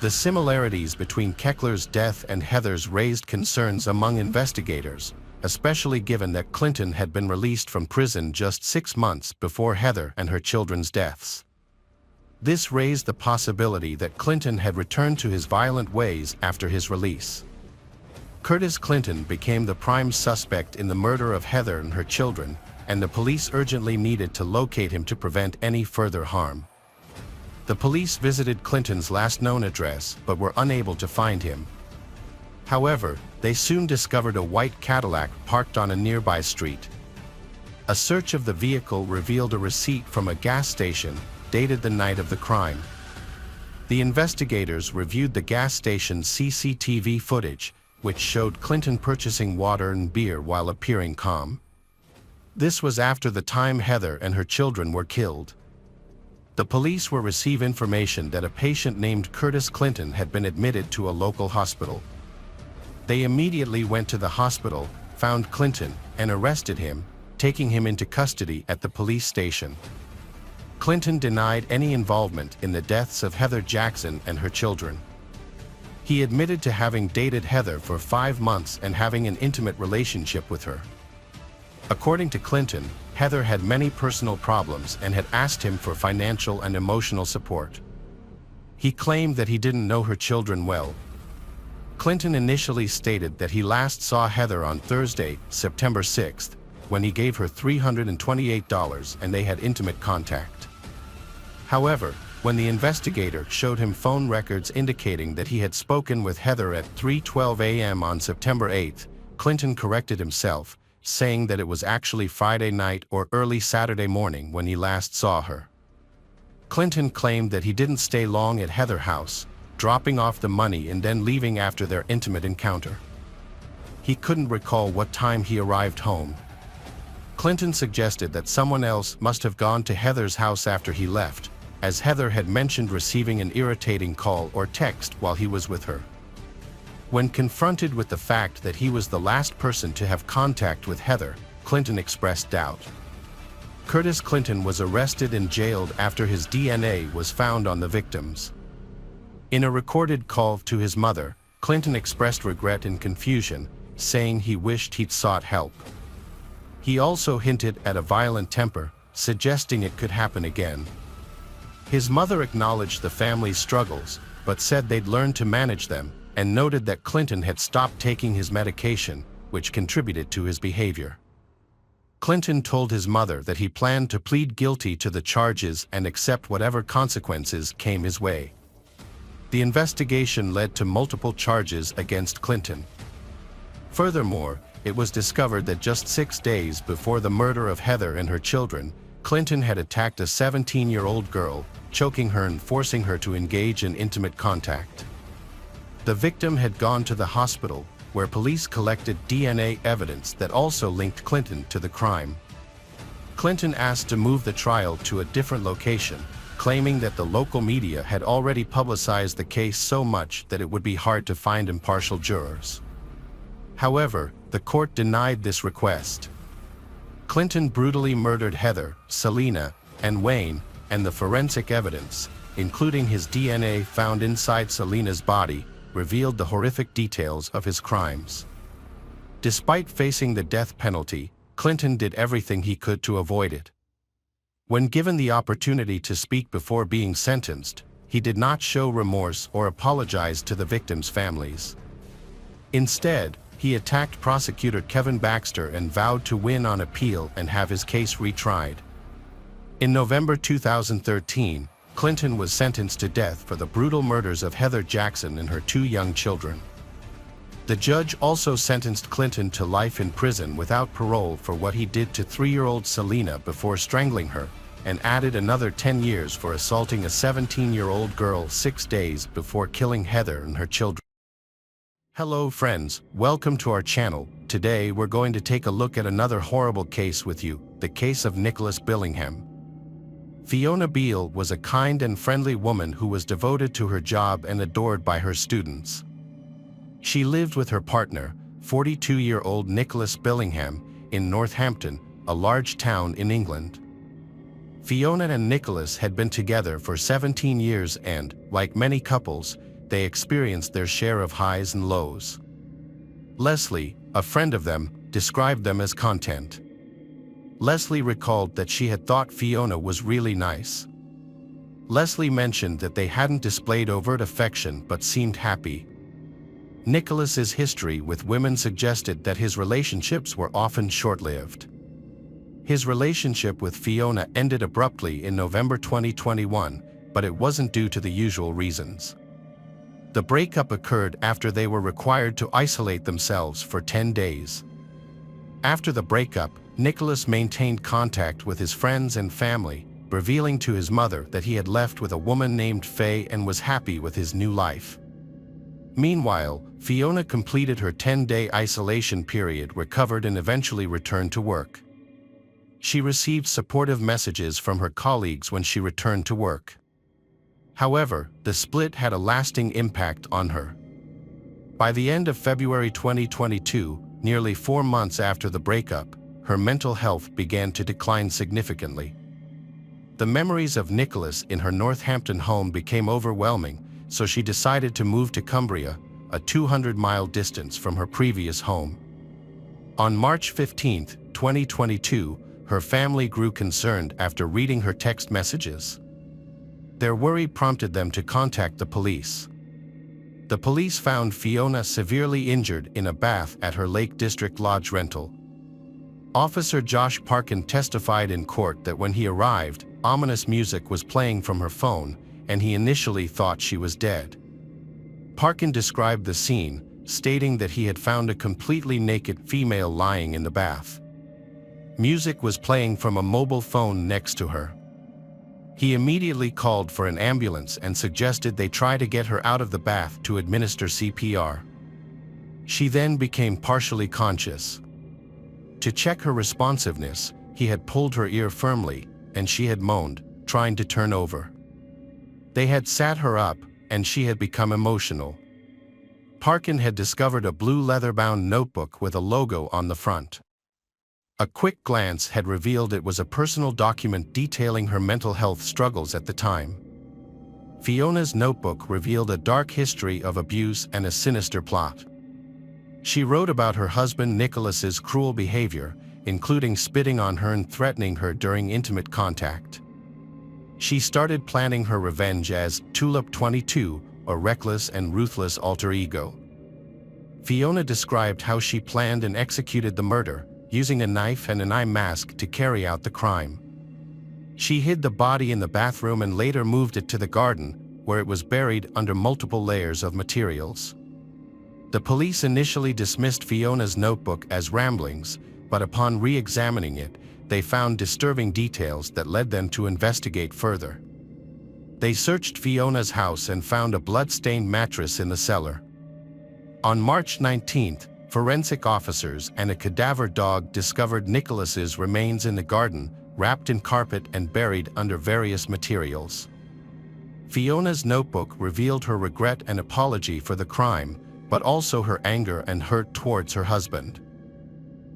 The similarities between Keckler's death and Heather's raised concerns among investigators, especially given that Clinton had been released from prison just 6 months before Heather and her children's deaths. This raised the possibility that Clinton had returned to his violent ways after his release. Curtis Clinton became the prime suspect in the murder of Heather and her children, and the police urgently needed to locate him to prevent any further harm. The police visited Clinton's last known address but were unable to find him. However, they soon discovered a white Cadillac parked on a nearby street. A search of the vehicle revealed a receipt from a gas station, dated the night of the crime. The investigators reviewed the gas station's CCTV footage, which showed Clinton purchasing water and beer while appearing calm. This was after the time Heather and her children were killed. The police will receive information that a patient named Curtis Clinton had been admitted to a local hospital. They immediately went to the hospital, found Clinton, and arrested him, taking him into custody at the police station. Clinton denied any involvement in the deaths of Heather Jackson and her children. He admitted to having dated Heather for 5 months and having an intimate relationship with her. According to Clinton, Heather had many personal problems and had asked him for financial and emotional support. He claimed that he didn't know her children well. Clinton initially stated that he last saw Heather on Thursday, September 6th, when he gave her $328 and they had intimate contact. However, when the investigator showed him phone records indicating that he had spoken with Heather at 3:12 a.m. on September 8th, Clinton corrected himself, saying that it was actually Friday night or early Saturday morning when he last saw her. Clinton claimed that he didn't stay long at Heather's house, dropping off the money and then leaving after their intimate encounter. He couldn't recall what time he arrived home. Clinton suggested that someone else must have gone to Heather's house after he left, as Heather had mentioned receiving an irritating call or text while he was with her. When confronted with the fact that he was the last person to have contact with Heather, Clinton expressed doubt. Curtis Clinton was arrested and jailed after his DNA was found on the victims. In a recorded call to his mother, Clinton expressed regret and confusion, saying he wished he'd sought help. He also hinted at a violent temper, suggesting it could happen again. His mother acknowledged the family's struggles, but said they'd learned to manage them, and noted that Clinton had stopped taking his medication, which contributed to his behavior. Clinton told his mother that he planned to plead guilty to the charges and accept whatever consequences came his way. The investigation led to multiple charges against Clinton. Furthermore, it was discovered that just 6 days before the murder of Heather and her children, Clinton had attacked a 17-year-old girl, choking her and forcing her to engage in intimate contact. The victim had gone to the hospital, where police collected DNA evidence that also linked Clinton to the crime. Clinton asked to move the trial to a different location, claiming that the local media had already publicized the case so much that it would be hard to find impartial jurors. However, the court denied this request. Clinton brutally murdered Heather, Selena, and Wayne, and the forensic evidence, including his DNA found inside Selena's body, revealed the horrific details of his crimes. Despite facing the death penalty, Clinton did everything he could to avoid it. When given the opportunity to speak before being sentenced, he did not show remorse or apologize to the victims' families. Instead, he attacked prosecutor Kevin Baxter and vowed to win on appeal and have his case retried. In November 2013, Clinton was sentenced to death for the brutal murders of Heather Jackson and her 2 young children. The judge also sentenced Clinton to life in prison without parole for what he did to 3-year-old Selena before strangling her, and added another 10 years for assaulting a 17-year-old girl 6 days before killing Heather and her children. Hello friends, welcome to our channel. Today we're going to take a look at another horrible case with you, the case of Nicholas Billingham. Fiona Beale was a kind and friendly woman who was devoted to her job and adored by her students. She lived with her partner, 42-year-old Nicholas Billingham, in Northampton, a large town in England. Fiona and Nicholas had been together for 17 years and, like many couples, they experienced their share of highs and lows. Leslie, a friend of them, described them as content. Leslie recalled that she had thought Fiona was really nice. Leslie mentioned that they hadn't displayed overt affection but seemed happy. Nicholas's history with women suggested that his relationships were often short-lived. His relationship with Fiona ended abruptly in November 2021, but it wasn't due to the usual reasons. The breakup occurred after they were required to isolate themselves for 10 days. After the breakup, Nicholas maintained contact with his friends and family, revealing to his mother that he had left with a woman named Faye and was happy with his new life. Meanwhile, Fiona completed her 10-day isolation period, recovered and eventually returned to work. She received supportive messages from her colleagues when she returned to work. However, the split had a lasting impact on her. By the end of February 2022, nearly 4 months after the breakup, her mental health began to decline significantly. The memories of Nicholas in her Northampton home became overwhelming, so she decided to move to Cumbria, a 200-mile distance from her previous home. On March 15, 2022, her family grew concerned after reading her text messages. Their worry prompted them to contact the police. The police found Fiona severely injured in a bath at her Lake District Lodge rental. Officer Josh Parkin testified in court that when he arrived, ominous music was playing from her phone, and he initially thought she was dead. Parkin described the scene, stating that he had found a completely naked female lying in the bath. Music was playing from a mobile phone next to her. He immediately called for an ambulance and suggested they try to get her out of the bath to administer CPR. She then became partially conscious. To check her responsiveness, he had pulled her ear firmly, and she had moaned, trying to turn over. They had sat her up, and she had become emotional. Parkin had discovered a blue leather-bound notebook with a logo on the front. A quick glance had revealed it was a personal document detailing her mental health struggles at the time. Fiona's notebook revealed a dark history of abuse and a sinister plot. She wrote about her husband Nicholas's cruel behavior, including spitting on her and threatening her during intimate contact. She started planning her revenge as Tulip 22, a reckless and ruthless alter ego. Fiona described how she planned and executed the murder, using a knife and an eye mask to carry out the crime. She hid the body in the bathroom and later moved it to the garden, where it was buried under multiple layers of materials. The police initially dismissed Fiona's notebook as ramblings, but upon re-examining it, they found disturbing details that led them to investigate further. They searched Fiona's house and found a blood-stained mattress in the cellar. On March 19th, forensic officers and a cadaver dog discovered Nicholas's remains in the garden, wrapped in carpet and buried under various materials. Fiona's notebook revealed her regret and apology for the crime, but also her anger and hurt towards her husband.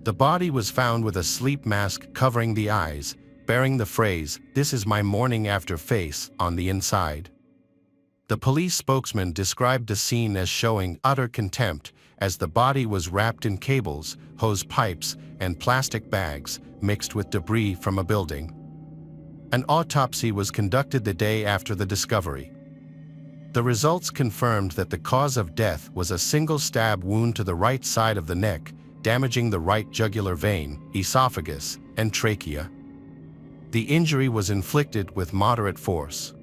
The body was found with a sleep mask covering the eyes, bearing the phrase, "This is my morning after" face on the inside. The police spokesman described the scene as showing utter contempt, as the body was wrapped in cables, hose pipes, and plastic bags, mixed with debris from a building. An autopsy was conducted the day after the discovery. The results confirmed that the cause of death was a single stab wound to the right side of the neck, damaging the right jugular vein, esophagus, and trachea. The injury was inflicted with moderate force.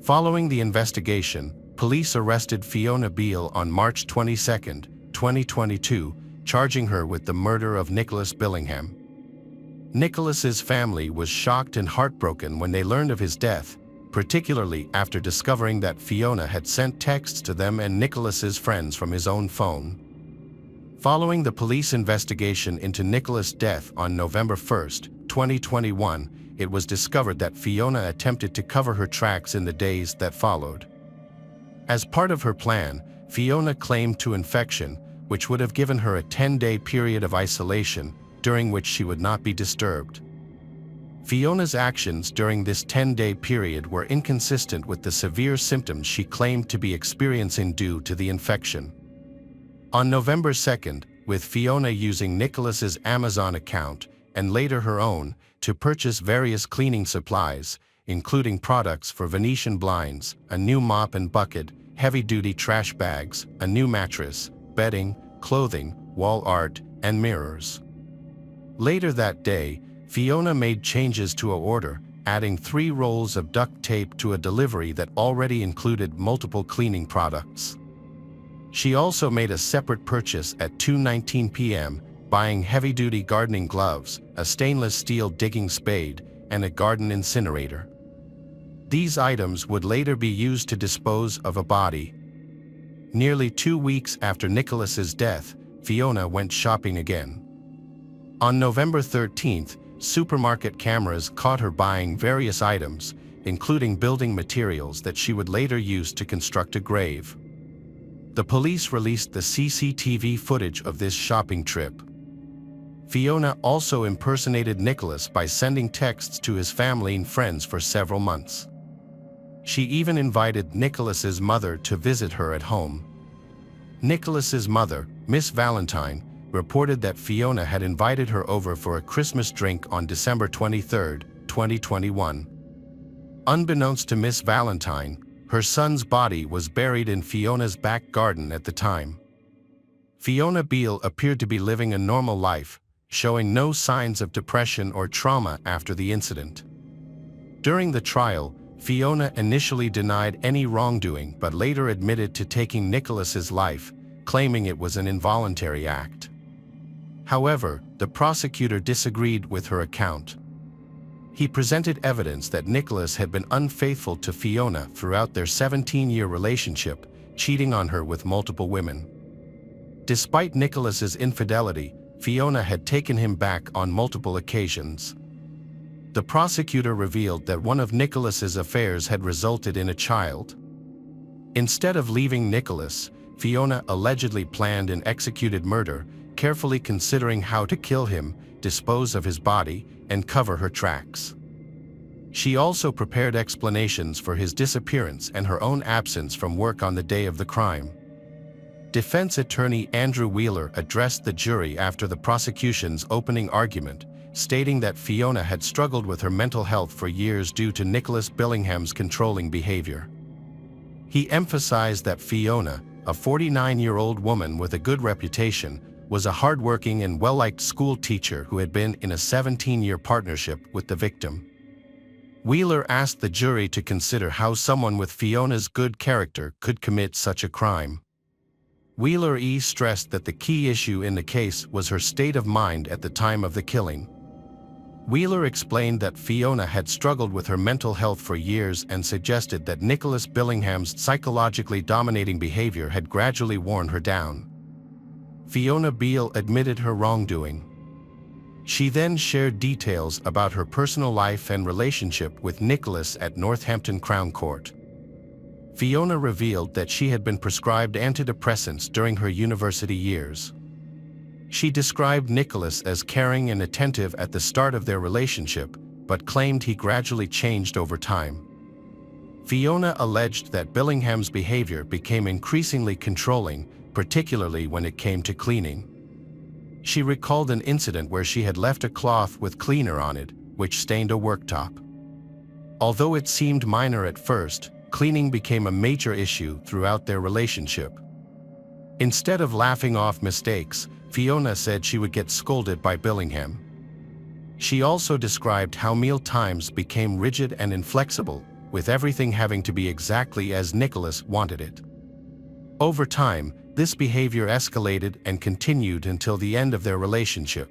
Following the investigation, police arrested Fiona Beale on March 22, 2022, charging her with the murder of Nicholas Billingham. Nicholas's family was shocked and heartbroken when they learned of his death, particularly after discovering that Fiona had sent texts to them and Nicholas's friends from his own phone. Following the police investigation into Nicholas' death on November 1, 2021, it was discovered that Fiona attempted to cover her tracks in the days that followed. As part of her plan, Fiona claimed to infection, which would have given her a 10-day period of isolation, during which she would not be disturbed. Fiona's actions during this 10-day period were inconsistent with the severe symptoms she claimed to be experiencing due to the infection. On November 2, with Fiona using Nicholas's Amazon account, and later her own, to purchase various cleaning supplies, including products for Venetian blinds, a new mop and bucket, heavy-duty trash bags, a new mattress, bedding, clothing, wall art, and mirrors. Later that day, Fiona made changes to her order, adding 3 rolls of duct tape to a delivery that already included multiple cleaning products. She also made a separate purchase at 2:19 p.m., buying heavy-duty gardening gloves, a stainless steel digging spade, and a garden incinerator. These items would later be used to dispose of a body. Nearly 2 weeks after Nicholas's death, Fiona went shopping again. On November 13th, supermarket cameras caught her buying various items, including building materials that she would later use to construct a grave. The police released the CCTV footage of this shopping trip. Fiona also impersonated Nicholas by sending texts to his family and friends for several months. She even invited Nicholas's mother to visit her at home. Nicholas's mother, Miss Valentine, reported that Fiona had invited her over for a Christmas drink on December 23, 2021. Unbeknownst to Miss Valentine, her son's body was buried in Fiona's back garden at the time. Fiona Beale appeared to be living a normal life, showing no signs of depression or trauma after the incident. During the trial, Fiona initially denied any wrongdoing but later admitted to taking Nicholas's life, claiming it was an involuntary act. However, the prosecutor disagreed with her account. He presented evidence that Nicholas had been unfaithful to Fiona throughout their 17-year relationship, cheating on her with multiple women. Despite Nicholas's infidelity, Fiona had taken him back on multiple occasions. The prosecutor revealed that one of Nicholas's affairs had resulted in a child. Instead of leaving Nicholas, Fiona allegedly planned and executed murder, carefully considering how to kill him, dispose of his body, and cover her tracks. She also prepared explanations for his disappearance and her own absence from work on the day of the crime. Defense attorney Andrew Wheeler addressed the jury after the prosecution's opening argument, stating that Fiona had struggled with her mental health for years due to Nicholas Billingham's controlling behavior. He emphasized that Fiona, a 49-year-old woman with a good reputation, was a hardworking and well-liked school teacher who had been in a 17-year partnership with the victim. Wheeler asked the jury to consider how someone with Fiona's good character could commit such a crime. Wheeler stressed that the key issue in the case was her state of mind at the time of the killing. Wheeler explained that Fiona had struggled with her mental health for years and suggested that Nicholas Billingham's psychologically dominating behavior had gradually worn her down. Fiona Beale admitted her wrongdoing. She then shared details about her personal life and relationship with Nicholas at Northampton Crown Court. Fiona revealed that she had been prescribed antidepressants during her university years. She described Nicholas as caring and attentive at the start of their relationship, but claimed he gradually changed over time. Fiona alleged that Billingham's behavior became increasingly controlling, particularly when it came to cleaning. She recalled an incident where she had left a cloth with cleaner on it, which stained a worktop. Although it seemed minor at first, cleaning became a major issue throughout their relationship. Instead of laughing off mistakes, Fiona said she would get scolded by Billingham. She also described how meal times became rigid and inflexible, with everything having to be exactly as Nicholas wanted it. Over time, this behavior escalated and continued until the end of their relationship.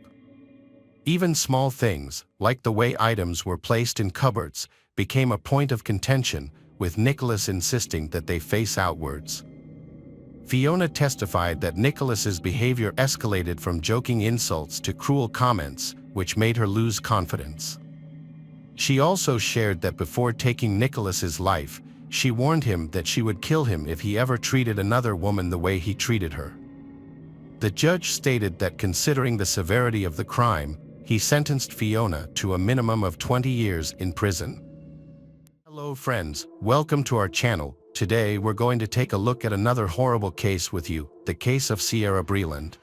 Even small things, like the way items were placed in cupboards, became a point of contention, with Nicholas insisting that they face outwards. Fiona testified that Nicholas's behavior escalated from joking insults to cruel comments, which made her lose confidence. She also shared that before taking Nicholas's life, she warned him that she would kill him if he ever treated another woman the way he treated her. The judge stated that considering the severity of the crime, he sentenced Fiona to a minimum of 20 years in prison. Hello friends, welcome to our channel. Today we're going to take a look at another horrible case with you, the case of Sierra Breland.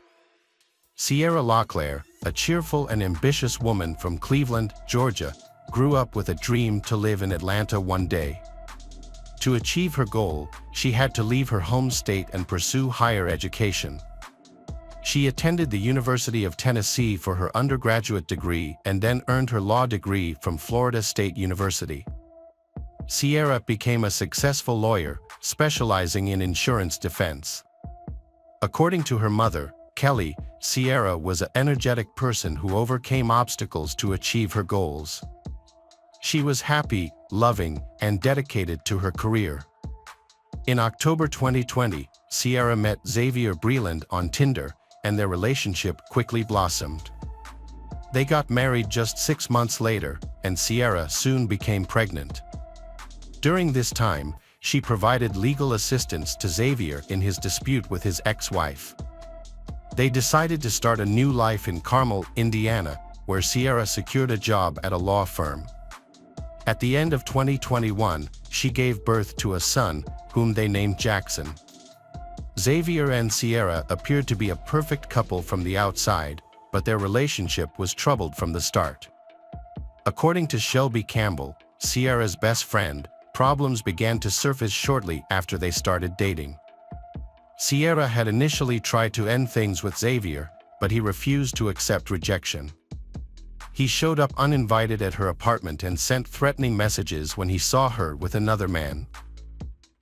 Sierra Locklear, a cheerful and ambitious woman from Cleveland, Georgia, grew up with a dream to live in Atlanta one day. To achieve her goal, she had to leave her home state and pursue higher education. She attended the University of Tennessee for her undergraduate degree and then earned her law degree from Florida State University. Sierra became a successful lawyer, specializing in insurance defense. According to her mother, Kelly, Sierra was an energetic person who overcame obstacles to achieve her goals. She was happy, loving, and dedicated to her career. In October 2020, Sierra met Xavier Breland on Tinder, and their relationship quickly blossomed. They got married just 6 months later, and Sierra soon became pregnant. During this time, she provided legal assistance to Xavier in his dispute with his ex-wife. They decided to start a new life in Carmel, Indiana, where Sierra secured a job at a law firm. At the end of 2021, she gave birth to a son, whom they named Jackson. Xavier and Sierra appeared to be a perfect couple from the outside, but their relationship was troubled from the start. According to Shelby Campbell, Sierra's best friend, problems began to surface shortly after they started dating. Sierra had initially tried to end things with Xavier, but he refused to accept rejection. He showed up uninvited at her apartment and sent threatening messages when he saw her with another man.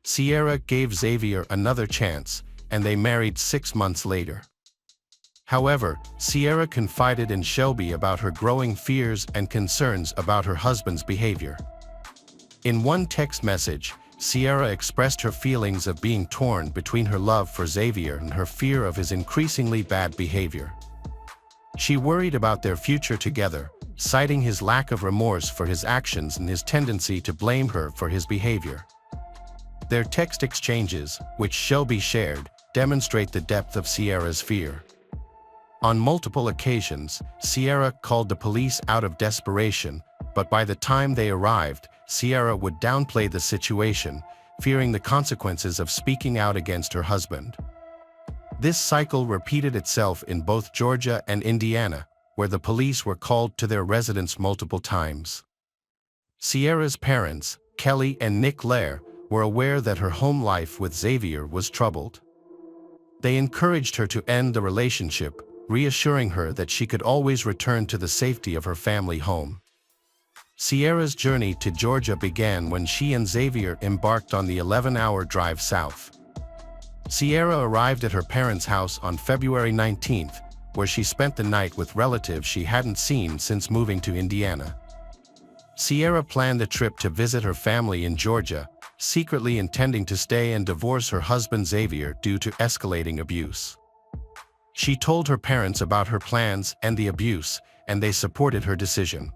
Sierra gave Xavier another chance, and they married 6 months later. However, Sierra confided in Shelby about her growing fears and concerns about her husband's behavior. In one text message, Sierra expressed her feelings of being torn between her love for Xavier and her fear of his increasingly bad behavior. She worried about their future together, citing his lack of remorse for his actions and his tendency to blame her for his behavior. Their text exchanges, which Shelby shared, demonstrate the depth of Sierra's fear. On multiple occasions, Sierra called the police out of desperation, but by the time they arrived, Sierra would downplay the situation, fearing the consequences of speaking out against her husband. This cycle repeated itself in both Georgia and Indiana, where the police were called to their residence multiple times. Sierra's parents, Kelly and Nick Lair, were aware that her home life with Xavier was troubled. They encouraged her to end the relationship, reassuring her that she could always return to the safety of her family home. Sierra's journey to Georgia began when she and Xavier embarked on the 11-hour drive south. Sierra arrived at her parents' house on February 19th, where she spent the night with relatives she hadn't seen since moving to Indiana. Sierra planned the trip to visit her family in Georgia, secretly intending to stay and divorce her husband Xavier due to escalating abuse. She told her parents about her plans and the abuse, and they supported her decision.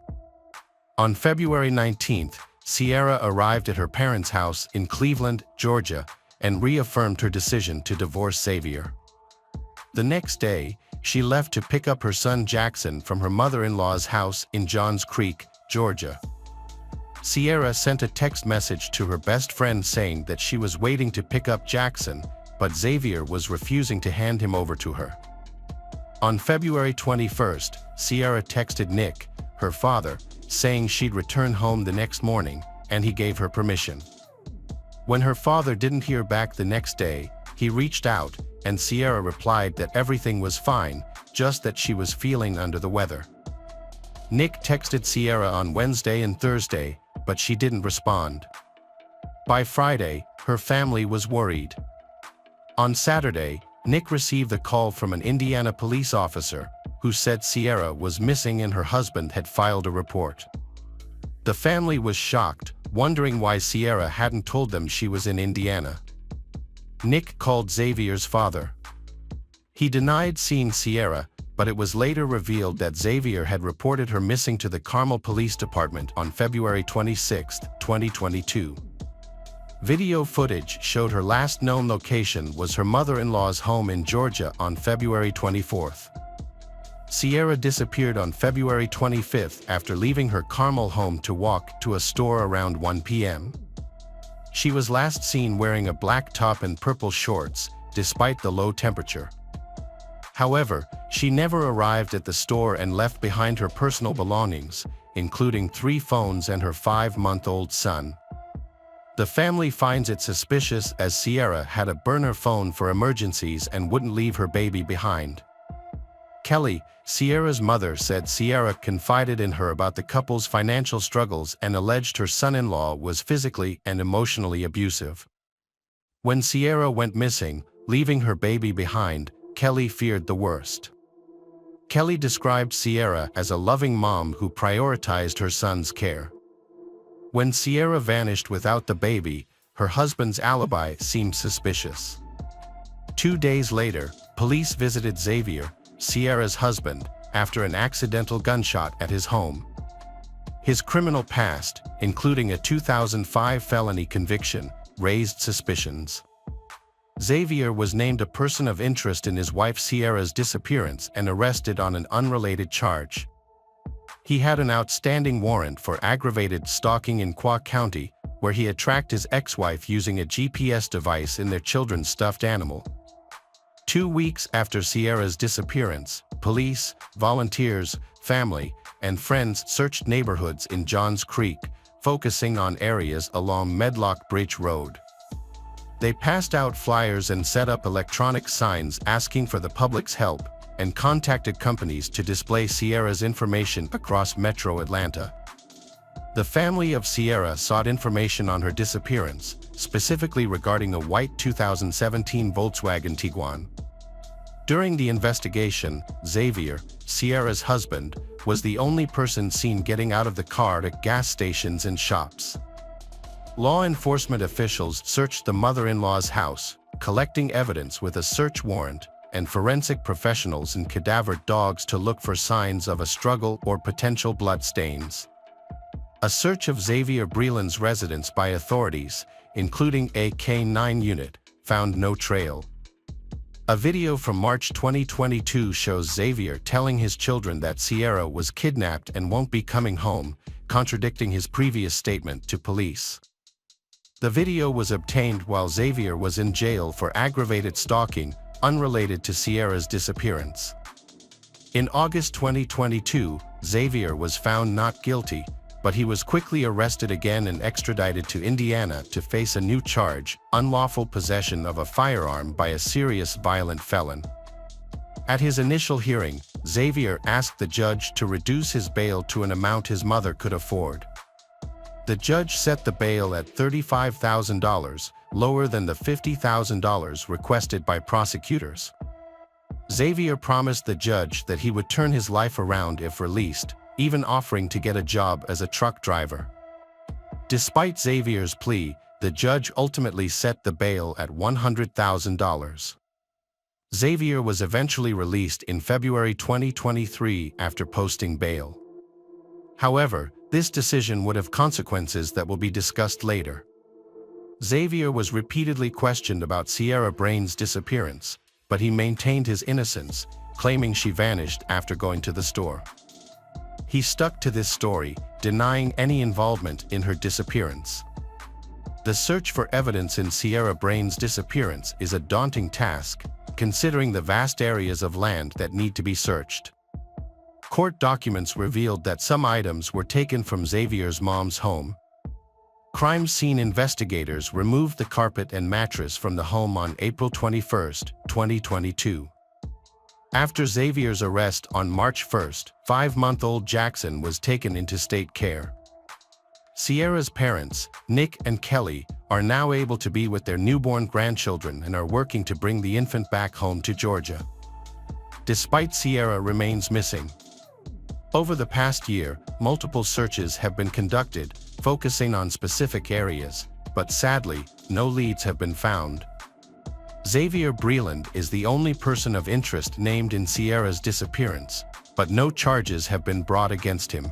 On February 19th, Sierra arrived at her parents' house in Cleveland, Georgia, and reaffirmed her decision to divorce Xavier. The next day, she left to pick up her son Jackson from her mother-in-law's house in Johns Creek, Georgia. Sierra sent a text message to her best friend saying that she was waiting to pick up Jackson, but Xavier was refusing to hand him over to her. On February 21st, Sierra texted Nick, her father, saying she'd return home the next morning, and he gave her permission. When her father didn't hear back the next day, he reached out, and Sierra replied that everything was fine, just that she was feeling under the weather. Nick texted Sierra on Wednesday and Thursday, but she didn't respond. By Friday, her family was worried. On Saturday, Nick received a call from an Indiana police officer, who said Sierra was missing and her husband had filed a report. The family was shocked, wondering why Sierra hadn't told them she was in Indiana. Nick called Xavier's father. He denied seeing Sierra, but it was later revealed that Xavier had reported her missing to the Carmel Police Department on February 26, 2022. Video footage showed her last known location was her mother-in-law's home in Georgia on February 24th. Sierra disappeared on February 25th after leaving her Carmel home to walk to a store around 1 p.m. She was last seen wearing a black top and purple shorts, despite the low temperature. However, she never arrived at the store and left behind her personal belongings, including 3 phones and her 5-month-old son. The family finds it suspicious as Sierra had a burner phone for emergencies and wouldn't leave her baby behind. Kelly, Sierra's mother, said Sierra confided in her about the couple's financial struggles and alleged her son-in-law was physically and emotionally abusive. When Sierra went missing, leaving her baby behind, Kelly feared the worst. Kelly described Sierra as a loving mom who prioritized her son's care. When Sierra vanished without the baby, her husband's alibi seemed suspicious. 2 days later, police visited Xavier, Sierra's husband, after an accidental gunshot at his home. His criminal past, including a 2005 felony conviction, raised suspicions. Xavier was named a person of interest in his wife Sierra's disappearance and arrested on an unrelated charge. He had an outstanding warrant for aggravated stalking in Qua County, where he had tracked his ex-wife using a GPS device in their children's stuffed animal. 2 weeks after Sierra's disappearance, police, volunteers, family, and friends searched neighborhoods in Johns Creek, focusing on areas along Medlock Bridge Road. They passed out flyers and set up electronic signs asking for the public's help, and contacted companies to display Sierra's information across Metro Atlanta. The family of Sierra sought information on her disappearance, specifically regarding a white 2017 Volkswagen Tiguan. During the investigation, Xavier, Sierra's husband, was the only person seen getting out of the car at gas stations and shops. Law enforcement officials searched the mother-in-law's house, collecting evidence with a search warrant, and forensic professionals and cadavered dogs to look for signs of a struggle or potential blood stains. A search of Xavier Breland's residence by authorities, including a K-9 unit, found no trail. A video from March 2022 shows Xavier telling his children that Sierra was kidnapped and won't be coming home, contradicting his previous statement to police. The video was obtained while Xavier was in jail for aggravated stalking, unrelated to Sierra's disappearance. In August 2022, Xavier was found not guilty, but he was quickly arrested again and extradited to Indiana to face a new charge, unlawful possession of a firearm by a serious violent felon. At his initial hearing, Xavier asked the judge to reduce his bail to an amount his mother could afford. The judge set the bail at $35,000, lower than the $50,000 requested by prosecutors. Xavier promised the judge that he would turn his life around if released, even offering to get a job as a truck driver. Despite Xavier's plea, the judge ultimately set the bail at $100,000. Xavier was eventually released in February 2023 after posting bail. However, this decision would have consequences that will be discussed later. Xavier was repeatedly questioned about Sierra Brain's disappearance, but he maintained his innocence, claiming she vanished after going to the store. He stuck to this story, denying any involvement in her disappearance. The search for evidence in Sierra Brain's disappearance is a daunting task, considering the vast areas of land that need to be searched. Court documents revealed that some items were taken from Xavier's mom's home. Crime scene investigators removed the carpet and mattress from the home on April 21, 2022. After Xavier's arrest on March 1, 5-month-old Jackson was taken into state care. Sierra's parents, Nick and Kelly, are now able to be with their newborn grandchildren and are working to bring the infant back home to Georgia. Despite Sierra remains missing. Over the past year, multiple searches have been conducted, focusing on specific areas, but sadly, no leads have been found. Xavier Breland is the only person of interest named in Sierra's disappearance, but no charges have been brought against him.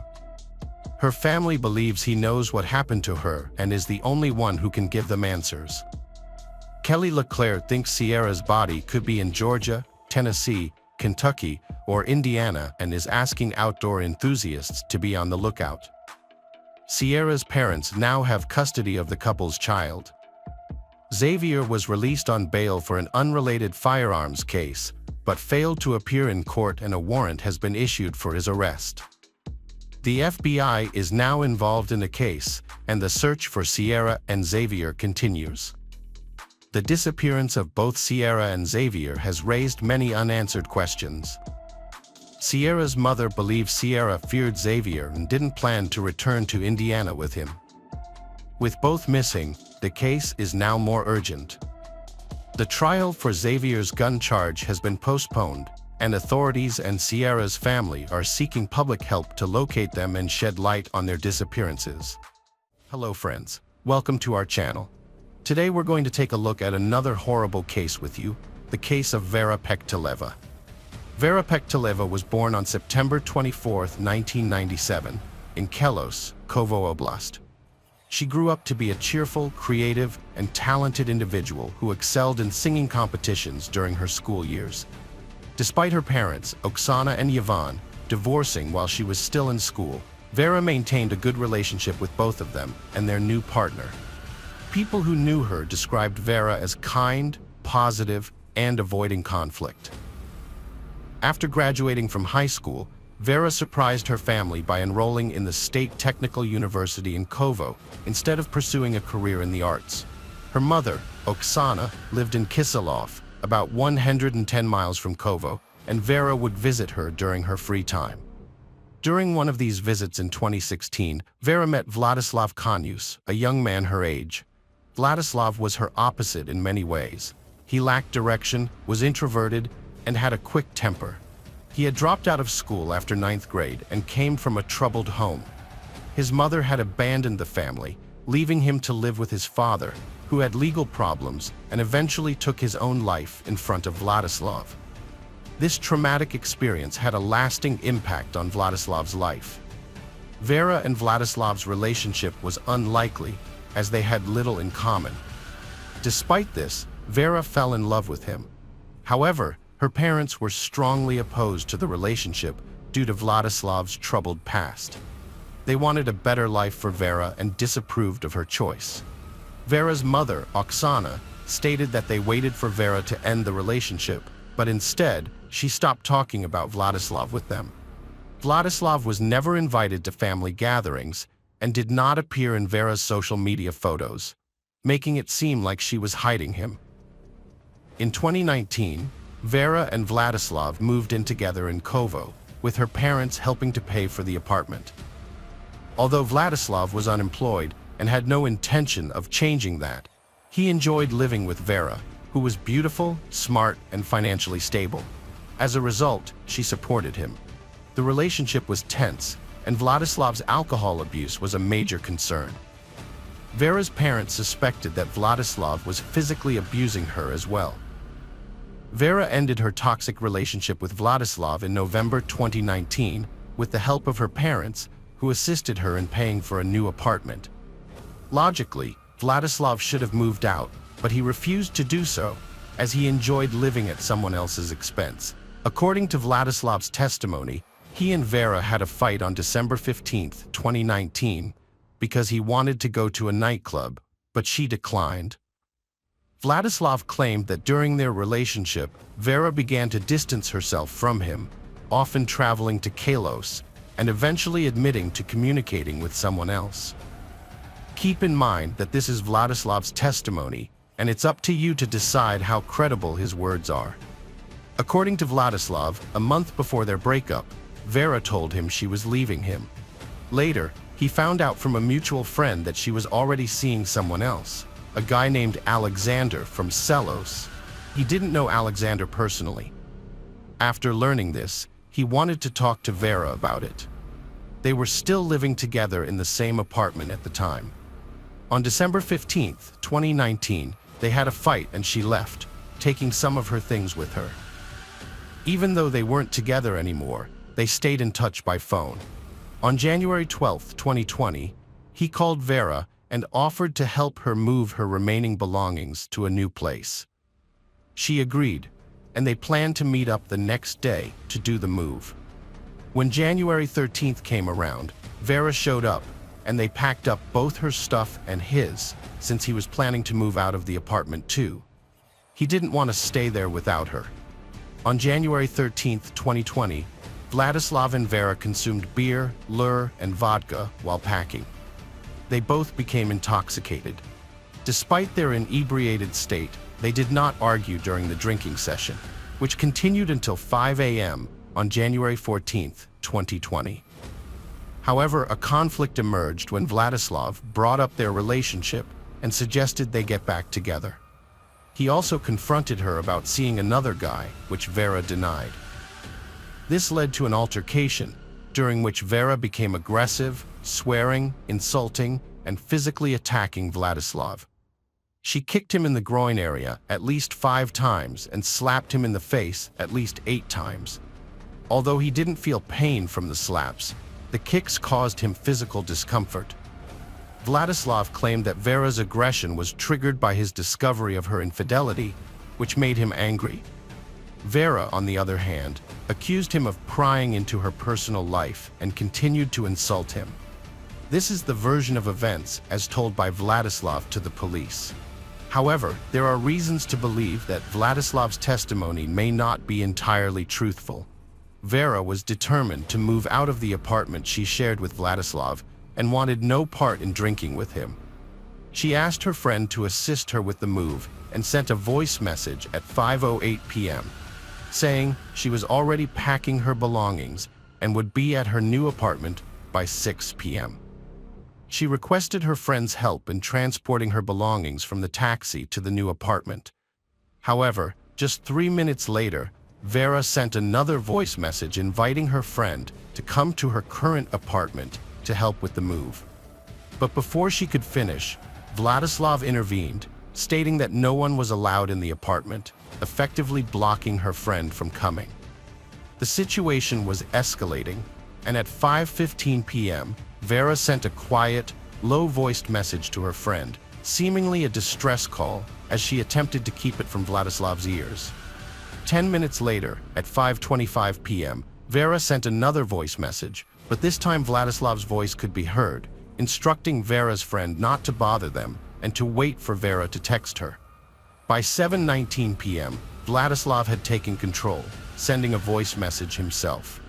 Her family believes he knows what happened to her and is the only one who can give them answers. Kelly LeClaire thinks Sierra's body could be in Georgia, Tennessee, Kentucky, or Indiana and is asking outdoor enthusiasts to be on the lookout. Sierra's parents now have custody of the couple's child. Xavier was released on bail for an unrelated firearms case, but failed to appear in court and a warrant has been issued for his arrest. The FBI is now involved in the case, and the search for Sierra and Xavier continues. The disappearance of both Sierra and Xavier has raised many unanswered questions. Sierra's mother believes Sierra feared Xavier and didn't plan to return to Indiana with him. With both missing, the case is now more urgent. The trial for Xavier's gun charge has been postponed, and authorities and Sierra's family are seeking public help to locate them and shed light on their disappearances. Hello friends, welcome to our channel. Today we're going to take a look at another horrible case with you, the case of Vera Pekteleva. Vera Pekteleva was born on September 24, 1997, in Kelos, Kovo Oblast. She grew up to be a cheerful, creative, and talented individual who excelled in singing competitions during her school years. Despite her parents, Oksana and Yvonne, divorcing while she was still in school, Vera maintained a good relationship with both of them and their new partner. People who knew her described Vera as kind, positive, and avoiding conflict. After graduating from high school, Vera surprised her family by enrolling in the State Technical University in Kovo instead of pursuing a career in the arts. Her mother, Oksana, lived in Kisilov, about 110 miles from Kovo, and Vera would visit her during her free time. During one of these visits in 2016, Vera met Vladislav Kanyus, a young man her age. Vladislav was her opposite in many ways. He lacked direction, was introverted, and had a quick temper. He had dropped out of school after 9th grade and came from a troubled home. His mother had abandoned the family, leaving him to live with his father, who had legal problems and eventually took his own life in front of Vladislav. This traumatic experience had a lasting impact on Vladislav's life. Vera and Vladislav's relationship was unlikely, as they had little in common. Despite this, Vera fell in love with him. However, her parents were strongly opposed to the relationship due to Vladislav's troubled past. They wanted a better life for Vera and disapproved of her choice. Vera's mother, Oksana, stated that they waited for Vera to end the relationship, but instead, she stopped talking about Vladislav with them. Vladislav was never invited to family gatherings and did not appear in Vera's social media photos, making it seem like she was hiding him. In 2019, Vera and Vladislav moved in together in Kovo, with her parents helping to pay for the apartment. Although Vladislav was unemployed and had no intention of changing that, he enjoyed living with Vera, who was beautiful, smart, and financially stable. As a result, she supported him. The relationship was tense, and Vladislav's alcohol abuse was a major concern. Vera's parents suspected that Vladislav was physically abusing her as well. Vera ended her toxic relationship with Vladislav in November 2019 with the help of her parents, who assisted her in paying for a new apartment. Logically, Vladislav should have moved out, but he refused to do so, as he enjoyed living at someone else's expense. According to Vladislav's testimony, he and Vera had a fight on December 15, 2019, because he wanted to go to a nightclub, but she declined. Vladislav claimed that during their relationship, Vera began to distance herself from him, often traveling to Kelos, and eventually admitting to communicating with someone else. Keep in mind that this is Vladislav's testimony, and it's up to you to decide how credible his words are. According to Vladislav, a month before their breakup, Vera told him she was leaving him. Later, he found out from a mutual friend that she was already seeing someone else, a guy named Alexander from Selos. He didn't know Alexander personally. After learning this, he wanted to talk to Vera about it. They were still living together in the same apartment at the time. On December 15, 2019, they had a fight and she left, taking some of her things with her. Even though they weren't together anymore, they stayed in touch by phone. On January 12, 2020, he called Vera and offered to help her move her remaining belongings to a new place. She agreed, and they planned to meet up the next day to do the move. When January 13th came around, Vera showed up, and they packed up both her stuff and his, since he was planning to move out of the apartment too. He didn't want to stay there without her. On January 13th, 2020, Vladislav and Vera consumed beer, lure, and vodka while packing. They both became intoxicated. Despite their inebriated state, they did not argue during the drinking session, which continued until 5 a.m. on January 14th, 2020. However, a conflict emerged when Vladislav brought up their relationship and suggested they get back together. He also confronted her about seeing another guy, which Vera denied. This led to an altercation, during which Vera became aggressive, swearing, insulting, and physically attacking Vladislav. She kicked him in the groin area at least 5 times and slapped him in the face at least 8 times. Although he didn't feel pain from the slaps, the kicks caused him physical discomfort. Vladislav claimed that Vera's aggression was triggered by his discovery of her infidelity, which made him angry. Vera, on the other hand, accused him of prying into her personal life and continued to insult him. This is the version of events as told by Vladislav to the police. However, there are reasons to believe that Vladislav's testimony may not be entirely truthful. Vera was determined to move out of the apartment she shared with Vladislav and wanted no part in drinking with him. She asked her friend to assist her with the move and sent a voice message at 5:08 p.m., saying she was already packing her belongings and would be at her new apartment by 6 p.m. She requested her friend's help in transporting her belongings from the taxi to the new apartment. However, just 3 minutes later, Vera sent another voice message inviting her friend to come to her current apartment to help with the move. But before she could finish, Vladislav intervened, stating that no one was allowed in the apartment, effectively blocking her friend from coming. The situation was escalating, and at 5:15 p.m., Vera sent a quiet, low-voiced message to her friend, seemingly a distress call, as she attempted to keep it from Vladislav's ears. 10 minutes later, at 5:25 p.m., Vera sent another voice message, but this time Vladislav's voice could be heard, instructing Vera's friend not to bother them and to wait for Vera to text her. By 7:19 p.m., Vladislav had taken control, sending a voice message himself.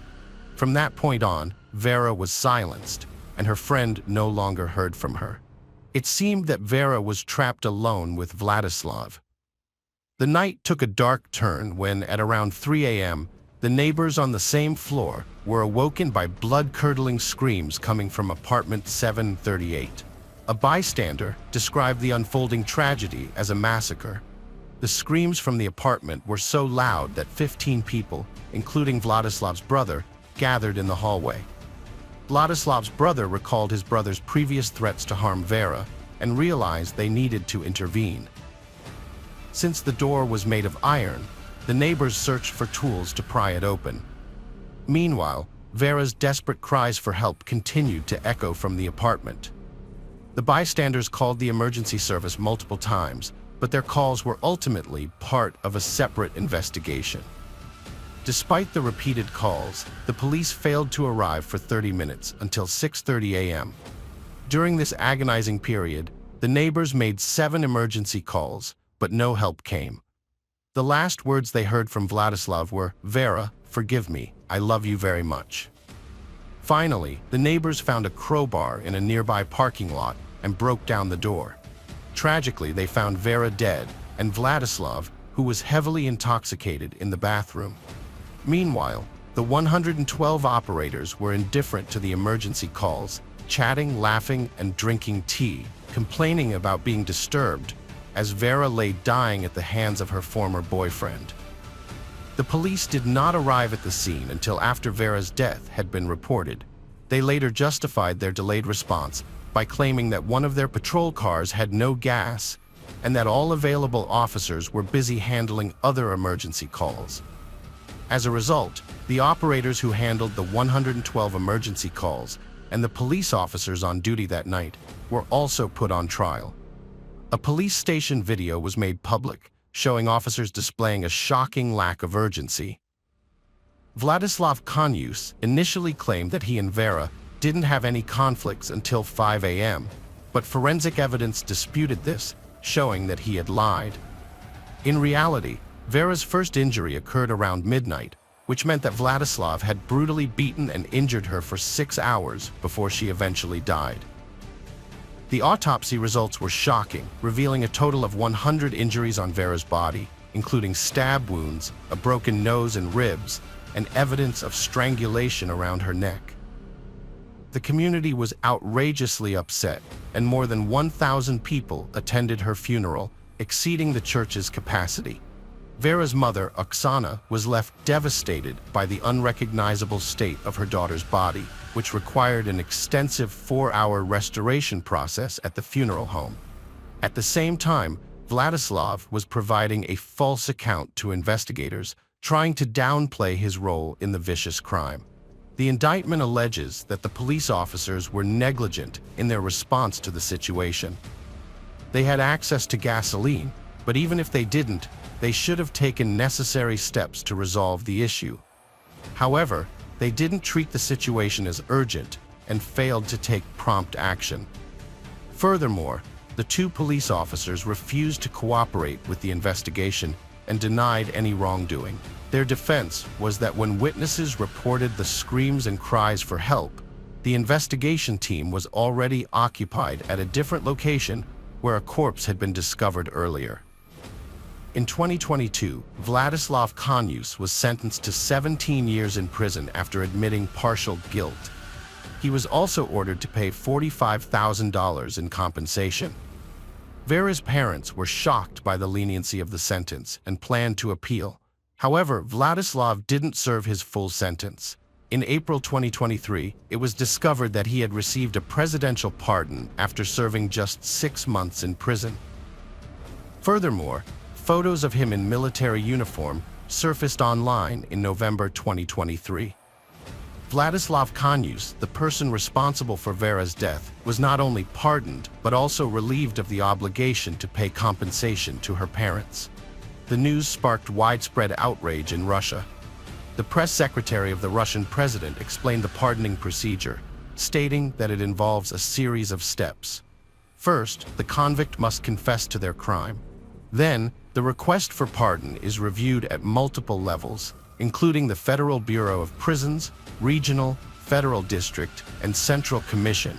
From that point on, Vera was silenced, and her friend no longer heard from her. It seemed that Vera was trapped alone with Vladislav. The night took a dark turn when, at around 3 a.m., the neighbors on the same floor were awoken by blood-curdling screams coming from apartment 738. A bystander described the unfolding tragedy as a massacre. The screams from the apartment were so loud that 15 people, including Vladislav's brother, gathered in the hallway. Vladislav's brother recalled his brother's previous threats to harm Vera and realized they needed to intervene. Since the door was made of iron, the neighbors searched for tools to pry it open. Meanwhile, Vera's desperate cries for help continued to echo from the apartment. The bystanders called the emergency service multiple times, but their calls were ultimately part of a separate investigation. Despite the repeated calls, the police failed to arrive for 30 minutes until 6:30 a.m. During this agonizing period, the neighbors made 7 emergency calls, but no help came. The last words they heard from Vladislav were, "Vera, forgive me, I love you very much." Finally, the neighbors found a crowbar in a nearby parking lot and broke down the door. Tragically, they found Vera dead and Vladislav, who was heavily intoxicated, in the bathroom. Meanwhile, the 112 operators were indifferent to the emergency calls, chatting, laughing, and drinking tea, complaining about being disturbed, as Vera lay dying at the hands of her former boyfriend. The police did not arrive at the scene until after Vera's death had been reported. They later justified their delayed response by claiming that one of their patrol cars had no gas and that all available officers were busy handling other emergency calls. As a result, the operators who handled the 112 emergency calls and the police officers on duty that night were also put on trial. A police station video was made public, showing officers displaying a shocking lack of urgency. Vladislav Konyus initially claimed that he and Vera didn't have any conflicts until 5 a.m., but forensic evidence disputed this, showing that he had lied. In reality, Vera's first injury occurred around midnight, which meant that Vladislav had brutally beaten and injured her for 6 hours before she eventually died. The autopsy results were shocking, revealing a total of 100 injuries on Vera's body, including stab wounds, a broken nose and ribs, and evidence of strangulation around her neck. The community was outrageously upset, and more than 1,000 people attended her funeral, exceeding the church's capacity. Vera's mother, Oksana, was left devastated by the unrecognizable state of her daughter's body, which required an extensive 4-hour restoration process at the funeral home. At the same time, Vladislav was providing a false account to investigators, trying to downplay his role in the vicious crime. The indictment alleges that the police officers were negligent in their response to the situation. They had access to gasoline, but even if they didn't, they should have taken necessary steps to resolve the issue. However, they didn't treat the situation as urgent and failed to take prompt action. Furthermore, the two police officers refused to cooperate with the investigation and denied any wrongdoing. Their defense was that when witnesses reported the screams and cries for help, the investigation team was already occupied at a different location where a corpse had been discovered earlier. In 2022, Vladislav Konyus was sentenced to 17 years in prison after admitting partial guilt. He was also ordered to pay $45,000 in compensation. Vera's parents were shocked by the leniency of the sentence and planned to appeal. However, Vladislav didn't serve his full sentence. In April 2023, it was discovered that he had received a presidential pardon after serving just 6 months in prison. Furthermore, photos of him in military uniform surfaced online in November 2023. Vladislav Konyus, the person responsible for Vera's death, was not only pardoned but also relieved of the obligation to pay compensation to her parents. The news sparked widespread outrage in Russia. The press secretary of the Russian president explained the pardoning procedure, stating that it involves a series of steps. First, the convict must confess to their crime. Then, the request for pardon is reviewed at multiple levels, including the Federal Bureau of Prisons, Regional, Federal District, and Central Commission,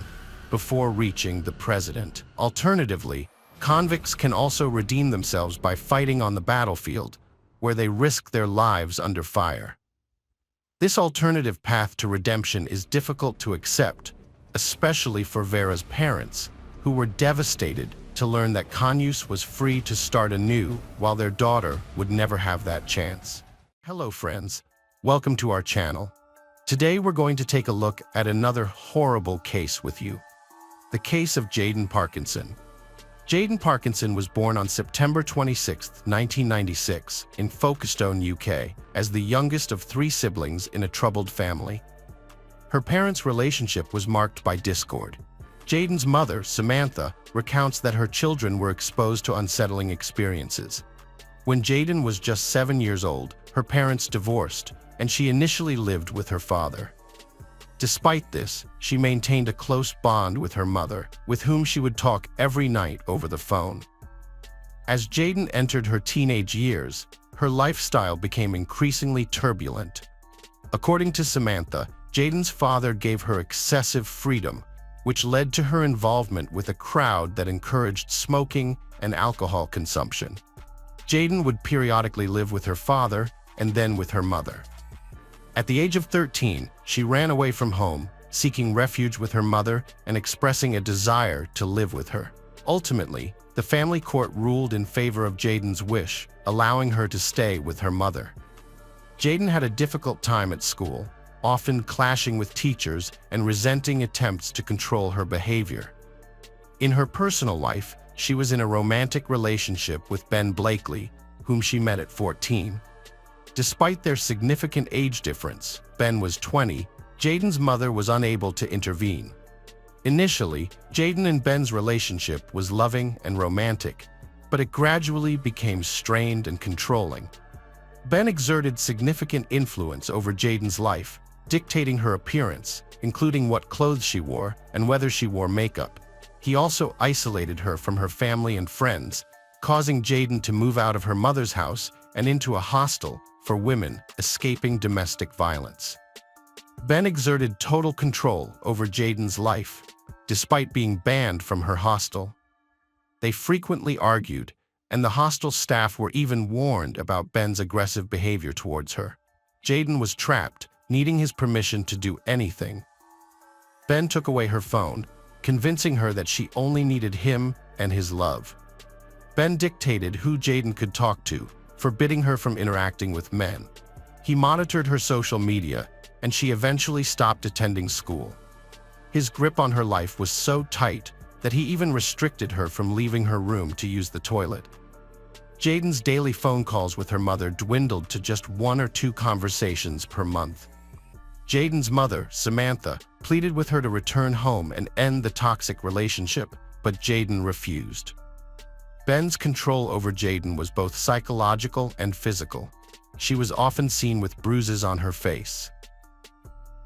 before reaching the president. Alternatively, convicts can also redeem themselves by fighting on the battlefield, where they risk their lives under fire. This alternative path to redemption is difficult to accept, especially for Vera's parents, who were devastated to learn that Konyus was free to start anew while their daughter would never have that chance. Hello friends, welcome to our channel. Today we're going to take a look at another horrible case with you. The case of Jaden Parkinson. Jaden Parkinson was born on September 26, 1996, in Folkestone, UK, as the youngest of 3 siblings in a troubled family. Her parents' relationship was marked by discord. Jaden's mother, Samantha, recounts that her children were exposed to unsettling experiences. When Jaden was just 7 years old, her parents divorced, and she initially lived with her father. Despite this, she maintained a close bond with her mother, with whom she would talk every night over the phone. As Jaden entered her teenage years, her lifestyle became increasingly turbulent. According to Samantha, Jaden's father gave her excessive freedom, which led to her involvement with a crowd that encouraged smoking and alcohol consumption. Jaden would periodically live with her father and then with her mother. At the age of 13, she ran away from home, seeking refuge with her mother and expressing a desire to live with her. Ultimately, the family court ruled in favor of Jaden's wish, allowing her to stay with her mother. Jaden had a difficult time at school, often clashing with teachers and resenting attempts to control her behavior. In her personal life, she was in a romantic relationship with Ben Blakely, whom she met at 14. Despite their significant age difference, Ben was 20, Jaden's mother was unable to intervene. Initially, Jaden and Ben's relationship was loving and romantic, but it gradually became strained and controlling. Ben exerted significant influence over Jaden's life, dictating her appearance, including what clothes she wore and whether she wore makeup. He also isolated her from her family and friends, causing Jaden to move out of her mother's house and into a hostel for women escaping domestic violence. Ben exerted total control over Jaden's life, despite being banned from her hostel. They frequently argued, and the hostel staff were even warned about Ben's aggressive behavior towards her. Jaden was trapped, needing his permission to do anything. Ben took away her phone, convincing her that she only needed him and his love. Ben dictated who Jaden could talk to, forbidding her from interacting with men. He monitored her social media, and she eventually stopped attending school. His grip on her life was so tight that he even restricted her from leaving her room to use the toilet. Jaden's daily phone calls with her mother dwindled to just 1 or 2 conversations per month. Jaden's mother, Samantha, pleaded with her to return home and end the toxic relationship, but Jaden refused. Ben's control over Jaden was both psychological and physical. She was often seen with bruises on her face.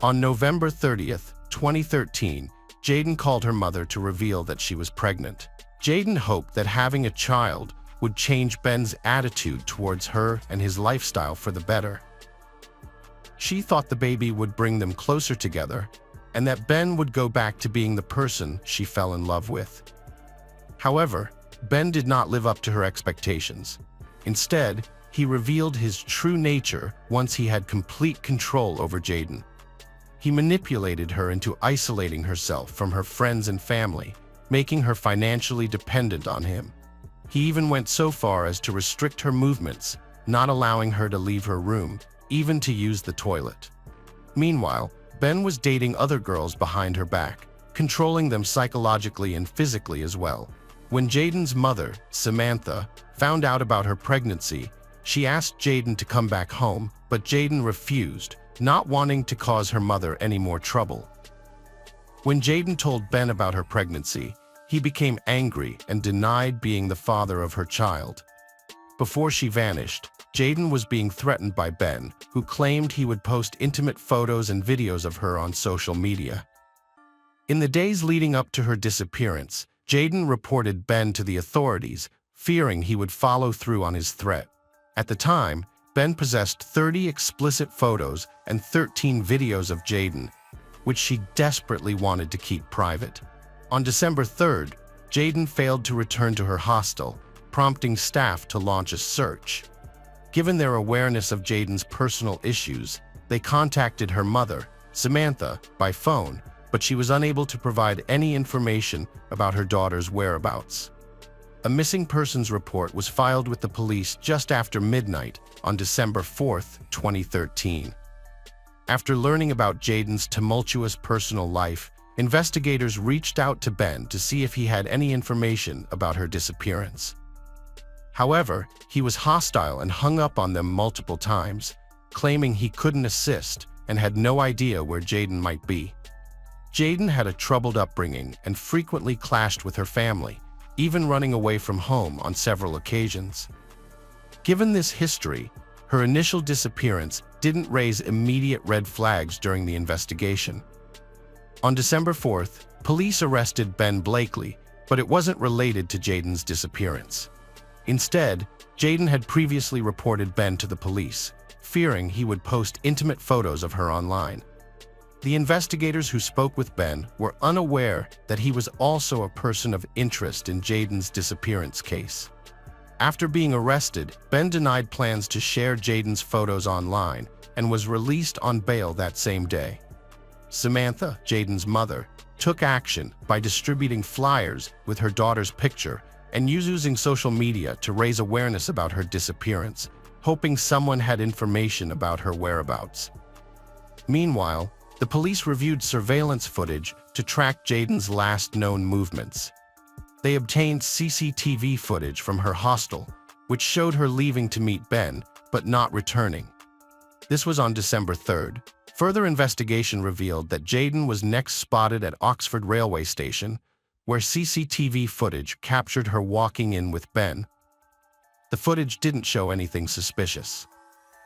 On November 30th, 2013, Jaden called her mother to reveal that she was pregnant. Jaden hoped that having a child would change Ben's attitude towards her and his lifestyle for the better. She thought the baby would bring them closer together and that Ben would go back to being the person she fell in love with. However, Ben did not live up to her expectations. Instead, he revealed his true nature once he had complete control over Jaden. He manipulated her into isolating herself from her friends and family, making her financially dependent on him. He even went so far as to restrict her movements, not allowing her to leave her room, even to use the toilet. Meanwhile, Ben was dating other girls behind her back, controlling them psychologically and physically as well. When Jaden's mother, Samantha, found out about her pregnancy, she asked Jaden to come back home, but Jaden refused, not wanting to cause her mother any more trouble. When Jaden told Ben about her pregnancy, he became angry and denied being the father of her child. Before she vanished, Jaden was being threatened by Ben, who claimed he would post intimate photos and videos of her on social media. In the days leading up to her disappearance, Jaden reported Ben to the authorities, fearing he would follow through on his threat. At the time, Ben possessed 30 explicit photos and 13 videos of Jaden, which she desperately wanted to keep private. On December 3rd, Jaden failed to return to her hostel, prompting staff to launch a search. Given their awareness of Jaden's personal issues, they contacted her mother, Samantha, by phone, but she was unable to provide any information about her daughter's whereabouts. A missing persons report was filed with the police just after midnight on December 4th, 2013. After learning about Jaden's tumultuous personal life, investigators reached out to Ben to see if he had any information about her disappearance. However, he was hostile and hung up on them multiple times, claiming he couldn't assist and had no idea where Jaden might be. Jaden had a troubled upbringing and frequently clashed with her family, even running away from home on several occasions. Given this history, her initial disappearance didn't raise immediate red flags during the investigation. On December 4th, police arrested Ben Blakely, but it wasn't related to Jaden's disappearance. Instead, Jaden had previously reported Ben to the police, fearing he would post intimate photos of her online. The investigators who spoke with Ben were unaware that he was also a person of interest in Jaden's disappearance case. After being arrested, Ben denied plans to share Jaden's photos online and was released on bail that same day. Samantha, Jaden's mother, took action by distributing flyers with her daughter's picture and using social media to raise awareness about her disappearance, hoping someone had information about her whereabouts. Meanwhile, the police reviewed surveillance footage to track Jaden's last known movements. They obtained CCTV footage from her hostel, which showed her leaving to meet Ben, but not returning. This was on December 3rd. Further investigation revealed that Jaden was next spotted at Oxford railway station, where CCTV footage captured her walking in with Ben. The footage didn't show anything suspicious.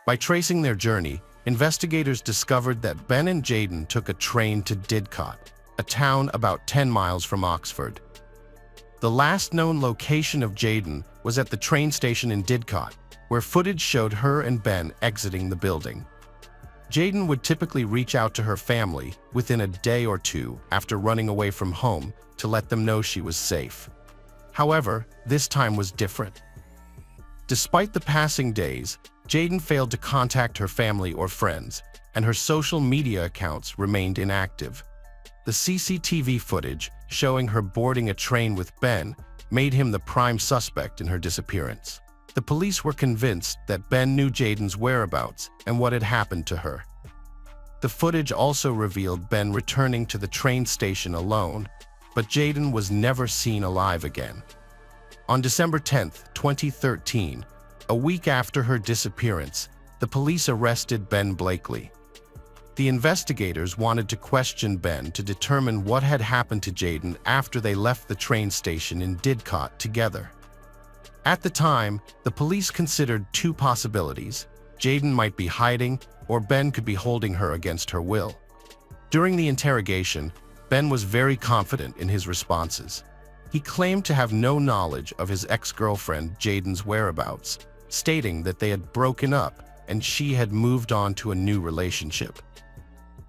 By tracing their journey, investigators discovered that Ben and Jaden took a train to Didcot, a town about 10 miles from Oxford. The last known location of Jaden was at the train station in Didcot, where footage showed her and Ben exiting the building. Jaden would typically reach out to her family within a day or two after running away from home to let them know she was safe. However, this time was different. Despite the passing days, Jaden failed to contact her family or friends, and her social media accounts remained inactive. The CCTV footage showing her boarding a train with Ben made him the prime suspect in her disappearance. The police were convinced that Ben knew Jaden's whereabouts and what had happened to her. The footage also revealed Ben returning to the train station alone, but Jaden was never seen alive again. On December 10, 2013, a week after her disappearance, the police arrested Ben Blakely. The investigators wanted to question Ben to determine what had happened to Jaden after they left the train station in Didcot together. At the time, the police considered two possibilities. Jaden might be hiding, or Ben could be holding her against her will. During the interrogation, Ben was very confident in his responses. He claimed to have no knowledge of his ex-girlfriend Jaden's whereabouts, stating that they had broken up and she had moved on to a new relationship.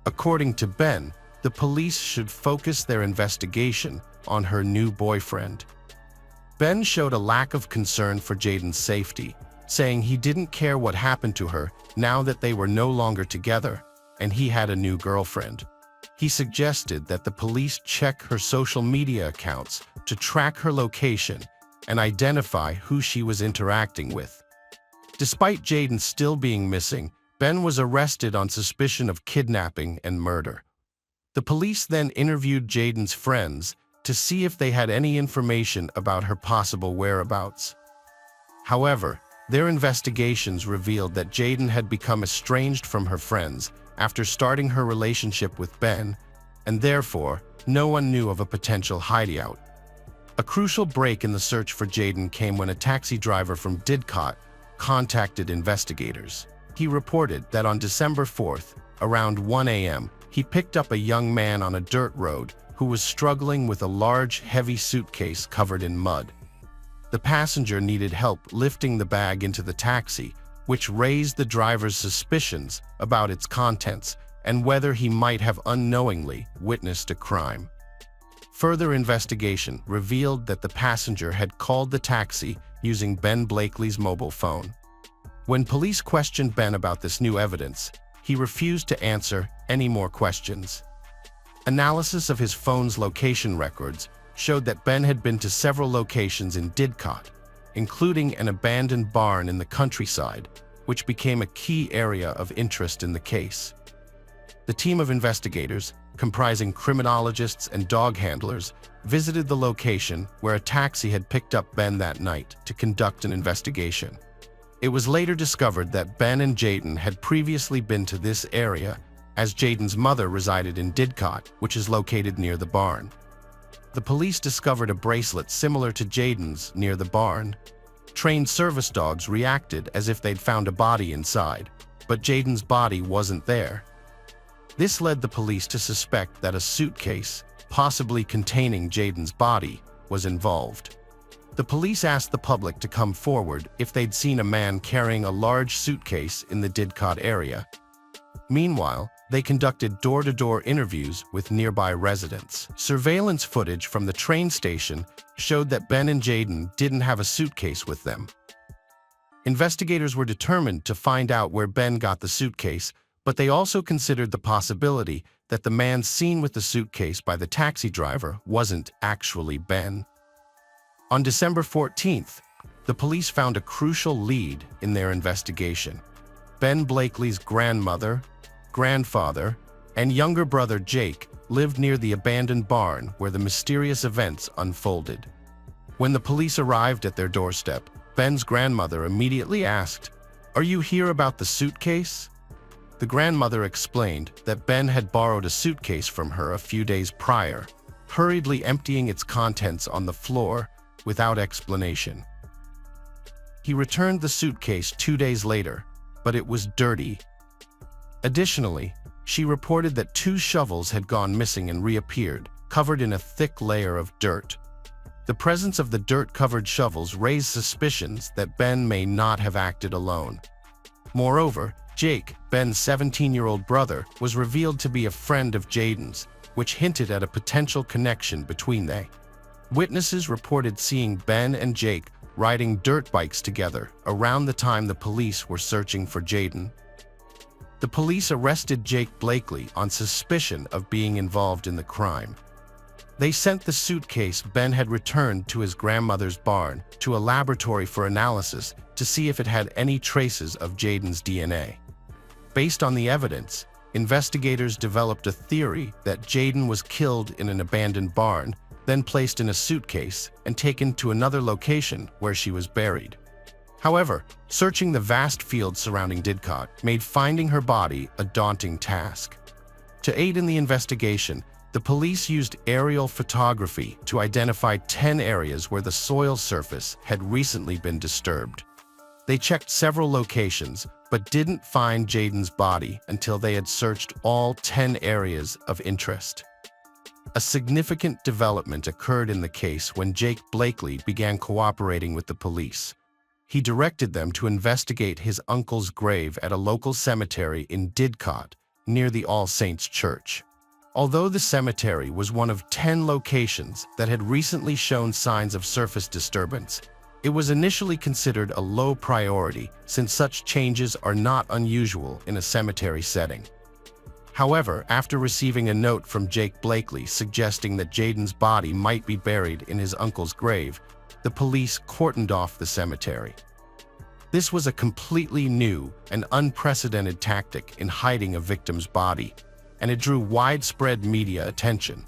According to Ben, the police should focus their investigation on her new boyfriend. Ben showed a lack of concern for Jaden's safety, saying he didn't care what happened to her now that they were no longer together and he had a new girlfriend. He suggested that the police check her social media accounts to track her location and identify who she was interacting with. Despite Jaden still being missing, Ben was arrested on suspicion of kidnapping and murder. The police then interviewed Jaden's friends to see if they had any information about her possible whereabouts. However, their investigations revealed that Jaden had become estranged from her friends after starting her relationship with Ben, and therefore, no one knew of a potential hideout. A crucial break in the search for Jaden came when a taxi driver from Didcot contacted investigators. He reported that on December 4th, around 1 a.m., he picked up a young man on a dirt road who was struggling with a large, heavy suitcase covered in mud. The passenger needed help lifting the bag into the taxi, which raised the driver's suspicions about its contents and whether he might have unknowingly witnessed a crime. Further investigation revealed that the passenger had called the taxi using Ben Blakely's mobile phone. When police questioned Ben about this new evidence, he refused to answer any more questions. Analysis of his phone's location records showed that Ben had been to several locations in Didcot, including an abandoned barn in the countryside, which became a key area of interest in the case. The team of investigators, comprising criminologists and dog handlers, visited the location where a taxi had picked up Ben that night to conduct an investigation. It was later discovered that Ben and Jaden had previously been to this area, as Jaden's mother resided in Didcot, which is located near the barn. The police discovered a bracelet similar to Jaden's near the barn. Trained service dogs reacted as if they'd found a body inside, but Jaden's body wasn't there. This led the police to suspect that a suitcase, possibly containing Jaden's body, was involved. The police asked the public to come forward if they'd seen a man carrying a large suitcase in the Didcot area. Meanwhile, they conducted door-to-door interviews with nearby residents. Surveillance footage from the train station showed that Ben and Jaden didn't have a suitcase with them. Investigators were determined to find out where Ben got the suitcase, but they also considered the possibility that the man seen with the suitcase by the taxi driver wasn't actually Ben. On December 14th, the police found a crucial lead in their investigation. Ben Blakely's grandmother, grandfather, and younger brother Jake lived near the abandoned barn where the mysterious events unfolded. When the police arrived at their doorstep, Ben's grandmother immediately asked, "Are you here about the suitcase?" The grandmother explained that Ben had borrowed a suitcase from her a few days prior, hurriedly emptying its contents on the floor without explanation. He returned the suitcase 2 days later, but it was dirty. Additionally, she reported that 2 shovels had gone missing and reappeared, covered in a thick layer of dirt. The presence of the dirt-covered shovels raised suspicions that Ben may not have acted alone. Moreover, Jake, Ben's 17-year-old brother, was revealed to be a friend of Jaden's, which hinted at a potential connection between they. Witnesses reported seeing Ben and Jake riding dirt bikes together around the time the police were searching for Jaden. The police arrested Jake Blakely on suspicion of being involved in the crime. They sent the suitcase Ben had returned to his grandmother's barn to a laboratory for analysis to see if it had any traces of Jaden's DNA. Based on the evidence, investigators developed a theory that Jaden was killed in an abandoned barn then placed in a suitcase and taken to another location where she was buried. However, searching the vast fields surrounding Didcot made finding her body a daunting task. To aid in the investigation, the police used aerial photography to identify 10 areas where the soil surface had recently been disturbed. They checked several locations, but didn't find Jaden's body until they had searched all 10 areas of interest. A significant development occurred in the case when Jake Blakely began cooperating with the police. He directed them to investigate his uncle's grave at a local cemetery in Didcot, near the All Saints Church. Although the cemetery was one of 10 locations that had recently shown signs of surface disturbance, it was initially considered a low priority since such changes are not unusual in a cemetery setting. However, after receiving a note from Jake Blakely suggesting that Jaden's body might be buried in his uncle's grave, the police cordoned off the cemetery. This was a completely new and unprecedented tactic in hiding a victim's body, and it drew widespread media attention.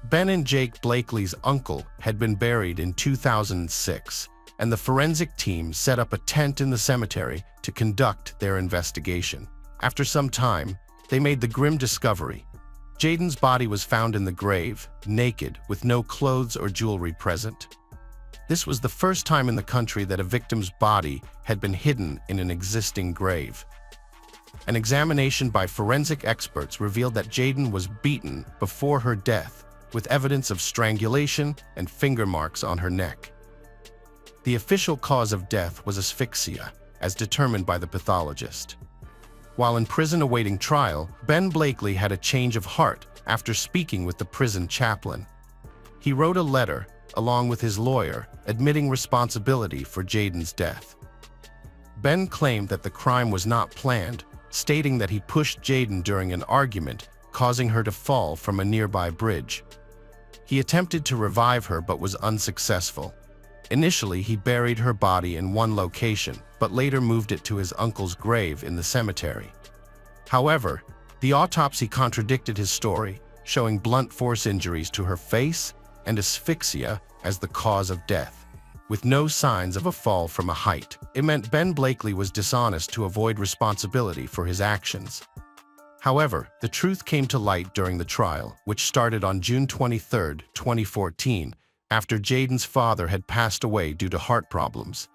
Ben and Jake Blakely's uncle had been buried in 2006, and the forensic team set up a tent in the cemetery to conduct their investigation. After some time, they made the grim discovery. Jaden's body was found in the grave, naked, with no clothes or jewelry present. This was the first time in the country that a victim's body had been hidden in an existing grave. An examination by forensic experts revealed that Jaden was beaten before her death, with evidence of strangulation and finger marks on her neck. The official cause of death was asphyxia, as determined by the pathologist. While in prison awaiting trial, Ben Blakely had a change of heart after speaking with the prison chaplain. He wrote a letter, along with his lawyer, admitting responsibility for Jaden's death. Ben claimed that the crime was not planned, stating that he pushed Jaden during an argument, causing her to fall from a nearby bridge. He attempted to revive her but was unsuccessful. Initially, he buried her body in one location, but later moved it to his uncle's grave in the cemetery. However, the autopsy contradicted his story, showing blunt force injuries to her face and asphyxia as the cause of death, with no signs of a fall from a height. It meant Ben Blakely was dishonest to avoid responsibility for his actions. However, the truth came to light during the trial, which started on June 23, 2014, after Jaden's father had passed away due to heart problems.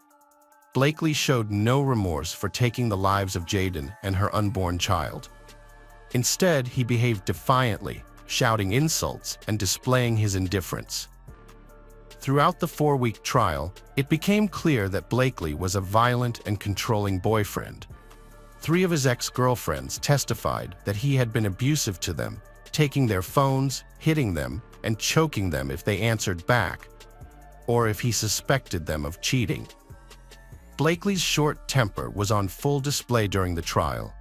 Blakely showed no remorse for taking the lives of Jaden and her unborn child. Instead, he behaved defiantly, shouting insults and displaying his indifference. Throughout the 4-week trial, it became clear that Blakely was a violent and controlling boyfriend. 3 of his ex-girlfriends testified that he had been abusive to them, taking their phones, hitting them, and choking them if they answered back, or if he suspected them of cheating. Blakely's short temper was on full display during the trial.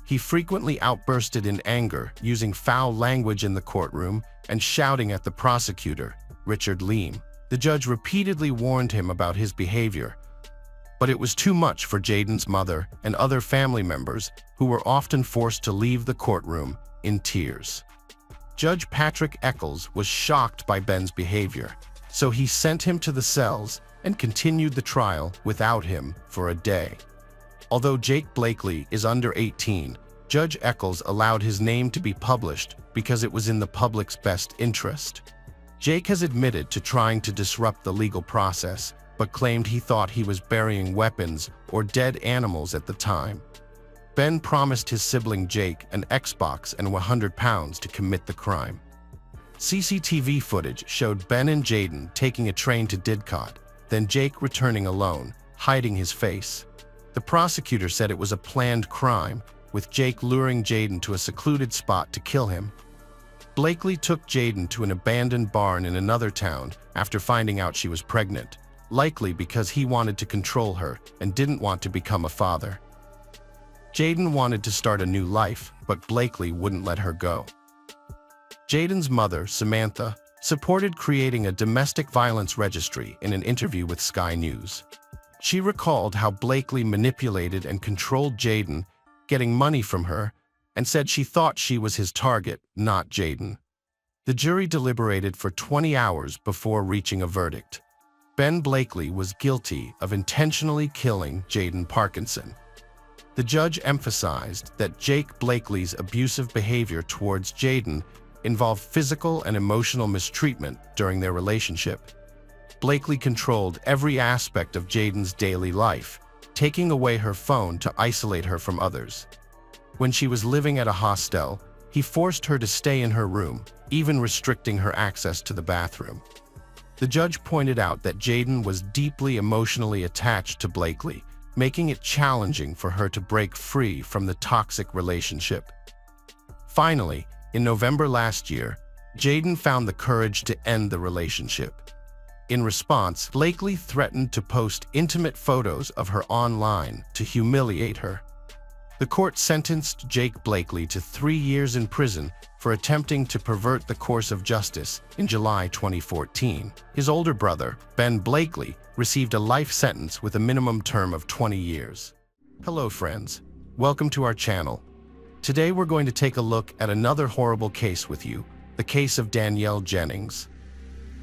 He frequently outbursted in anger, using foul language in the courtroom and shouting at the prosecutor, Richard Leam. The judge repeatedly warned him about his behavior, but it was too much for Jaden's mother and other family members, who were often forced to leave the courtroom in tears. Judge Patrick Eccles was shocked by Ben's behavior, so he sent him to the cells and continued the trial without him for a day. Although Jake Blakely is under 18, Judge Eccles allowed his name to be published because it was in the public's best interest. Jake has admitted to trying to disrupt the legal process, but claimed he thought he was burying weapons or dead animals at the time. Ben promised his sibling Jake an Xbox and £100 to commit the crime. CCTV footage showed Ben and Jaden taking a train to Didcot, then Jake returning alone, hiding his face. The prosecutor said it was a planned crime, with Jake luring Jaden to a secluded spot to kill him. Blakely took Jaden to an abandoned barn in another town after finding out she was pregnant, likely because he wanted to control her and didn't want to become a father. Jaden wanted to start a new life, but Blakely wouldn't let her go. Jaden's mother, Samantha, supported creating a domestic violence registry in an interview with Sky News. She recalled how Blakely manipulated and controlled Jaden, getting money from her, and said she thought she was his target, not Jaden. The jury deliberated for 20 hours before reaching a verdict. Ben Blakely was guilty of intentionally killing Jaden Parkinson. The judge emphasized that Jake Blakely's abusive behavior towards Jaden involved physical and emotional mistreatment during their relationship. Blakely controlled every aspect of Jaden's daily life, taking away her phone to isolate her from others. When she was living at a hostel, he forced her to stay in her room, even restricting her access to the bathroom. The judge pointed out that Jaden was deeply emotionally attached to Blakely, making it challenging for her to break free from the toxic relationship. Finally, in November last year, Jaden found the courage to end the relationship. In response, Blakely threatened to post intimate photos of her online to humiliate her. The court sentenced Jake Blakely to 3 years in prison for attempting to pervert the course of justice in July 2014. His older brother, Ben Blakely, received a life sentence with a minimum term of 20 years. Hello friends, welcome to our channel. Today we're going to take a look at another horrible case with you, the case of Danielle Jennings.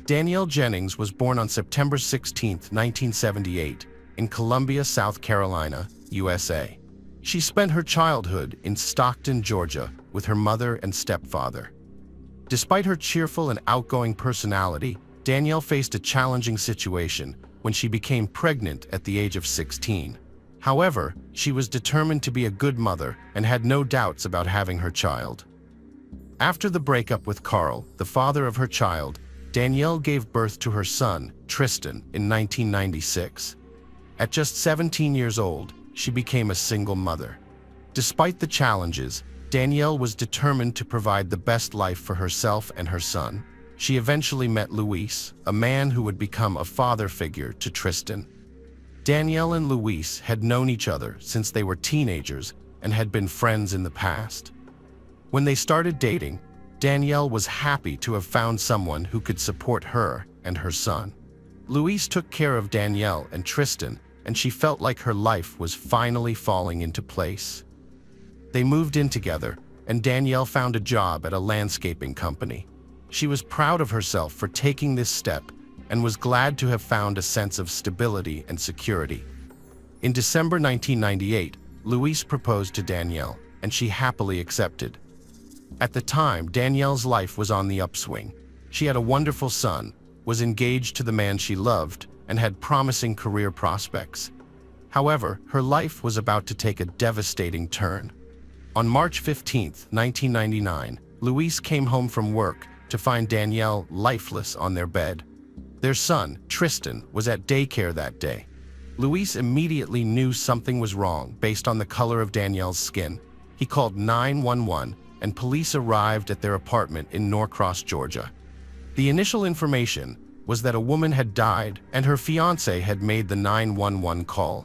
Danielle Jennings was born on September 16, 1978, in Columbia, South Carolina, USA. She spent her childhood in Stockton, Georgia, with her mother and stepfather. Despite her cheerful and outgoing personality, Danielle faced a challenging situation when she became pregnant at the age of 16. However, she was determined to be a good mother and had no doubts about having her child. After the breakup with Carl, the father of her child, Danielle gave birth to her son, Tristan, in 1996. At just 17 years old, she became a single mother. Despite the challenges, Danielle was determined to provide the best life for herself and her son. She eventually met Luis, a man who would become a father figure to Tristan. Danielle and Luis had known each other since they were teenagers and had been friends in the past. When they started dating, Danielle was happy to have found someone who could support her and her son. Luis took care of Danielle and Tristan, and she felt like her life was finally falling into place. They moved in together, and Danielle found a job at a landscaping company. She was proud of herself for taking this step and was glad to have found a sense of stability and security. In December 1998, Luis proposed to Danielle, and she happily accepted. At the time, Danielle's life was on the upswing. She had a wonderful son, was engaged to the man she loved, and had promising career prospects. However, her life was about to take a devastating turn. On March 15, 1999, Luis came home from work to find Danielle lifeless on their bed. Their son, Tristan, was at daycare that day. Luis immediately knew something was wrong based on the color of Danielle's skin. He called 911, and police arrived at their apartment in Norcross, Georgia. The initial information was that a woman had died and her fiancé had made the 911 call.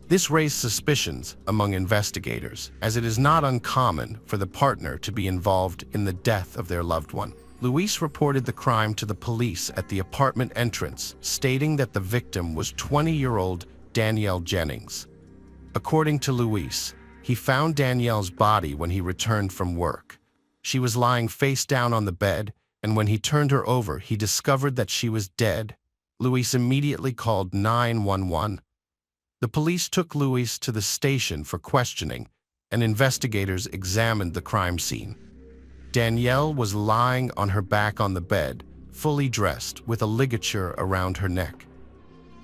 This raised suspicions among investigators, as it is not uncommon for the partner to be involved in the death of their loved one. Luis reported the crime to the police at the apartment entrance, stating that the victim was 20-year-old Danielle Jennings. According to Luis, he found Danielle's body when he returned from work. She was lying face down on the bed, and when he turned her over, he discovered that she was dead. Luis immediately called 911. The police took Luis to the station for questioning, and investigators examined the crime scene. Danielle was lying on her back on the bed, fully dressed, with a ligature around her neck.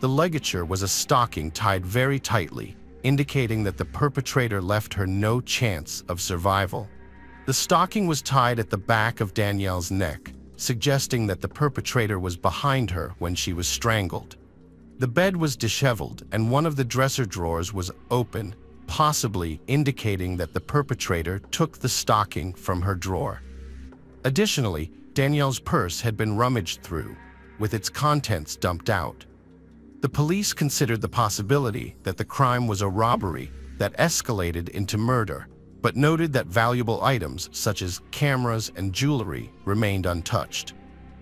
The ligature was a stocking tied very tightly, indicating that the perpetrator left her no chance of survival. The stocking was tied at the back of Danielle's neck, suggesting that the perpetrator was behind her when she was strangled. The bed was disheveled, and one of the dresser drawers was open, possibly indicating that the perpetrator took the stocking from her drawer. Additionally, Danielle's purse had been rummaged through, with its contents dumped out. The police considered the possibility that the crime was a robbery that escalated into murder, but noted that valuable items such as cameras and jewelry remained untouched.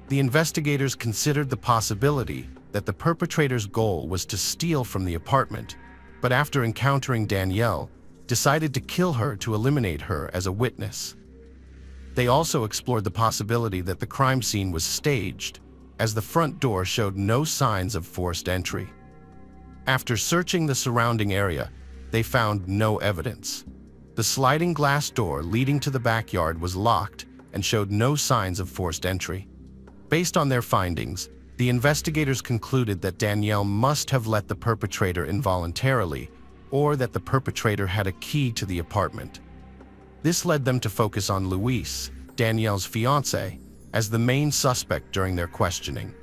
The investigators considered the possibility that the perpetrator's goal was to steal from the apartment, but after encountering Danielle, decided to kill her to eliminate her as a witness. They also explored the possibility that the crime scene was staged, as the front door showed no signs of forced entry. After searching the surrounding area, they found no evidence. The sliding glass door leading to the backyard was locked and showed no signs of forced entry. Based on their findings, the investigators concluded that Danielle must have let the perpetrator involuntarily, or that the perpetrator had a key to the apartment. This led them to focus on Luis, Danielle's fiancé, as the main suspect during their questioning.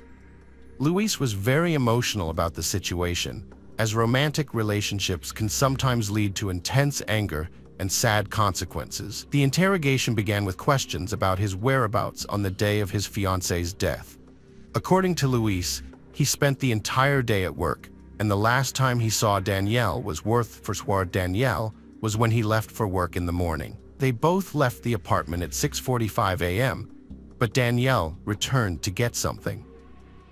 Luis was very emotional about the situation, as romantic relationships can sometimes lead to intense anger and sad consequences. The interrogation began with questions about his whereabouts on the day of his fiancé's death. According to Luis, he spent the entire day at work, and the last time he saw Danielle was when he left for work in the morning. They both left the apartment at 6:45 a.m., but Danielle returned to get something.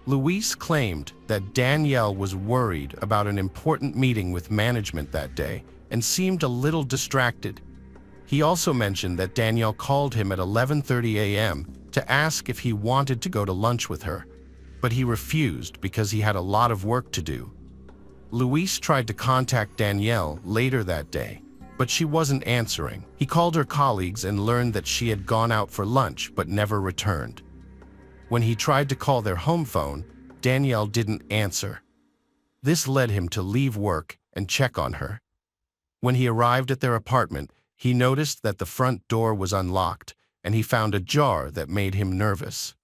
Luis claimed that Danielle was worried about an important meeting with management that day and seemed a little distracted. He also mentioned that Danielle called him at 11:30 a.m. to ask if he wanted to go to lunch with her, but he refused because he had a lot of work to do. Luis tried to contact Danielle later that day, but she wasn't answering. He called her colleagues and learned that she had gone out for lunch but never returned. When he tried to call their home phone, Danielle didn't answer. This led him to leave work and check on her. When he arrived at their apartment, he noticed that the front door was unlocked, and he found a jar that made him nervous.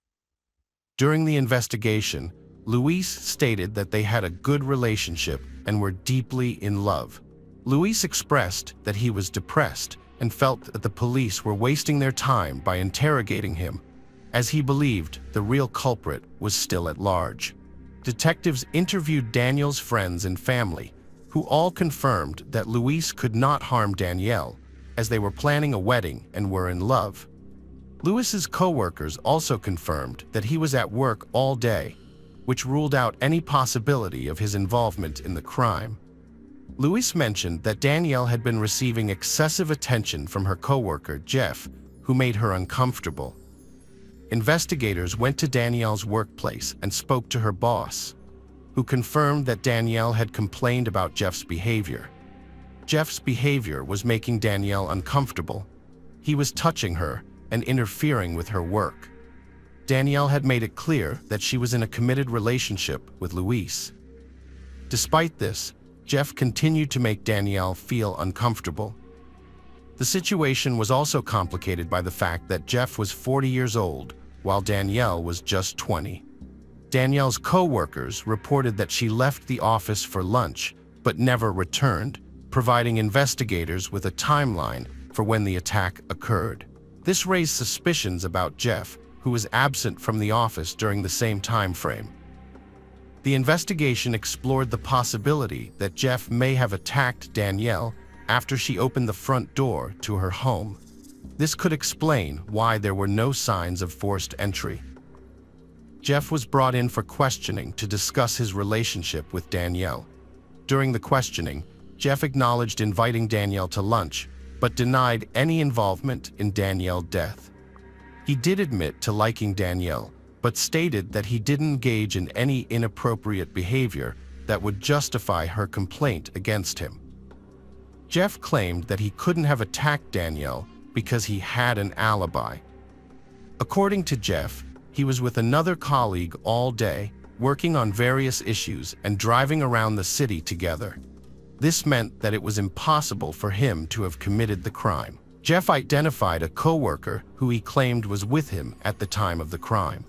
During the investigation, Luis stated that they had a good relationship and were deeply in love. Luis expressed that he was depressed and felt that the police were wasting their time by interrogating him, as he believed the real culprit was still at large. Detectives interviewed Danielle's friends and family, who all confirmed that Luis could not harm Danielle, as they were planning a wedding and were in love. Luis's co-workers also confirmed that he was at work all day, which ruled out any possibility of his involvement in the crime. Luis mentioned that Danielle had been receiving excessive attention from her co-worker, Jeff, who made her uncomfortable. Investigators went to Danielle's workplace and spoke to her boss, who confirmed that Danielle had complained about Jeff's behavior. Jeff's behavior was making Danielle uncomfortable. He was touching her and interfering with her work. Danielle had made it clear that she was in a committed relationship with Luis. Despite this, Jeff continued to make Danielle feel uncomfortable. The situation was also complicated by the fact that Jeff was 40 years old, while Danielle was just 20. Danielle's co-workers reported that she left the office for lunch, but never returned, providing investigators with a timeline for when the attack occurred. This raised suspicions about Jeff, who was absent from the office during the same time frame. The investigation explored the possibility that Jeff may have attacked Danielle after she opened the front door to her home. This could explain why there were no signs of forced entry. Jeff was brought in for questioning to discuss his relationship with Danielle. During the questioning, Jeff acknowledged inviting Danielle to lunch, but denied any involvement in Danielle's death. He did admit to liking Danielle, but stated that he didn't engage in any inappropriate behavior that would justify her complaint against him. Jeff claimed that he couldn't have attacked Danielle because he had an alibi. According to Jeff, he was with another colleague all day, working on various issues and driving around the city together. This meant that it was impossible for him to have committed the crime. Jeff identified a co-worker who he claimed was with him at the time of the crime.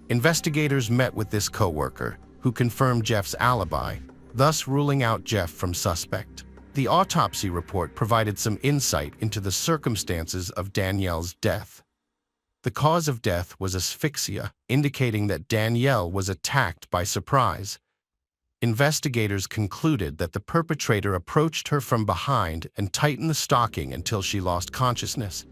Investigators met with this co-worker, who confirmed Jeff's alibi, thus ruling out Jeff from suspect. The autopsy report provided some insight into the circumstances of Danielle's death. The cause of death was asphyxia, indicating that Danielle was attacked by surprise. Investigators concluded that the perpetrator approached her from behind and tightened the stocking until she lost consciousness.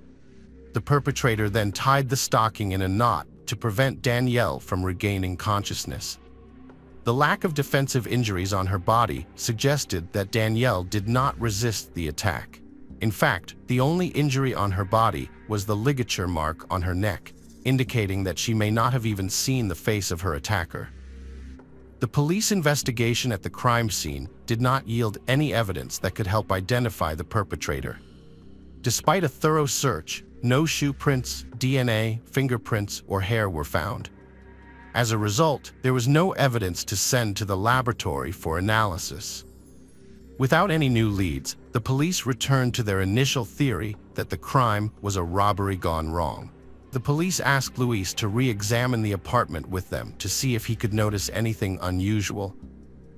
The perpetrator then tied the stocking in a knot to prevent Danielle from regaining consciousness. The lack of defensive injuries on her body suggested that Danielle did not resist the attack. In fact, the only injury on her body was the ligature mark on her neck, indicating that she may not have even seen the face of her attacker. The police investigation at the crime scene did not yield any evidence that could help identify the perpetrator. Despite a thorough search, no shoe prints, DNA, fingerprints, or hair were found. As a result, there was no evidence to send to the laboratory for analysis. Without any new leads, the police returned to their initial theory that the crime was a robbery gone wrong. The police asked Luis to re-examine the apartment with them to see if he could notice anything unusual.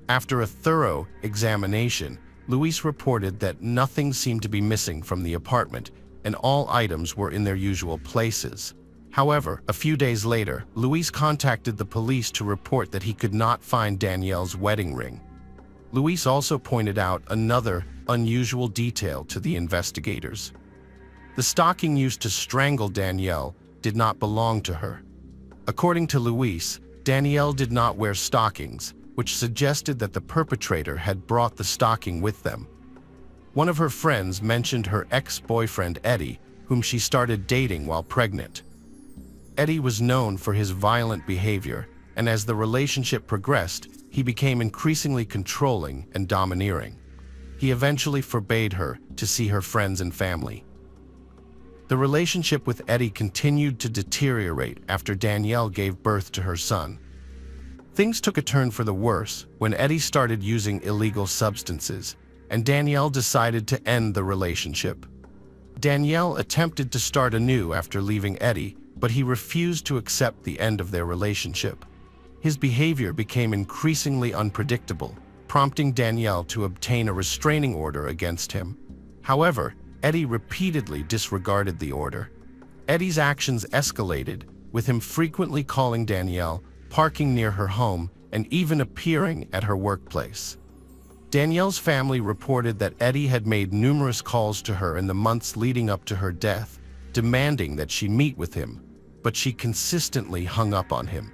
After a thorough examination, Luis reported that nothing seemed to be missing from the apartment and all items were in their usual places. However, a few days later, Luis contacted the police to report that he could not find Danielle's wedding ring. Luis also pointed out another unusual detail to the investigators. The stocking used to strangle Danielle did not belong to her. According to Luis, Danielle did not wear stockings, which suggested that the perpetrator had brought the stocking with them. One of her friends mentioned her ex-boyfriend Eddie, whom she started dating while pregnant. Eddie was known for his violent behavior, and as the relationship progressed, he became increasingly controlling and domineering. He eventually forbade her to see her friends and family. The relationship with Eddie continued to deteriorate after Danielle gave birth to her son. Things took a turn for the worse when Eddie started using illegal substances, and Danielle decided to end the relationship. Danielle attempted to start anew after leaving Eddie, but he refused to accept the end of their relationship. His behavior became increasingly unpredictable, prompting Danielle to obtain a restraining order against him. However, Eddie repeatedly disregarded the order. Eddie's actions escalated, with him frequently calling Danielle, parking near her home, and even appearing at her workplace. Danielle's family reported that Eddie had made numerous calls to her in the months leading up to her death, demanding that she meet with him, but she consistently hung up on him.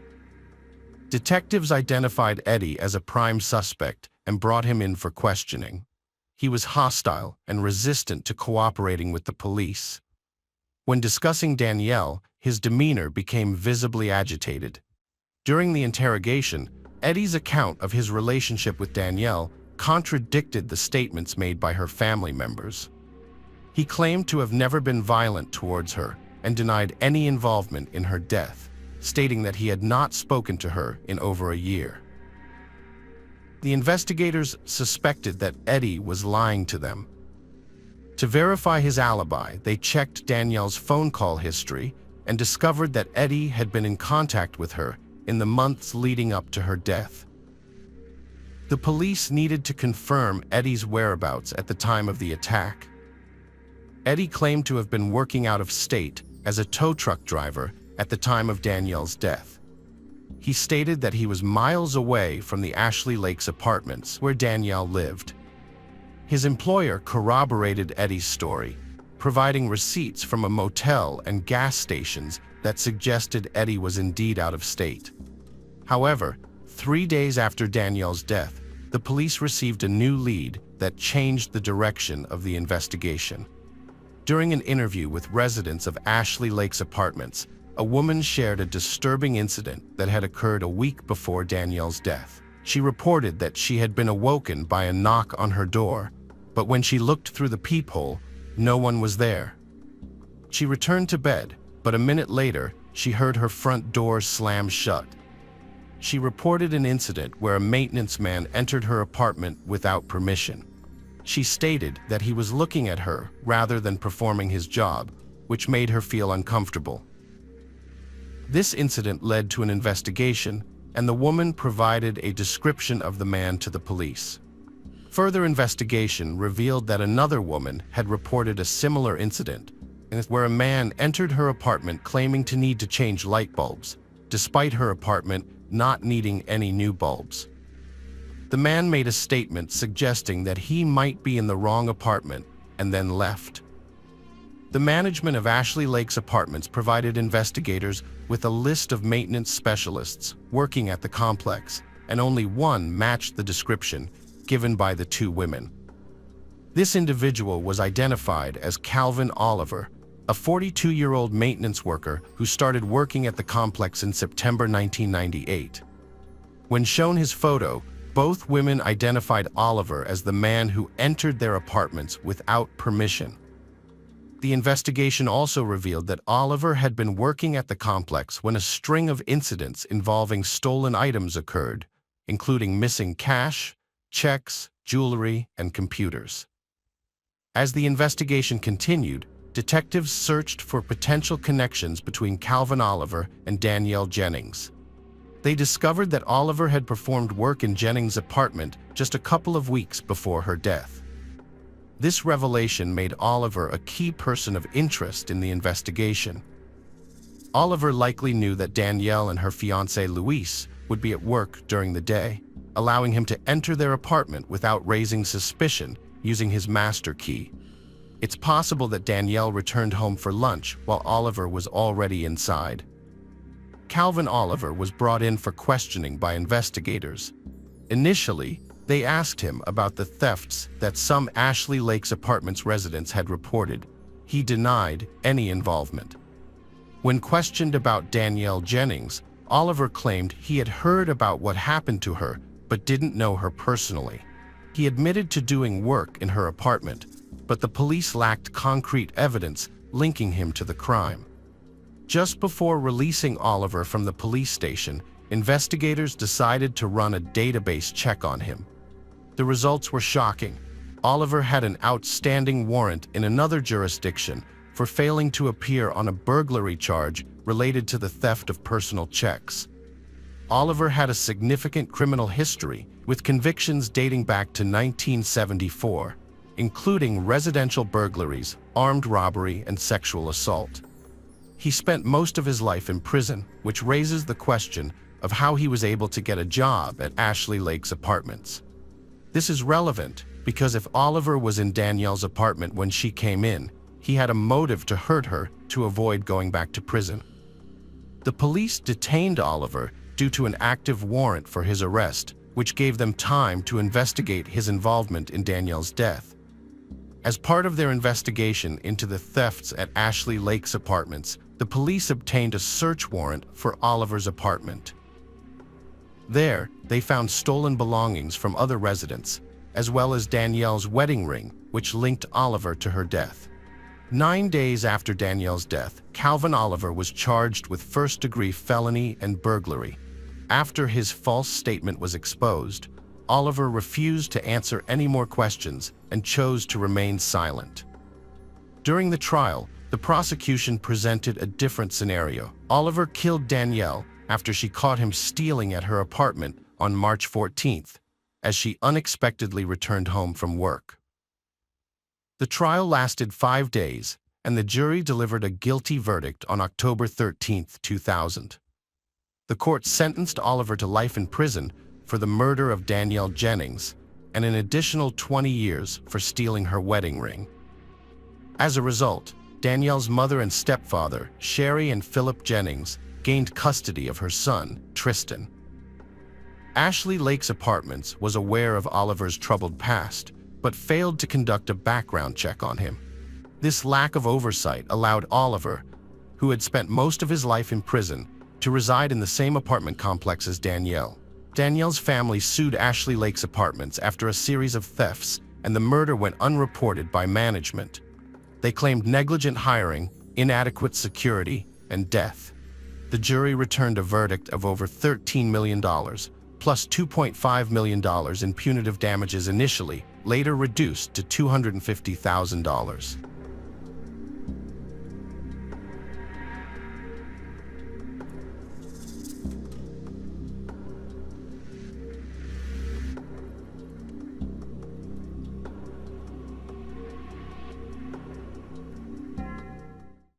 Detectives identified Eddie as a prime suspect and brought him in for questioning. He was hostile and resistant to cooperating with the police. When discussing Danielle, his demeanor became visibly agitated. During the interrogation, Eddie's account of his relationship with Danielle contradicted the statements made by her family members. He claimed to have never been violent towards her and denied any involvement in her death, stating that he had not spoken to her in over a year. The investigators suspected that Eddie was lying to them. To verify his alibi, they checked Danielle's phone call history and discovered that Eddie had been in contact with her in the months leading up to her death. The police needed to confirm Eddie's whereabouts at the time of the attack. Eddie claimed to have been working out of state as a tow truck driver at the time of Danielle's death. He stated that he was miles away from the Ashley Lakes apartments where Danielle lived. His employer corroborated Eddie's story, providing receipts from a motel and gas stations that suggested Eddie was indeed out of state. However, 3 days after Danielle's death, the police received a new lead that changed the direction of the investigation. During an interview with residents of Ashley Lakes apartments, a woman shared a disturbing incident that had occurred a week before Danielle's death. She reported that she had been awoken by a knock on her door, but when she looked through the peephole, no one was there. She returned to bed, but a minute later, she heard her front door slam shut. She reported an incident where a maintenance man entered her apartment without permission. She stated that he was looking at her rather than performing his job, which made her feel uncomfortable. This incident led to an investigation, and the woman provided a description of the man to the police. Further investigation revealed that another woman had reported a similar incident, where a man entered her apartment claiming to need to change light bulbs, despite her apartment not needing any new bulbs. The man made a statement suggesting that he might be in the wrong apartment and then left. The management of Ashley Lakes Apartments provided investigators with a list of maintenance specialists working at the complex, and only one matched the description given by the two women. This individual was identified as Calvin Oliver, a 42-year-old maintenance worker who started working at the complex in September 1998. When shown his photo, both women identified Oliver as the man who entered their apartments without permission. The investigation also revealed that Oliver had been working at the complex when a string of incidents involving stolen items occurred, including missing cash, checks, jewelry, and computers. As the investigation continued, detectives searched for potential connections between Calvin Oliver and Danielle Jennings. They discovered that Oliver had performed work in Jennings' apartment just a couple of weeks before her death. This revelation made Oliver a key person of interest in the investigation. Oliver likely knew that Danielle and her fiancé Luis would be at work during the day, allowing him to enter their apartment without raising suspicion using his master key. It's possible that Danielle returned home for lunch while Oliver was already inside. Calvin Oliver was brought in for questioning by investigators. Initially, they asked him about the thefts that some Ashley Lakes Apartments residents had reported. He denied any involvement. When questioned about Danielle Jennings, Oliver claimed he had heard about what happened to her but didn't know her personally. He admitted to doing work in her apartment, but the police lacked concrete evidence linking him to the crime. Just before releasing Oliver from the police station, investigators decided to run a database check on him. The results were shocking. Oliver had an outstanding warrant in another jurisdiction for failing to appear on a burglary charge related to the theft of personal checks. Oliver had a significant criminal history, with convictions dating back to 1974, including residential burglaries, armed robbery, and sexual assault. He spent most of his life in prison, which raises the question of how he was able to get a job at Ashley Lakes Apartments. This is relevant because if Oliver was in Danielle's apartment when she came in, he had a motive to hurt her to avoid going back to prison. The police detained Oliver due to an active warrant for his arrest, which gave them time to investigate his involvement in Danielle's death. As part of their investigation into the thefts at Ashley Lakes Apartments, the police obtained a search warrant for Oliver's apartment. There, they found stolen belongings from other residents, as well as Danielle's wedding ring, which linked Oliver to her death. 9 days after Danielle's death, Calvin Oliver was charged with first-degree felony and burglary. After his false statement was exposed, Oliver refused to answer any more questions and chose to remain silent. During the trial, the prosecution presented a different scenario. Oliver killed Danielle after she caught him stealing at her apartment on March 14th, as she unexpectedly returned home from work. The trial lasted 5 days, and the jury delivered a guilty verdict on October 13, 2000. The court sentenced Oliver to life in prison for the murder of Danielle Jennings and an additional 20 years for stealing her wedding ring. As a result, Danielle's mother and stepfather, Sherry and Philip Jennings, gained custody of her son, Tristan. Ashley Lakes Apartments was aware of Oliver's troubled past, but failed to conduct a background check on him. This lack of oversight allowed Oliver, who had spent most of his life in prison, to reside in the same apartment complex as Danielle. Danielle's family sued Ashley Lakes Apartments after a series of thefts, and the murder went unreported by management. They claimed negligent hiring, inadequate security, and death. The jury returned a verdict of over $13 million, plus $2.5 million in punitive damages initially, later reduced to $250,000.